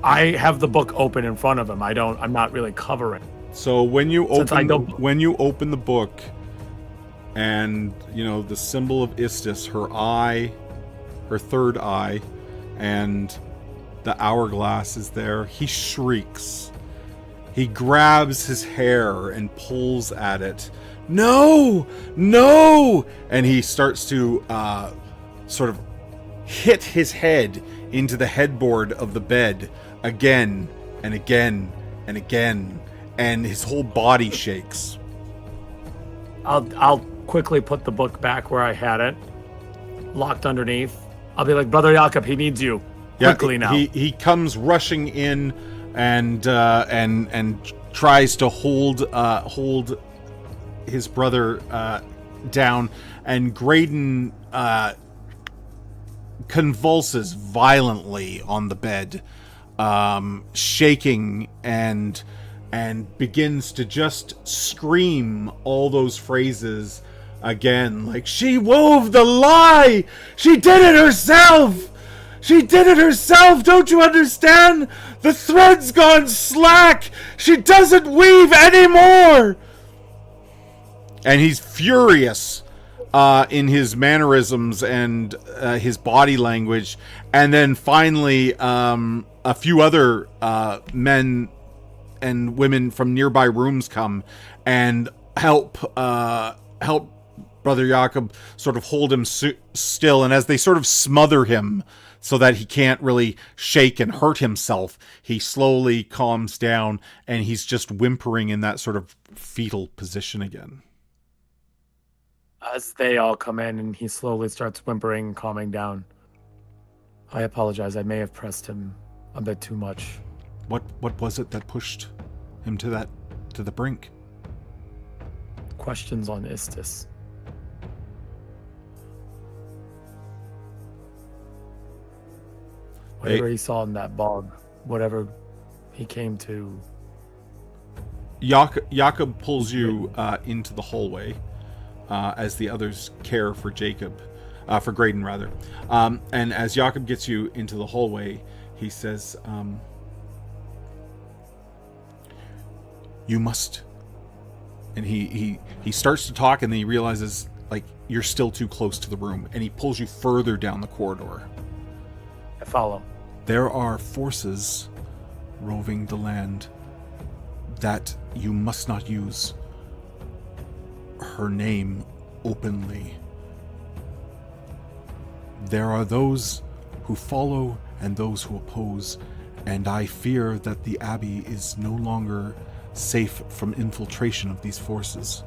I have the book open in front of him. I'm not really covering. So when you Since I open don't- when you open the book, and the symbol of Istis, her eye, her third eye, and the hourglass is there, he shrieks. He grabs his hair and pulls at it. "No! No!" And he starts to sort of hit his head into the headboard of the bed again and again and again, and his whole body shakes. I'll quickly put the book back where I had it, locked underneath. I'll be like, "Brother Jakob, he needs you quickly now." He comes rushing in and tries to hold his brother down, and Graydon convulses violently on the bed, shaking and begins to just scream all those phrases again, like, "She wove the lie! She did it herself! She did it herself! Don't you understand? The thread's gone slack! She doesn't weave anymore!" And he's furious in his mannerisms and his body language. And then finally, a few other men and women from nearby rooms come and help Brother Jakob sort of hold him still. And as they sort of smother him so that he can't really shake and hurt himself, he slowly calms down, and he's just whimpering in that sort of fetal position again. As they all come in and he slowly starts whimpering, calming down. I apologize. I may have pressed him a bit too much. What was it that pushed him to the brink? Questions on Istis. Whatever he saw in that bog, whatever he came to. Jakob pulls you into the hallway as the others care for for Graydon rather. And as Jakob gets you into the hallway, he says, "You must." And he starts to talk, and then he realizes like you're still too close to the room, and he pulls you further down the corridor. I follow. There are forces roving the land that you must not use her name openly. There are those who follow and those who oppose, and I fear that the Abbey is no longer safe from infiltration of these forces.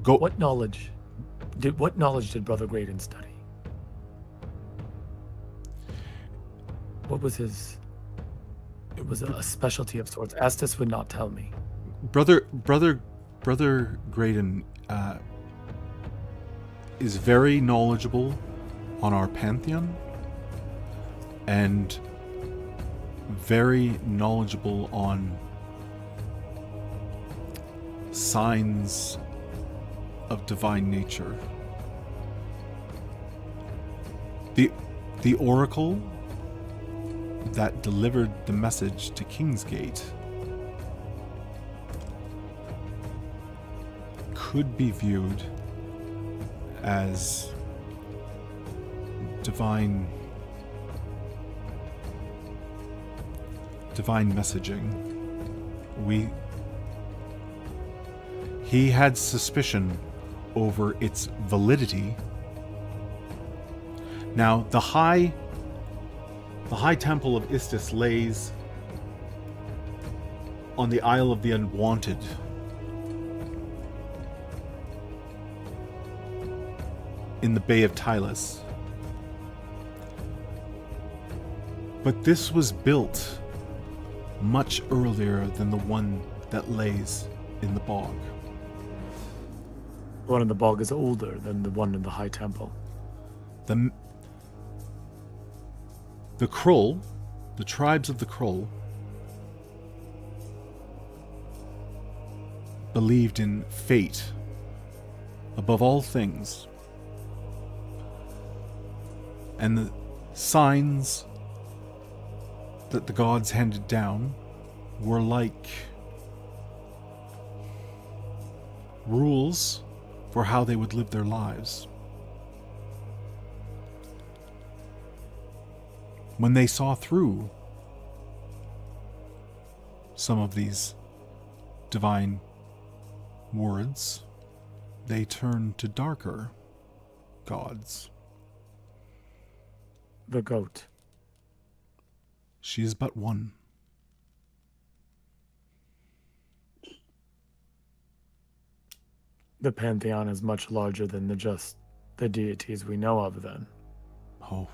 Go. What knowledge did Brother Graydon study? What was his? It was a specialty of sorts. Estes would not tell me. Brother Graydon is very knowledgeable on our pantheon and very knowledgeable on signs of divine nature. The oracle that delivered the message to Kingsgate could be viewed as divine messaging. He had suspicion over its validity. Now, the high temple of Istis lays on the Isle of the Unwanted. In the Bay of Tylus. But this was built much earlier than the one that lays in the bog. The one in the bog is older than the one in the High Temple. The Krull, the tribes of the Krull, believed in fate above all things. And the signs that the gods handed down were like rules for how they would live their lives. When they saw through some of these divine words, they turned to darker gods. The goat. She is but one. The pantheon is much larger than just the deities we know of, then. Oh.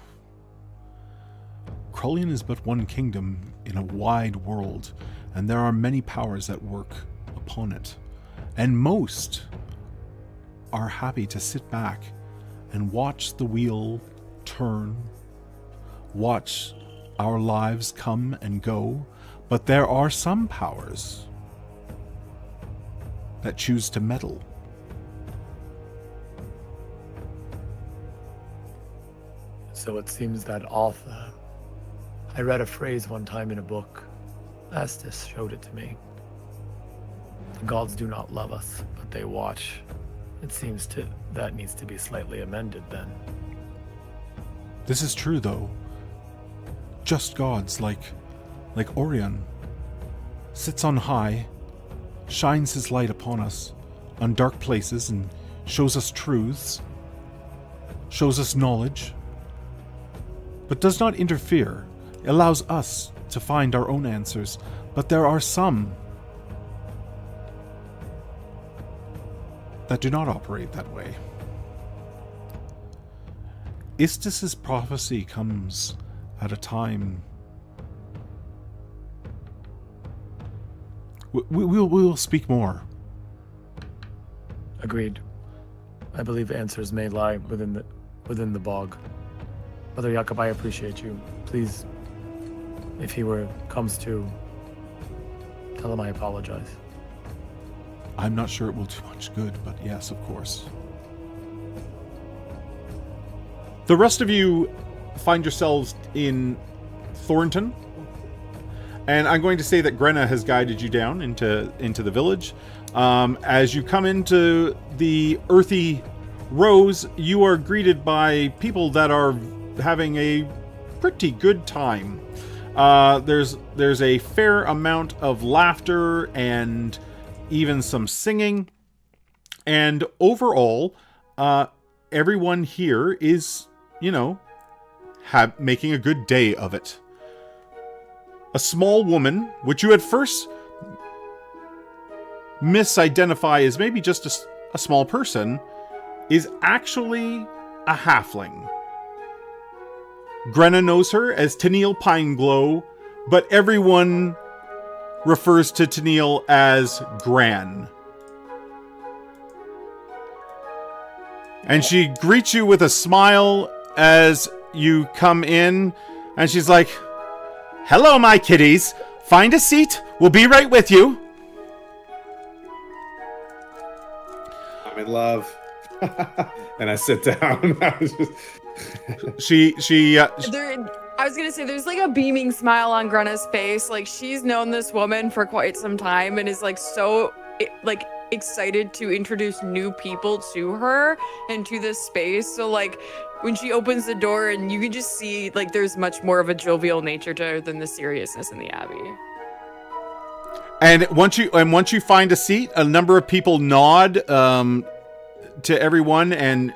Krullian is but one kingdom in a wide world, and there are many powers at work upon it. And most are happy to sit back and watch the wheel turn, watch our lives come and go, but there are some powers that choose to meddle. So it seems that Alpha. I read a phrase one time in a book. Estes showed it to me. The gods do not love us, but they watch. It seems that needs to be slightly amended then. This is true, though. Just gods like Orion sits on high, shines his light upon us on dark places and shows us truths, shows us knowledge, but does not interfere, allows us to find our own answers. But there are some that do not operate that way. Istis's prophecy comes at a time. We will speak more. Agreed. I believe answers may lie within the bog. Brother Jakob, I appreciate you. Please, if he comes to, tell him I apologize. I'm not sure it will do much good, but yes, of course. The rest of you find yourselves in Thornton, and I'm going to say that Grenna has guided you down into the village. As you come into the earthy rows, you are greeted by people that are having a pretty good time. There's a fair amount of laughter and even some singing, and overall, everyone here is, making a good day of it. A small woman, which you at first misidentify as maybe just a small person, is actually a halfling. Grenna knows her as Tennille Pineglow, but everyone refers to Tennille as Gran. And she greets you with a smile as you come in, and she's like, "Hello, my kitties. Find a seat. We'll be right with you." I'm in love. And I sit down. I was just... I was gonna say, there's like a beaming smile on Grenna's face. Like, she's known this woman for quite some time and is like so excited to introduce new people to her and to this space. So like when she opens the door, and you can just see like there's much more of a jovial nature to her than the seriousness in the Abbey. And once you find a seat, a number of people nod to everyone, and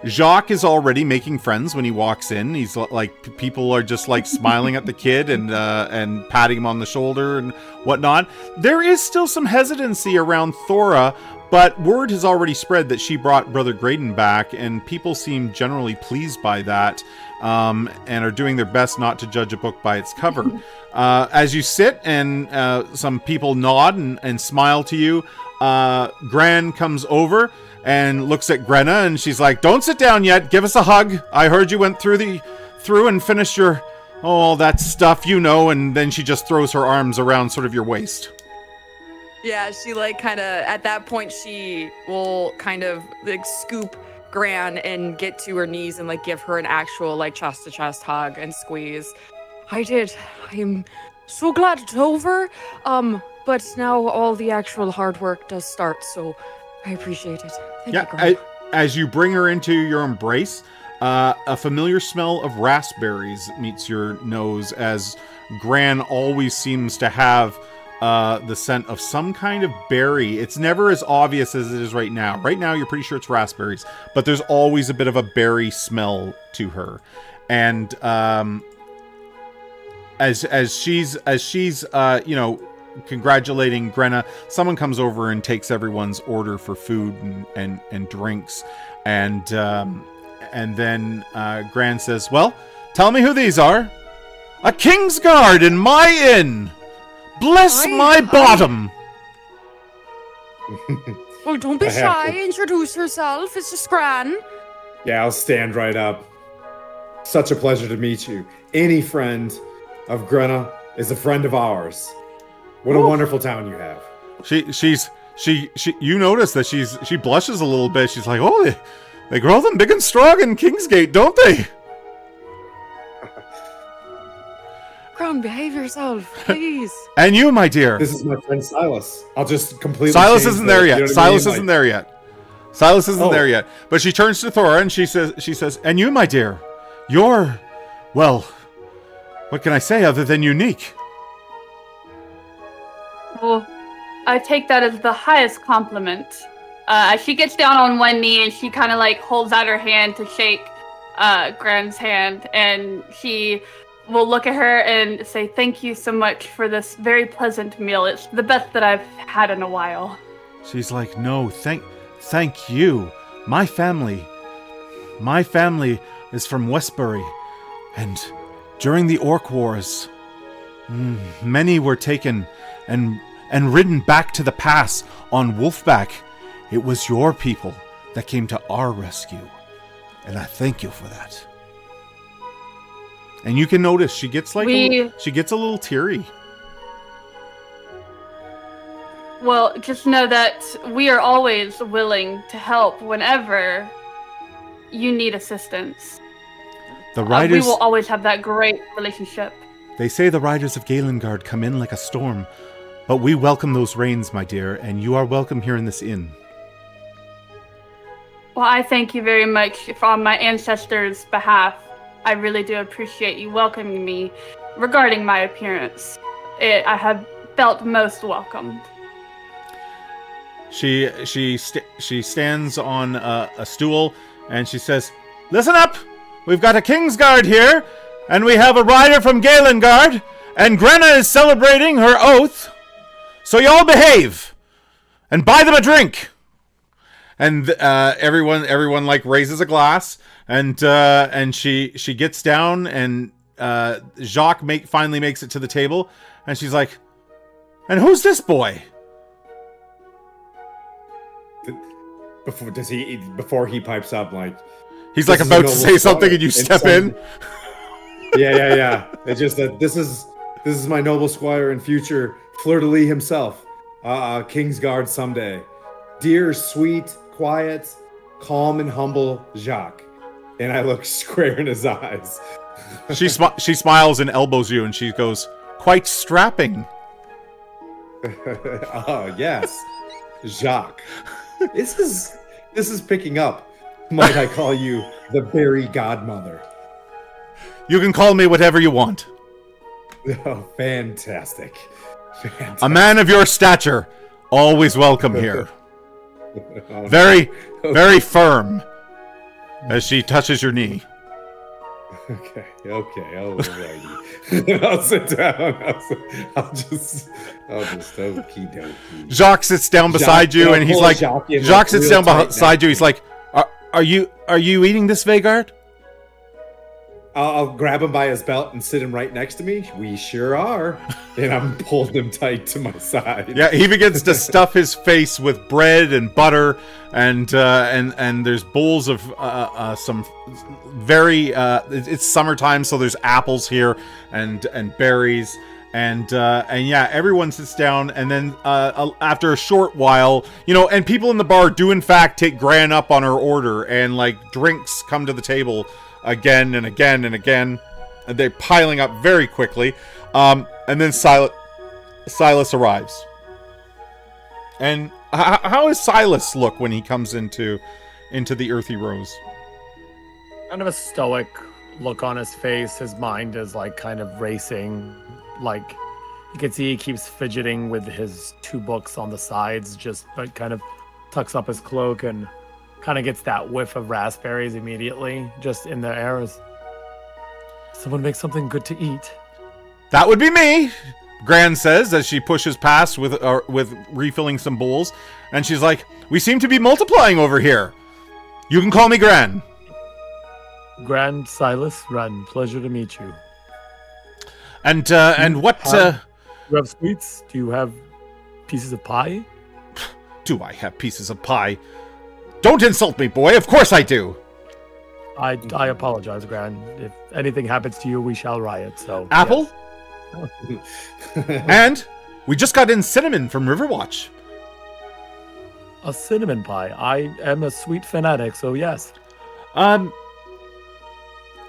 Jacques is already making friends when he walks in. He's like, people are just like smiling at the kid and patting him on the shoulder and whatnot. There is still some hesitancy around Thora, but word has already spread that she brought Brother Graydon back, and people seem generally pleased by that, and are doing their best not to judge a book by its cover. As you sit and some people nod and smile to you, Gran comes over and looks at Grenna, and she's like, "Don't sit down yet. Give us a hug. I heard you went through and finished your all that stuff, and then she just throws her arms around sort of your waist. Yeah, she like kind of at that point she will kind of like scoop Gran and get to her knees and like give her an actual like chest to chest hug and squeeze. I did. I'm so glad it's over. But now all the actual hard work does start, so I appreciate it. Thank you, Gran. As you bring her into your embrace, a familiar smell of raspberries meets your nose, as Gran always seems to have the scent of some kind of berry. It's never as obvious as it is right now. Right now, you're pretty sure it's raspberries, but there's always a bit of a berry smell to her. And as she's congratulating Grenna, someone comes over and takes everyone's order for food and drinks, and then Gran says, "Well, tell me who these are." "A king's guard in my inn. Bless my bottom." Well, don't be shy. Introduce yourself. It's just Gran. Yeah, I'll stand right up. Such a pleasure to meet you. Any friend of Grenna is a friend of ours. What a wonderful town you have. She you notice that she blushes a little bit. She's like, "Oh, they grow them big and strong in Kingsgate, don't they?" Gran, behave yourself, please. "And you, my dear." This is my friend Silas. I'll just completely. Silas isn't there yet. Silas isn't there yet. Silas isn't there yet. But she turns to Thora and she says, "And you, my dear, you're, well, what can I say other than unique?" Well, I take that as the highest compliment. She gets down on one knee and she kind of like holds out her hand to shake Gran's hand, and she will look at her and say, "Thank you so much for this very pleasant meal. It's the best that I've had in a while." She's like, "No, thank you. My family is from Westbury, and during the Orc Wars, many were taken and ridden back to the pass on Wolfback. It was your people that came to our rescue, and I thank you for that. And you can notice she gets she gets a little teary. Well, just know that we are always willing to help whenever you need assistance. The riders, we will always have that great relationship. They say the riders of Galengard come in like a storm, but we welcome those rains, my dear, and you are welcome here in this inn. Well, I thank you very much on my ancestors' behalf. I really do appreciate you welcoming me regarding my appearance. I have felt most welcomed. She stands on a stool and she says, "Listen up! We've got a Kingsguard here, and we have a rider from Galengard, and Grenna is celebrating her oath. So y'all behave and buy them a drink." And everyone like raises a glass, and she gets down, and Jacques finally makes it to the table, and she's like, "And who's this boy?" Before he pipes up, like he's like about to say something, and you step in. Yeah. It's just that this is my noble squire and future fleur-de-lis himself, Kingsguard someday. Dear, sweet, quiet, calm, and humble Jacques. And I look square in his eyes. She smiles and elbows you, and she goes, "Quite strapping." Oh yes, Jacques. This is picking up. Might I call you the Berry Godmother? You can call me whatever you want. Oh, fantastic. A man of your stature, always welcome here. Very, very firm. As she touches your knee. Okay. Alrighty. I'll sit down. I'll just okie dokie. Jacques sits down beside you, and he's like, Jacques sits down beside you. He's like, "Are you eating this, Vegard?" I'll grab him by his belt and sit him right next to me. We sure are. And I'm pulling him tight to my side. Yeah, he begins to stuff his face with bread and butter, and there's bowls of some very it's summertime, so there's apples here and berries, and yeah, everyone sits down, and then after a short while, and people in the bar do in fact take Gran up on her order, and like drinks come to the table again and again and again, and they're piling up very quickly, and then Silas arrives. And how does Silas look when he comes into the Earthy Rose? Kind of a stoic look on his face. His mind is like kind of racing. Like you can see he keeps fidgeting with his two books on the sides, but kind of tucks up his cloak and kind of gets that whiff of raspberries immediately, just in the air. Someone make something good to eat. That would be me, Gran says as she pushes past with refilling some bowls, and she's like, "We seem to be multiplying over here. You can call me Gran." Gran, Silas, Ren, pleasure to meet you. And what? You have sweets? Do you have pieces of pie? Do I have pieces of pie? Don't insult me, boy. Of course I do. I apologize, Gran. If anything happens to you, we shall riot. So apple. Yes. And we just got in cinnamon from Riverwatch. A cinnamon pie. I am a sweet fanatic, so yes.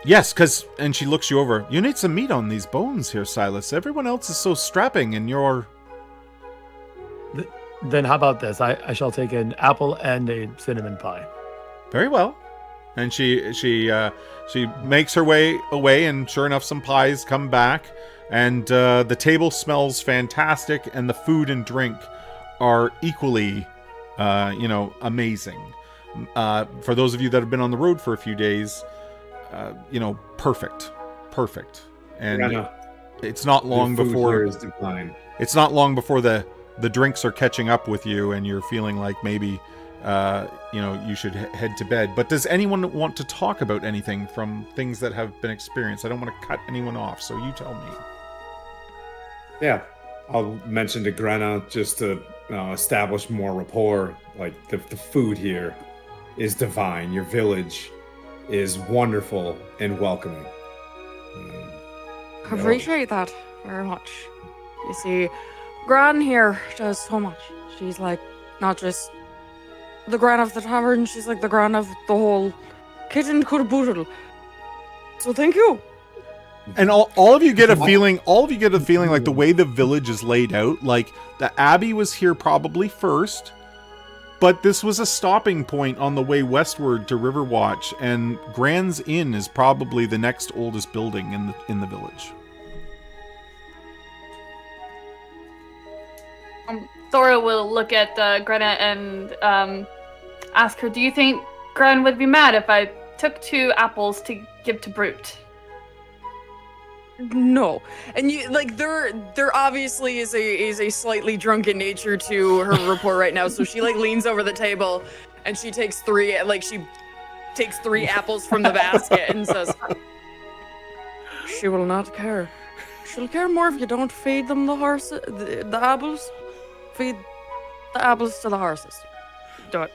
Yes, and she looks you over. You need some meat on these bones here, Silas. Everyone else is so strapping, and you're... Then how about this? I shall take an apple and a cinnamon pie. Very well. And she makes her way away, and sure enough, some pies come back, and the table smells fantastic, and the food and drink are equally, amazing. For those of you that have been on the road for a few days, perfect, and it's not long before it's not long before the drinks are catching up with you, and you're feeling like maybe you should head to bed. But does anyone want to talk about anything from things that have been experienced? I don't want to cut anyone off, so you tell me. Yeah, I'll mention to Grenna just to establish more rapport. Like the food here is divine. Your village is wonderful and welcoming. I appreciate that very much. You see, Gran here does so much. She's like not just the Gran of the tavern, she's like the Gran of the whole kitchen caboodle. So thank you. And all of you get a feeling. All of you get a feeling like the way the village is laid out. Like the abbey was here probably first, but this was a stopping point on the way westward to Riverwatch, and Gran's Inn is probably the next oldest building in the village. Thora will look at Grenna and ask her, do you think Gren would be mad if I took 2 apples to give to Brute? No, and you like there obviously is a slightly drunken nature to her report right now. So she like leans over the table, and she takes 3 apples from the basket and says, "She will not care. She'll care more if you don't feed them the horses, the apples. Feed the apples to the horses. Do it."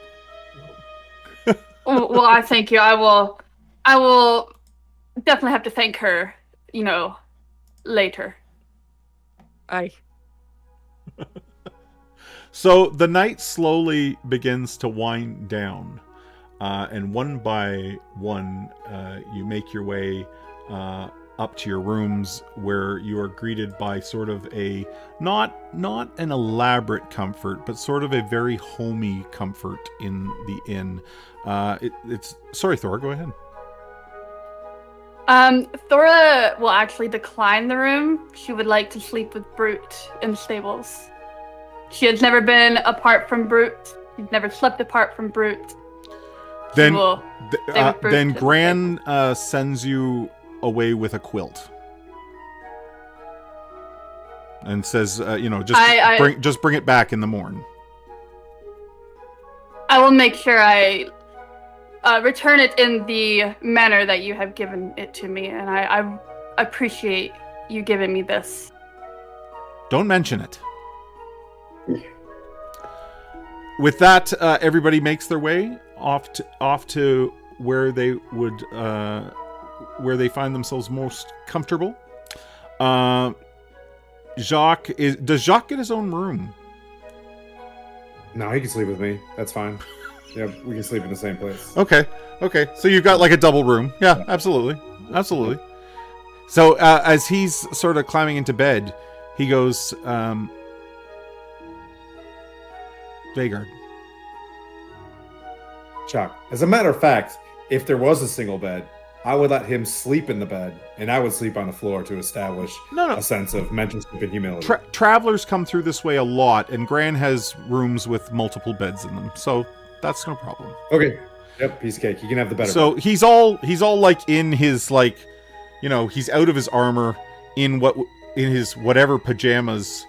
Well, I thank you. I will definitely have to thank her, later. Aye. So the night slowly begins to wind down, and one by one, you make your way up to your rooms, where you are greeted by sort of a not an elaborate comfort, but sort of a very homey comfort in the inn. It's sorry, Thor, go ahead. Thora will actually decline the room. She would like to sleep with Brute in the stables. She has never been apart from Brute. She's never slept apart from Brute. Then Brute then Gran sends you away with a quilt and says, just bring it back in the morning. I will make sure I return it in the manner that you have given it to me, and I appreciate you giving me this. Don't mention it. With that, everybody makes their way off to where they would where they find themselves most comfortable. Does Jacques get his own room? No, he can sleep with me. That's fine. Yeah, we can sleep in the same place. Okay. So you've got like a double room. Yeah, absolutely. So as he's sort of climbing into bed, he goes, Vagard. Chuck, as a matter of fact, if there was a single bed, I would let him sleep in the bed, and I would sleep on the floor to establish a sense of mentorship and humility. Travelers come through this way a lot, and Gran has rooms with multiple beds in them, so that's no problem. Okay. Yep, piece of cake. You can have the better. So bed. he's all like in his he's out of his armor, in his whatever pajamas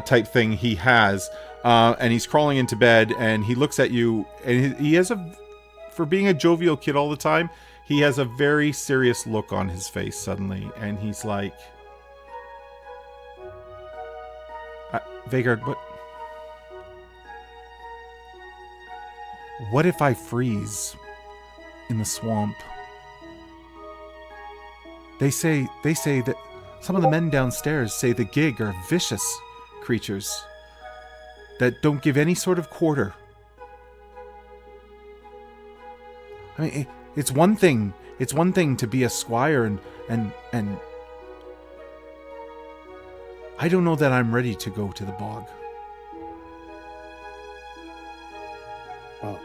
type thing he has, and he's crawling into bed, and he looks at you, and he has for being a jovial kid all the time, he has a very serious look on his face suddenly, and he's like, Vagard, what if I freeze in the swamp? They say that some of the men downstairs say the gig are vicious creatures that don't give any sort of quarter. I mean, it's one thing to be a squire and I don't know that I'm ready to go to the bog. Well,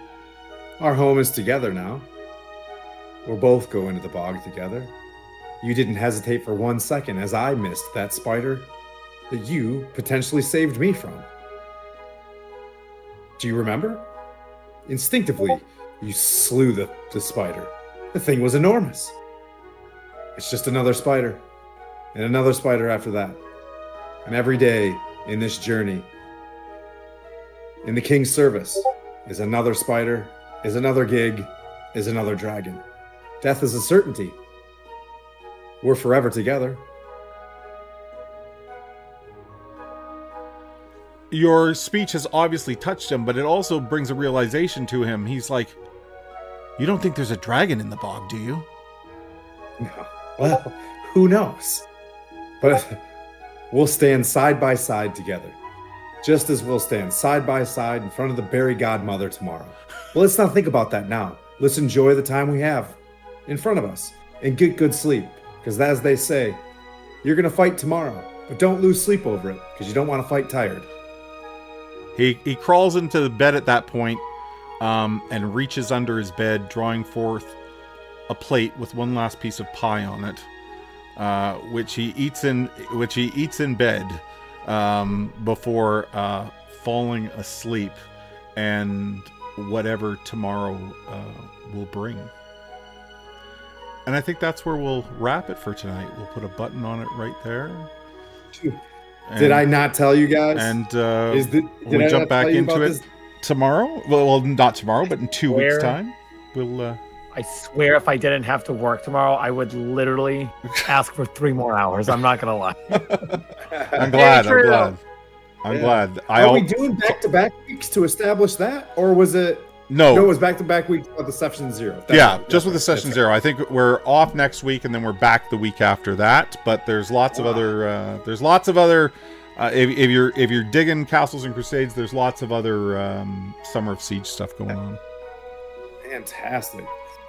our home is together now. We'll both go into the bog together. You didn't hesitate for 1 second as I missed that spider that you potentially saved me from. Do you remember? Instinctively, you slew the spider. The thing was enormous. It's just another spider, and another spider after that. And every day in this journey, in the king's service, is another spider, is another gig, is another dragon. Death is a certainty. We're forever together. Your speech has obviously touched him, but it also brings a realization to him. He's like, You don't think there's a dragon in the bog, do you? No. Well, who knows? But we'll stand side by side together, just as we'll stand side by side in front of the Berry Godmother tomorrow. Well, let's not think about that now. Let's enjoy the time we have in front of us and get good sleep. Because as they say, you're going to fight tomorrow, but don't lose sleep over it because you don't want to fight tired. he crawls into the bed at that point, and reaches under his bed, drawing forth a plate with one last piece of pie on it, which he eats in bed before falling asleep, and whatever tomorrow will bring. And I think that's where we'll wrap it for tonight. We'll put a button on it right there. Did I not tell you guys? And did we I jump not back tell you into about it this? tomorrow. Well, not tomorrow, but in 2 weeks' Where? time. We'll. I swear, if I didn't have to work tomorrow, I would literally ask for 3 more hours. I'm not gonna lie. I'm glad. true. I'm Yeah. glad. Are we doing back-to-back weeks to establish that, or was it? No. No, it was back-to-back weeks with the session 0. Yeah, just with the session 0. I think we're off next week, and then we're back the week after that. But there's lots of other. If you're digging Castles and Crusades, there's lots of other Summer of Siege stuff going on. Fantastic.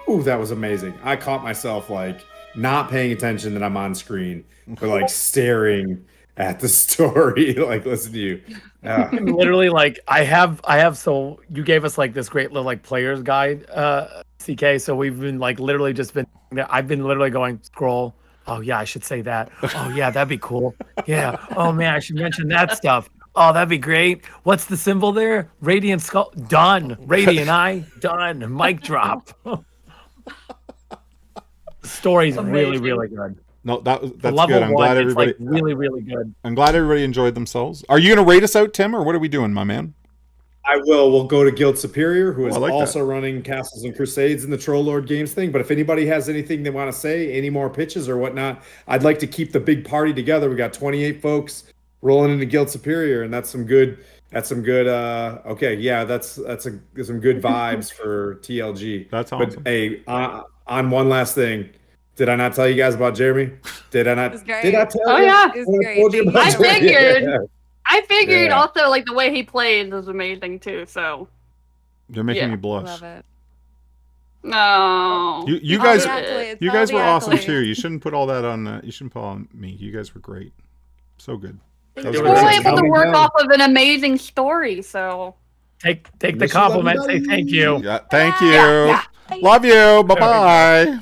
Ooh, that was amazing. I caught myself like not paying attention that I'm on screen, but like staring at the story, like listen to you. Literally, like I have. So you gave us like this great little like player's guide, CK. So we've been like literally just been. I've been literally going scroll. Oh yeah, I should say that. Oh yeah, that'd be cool. Yeah. Oh man, I should mention that stuff. Oh, that'd be great. What's the symbol there? Radiant Skull. Done. Radiant Eye. Done. Mic drop. The story's really, really good. No, that's Level good. I'm one, glad it's everybody. like really, really good. I'm glad everybody enjoyed themselves. Are you gonna rate us out, Tim, or what are we doing, my man? I will. We'll go to Guild Superior, who is I like also running Castles and Crusades in the Troll Lord Games thing. But if anybody has anything they want to say, any more pitches or whatnot, I'd like to keep the big party together. We got 28 folks rolling into Guild Superior, and that's some good. Okay, yeah, that's some good vibes for TLG. That's awesome. But hey, on one last thing. Did I not tell you guys about Jeremy? Did I not? It's great. Did I tell Oh, you? yeah. It's when great. told you about I Jeremy? figured. Yeah. I figured Yeah. also like the way he plays is amazing too. So You're making Yeah. me blush. Love it. no, You All guys, the accolades, you all guys the were awesome accolades. too. You shouldn't put all that on. You shouldn't put on me. You guys were great. So good. That was you. a we're great Well, session. able to Calm work down. off of an amazing story. So Take the Wish you compliment. luck, Say buddy. thank you. Yeah, thank you. Yeah. Love you. Bye bye.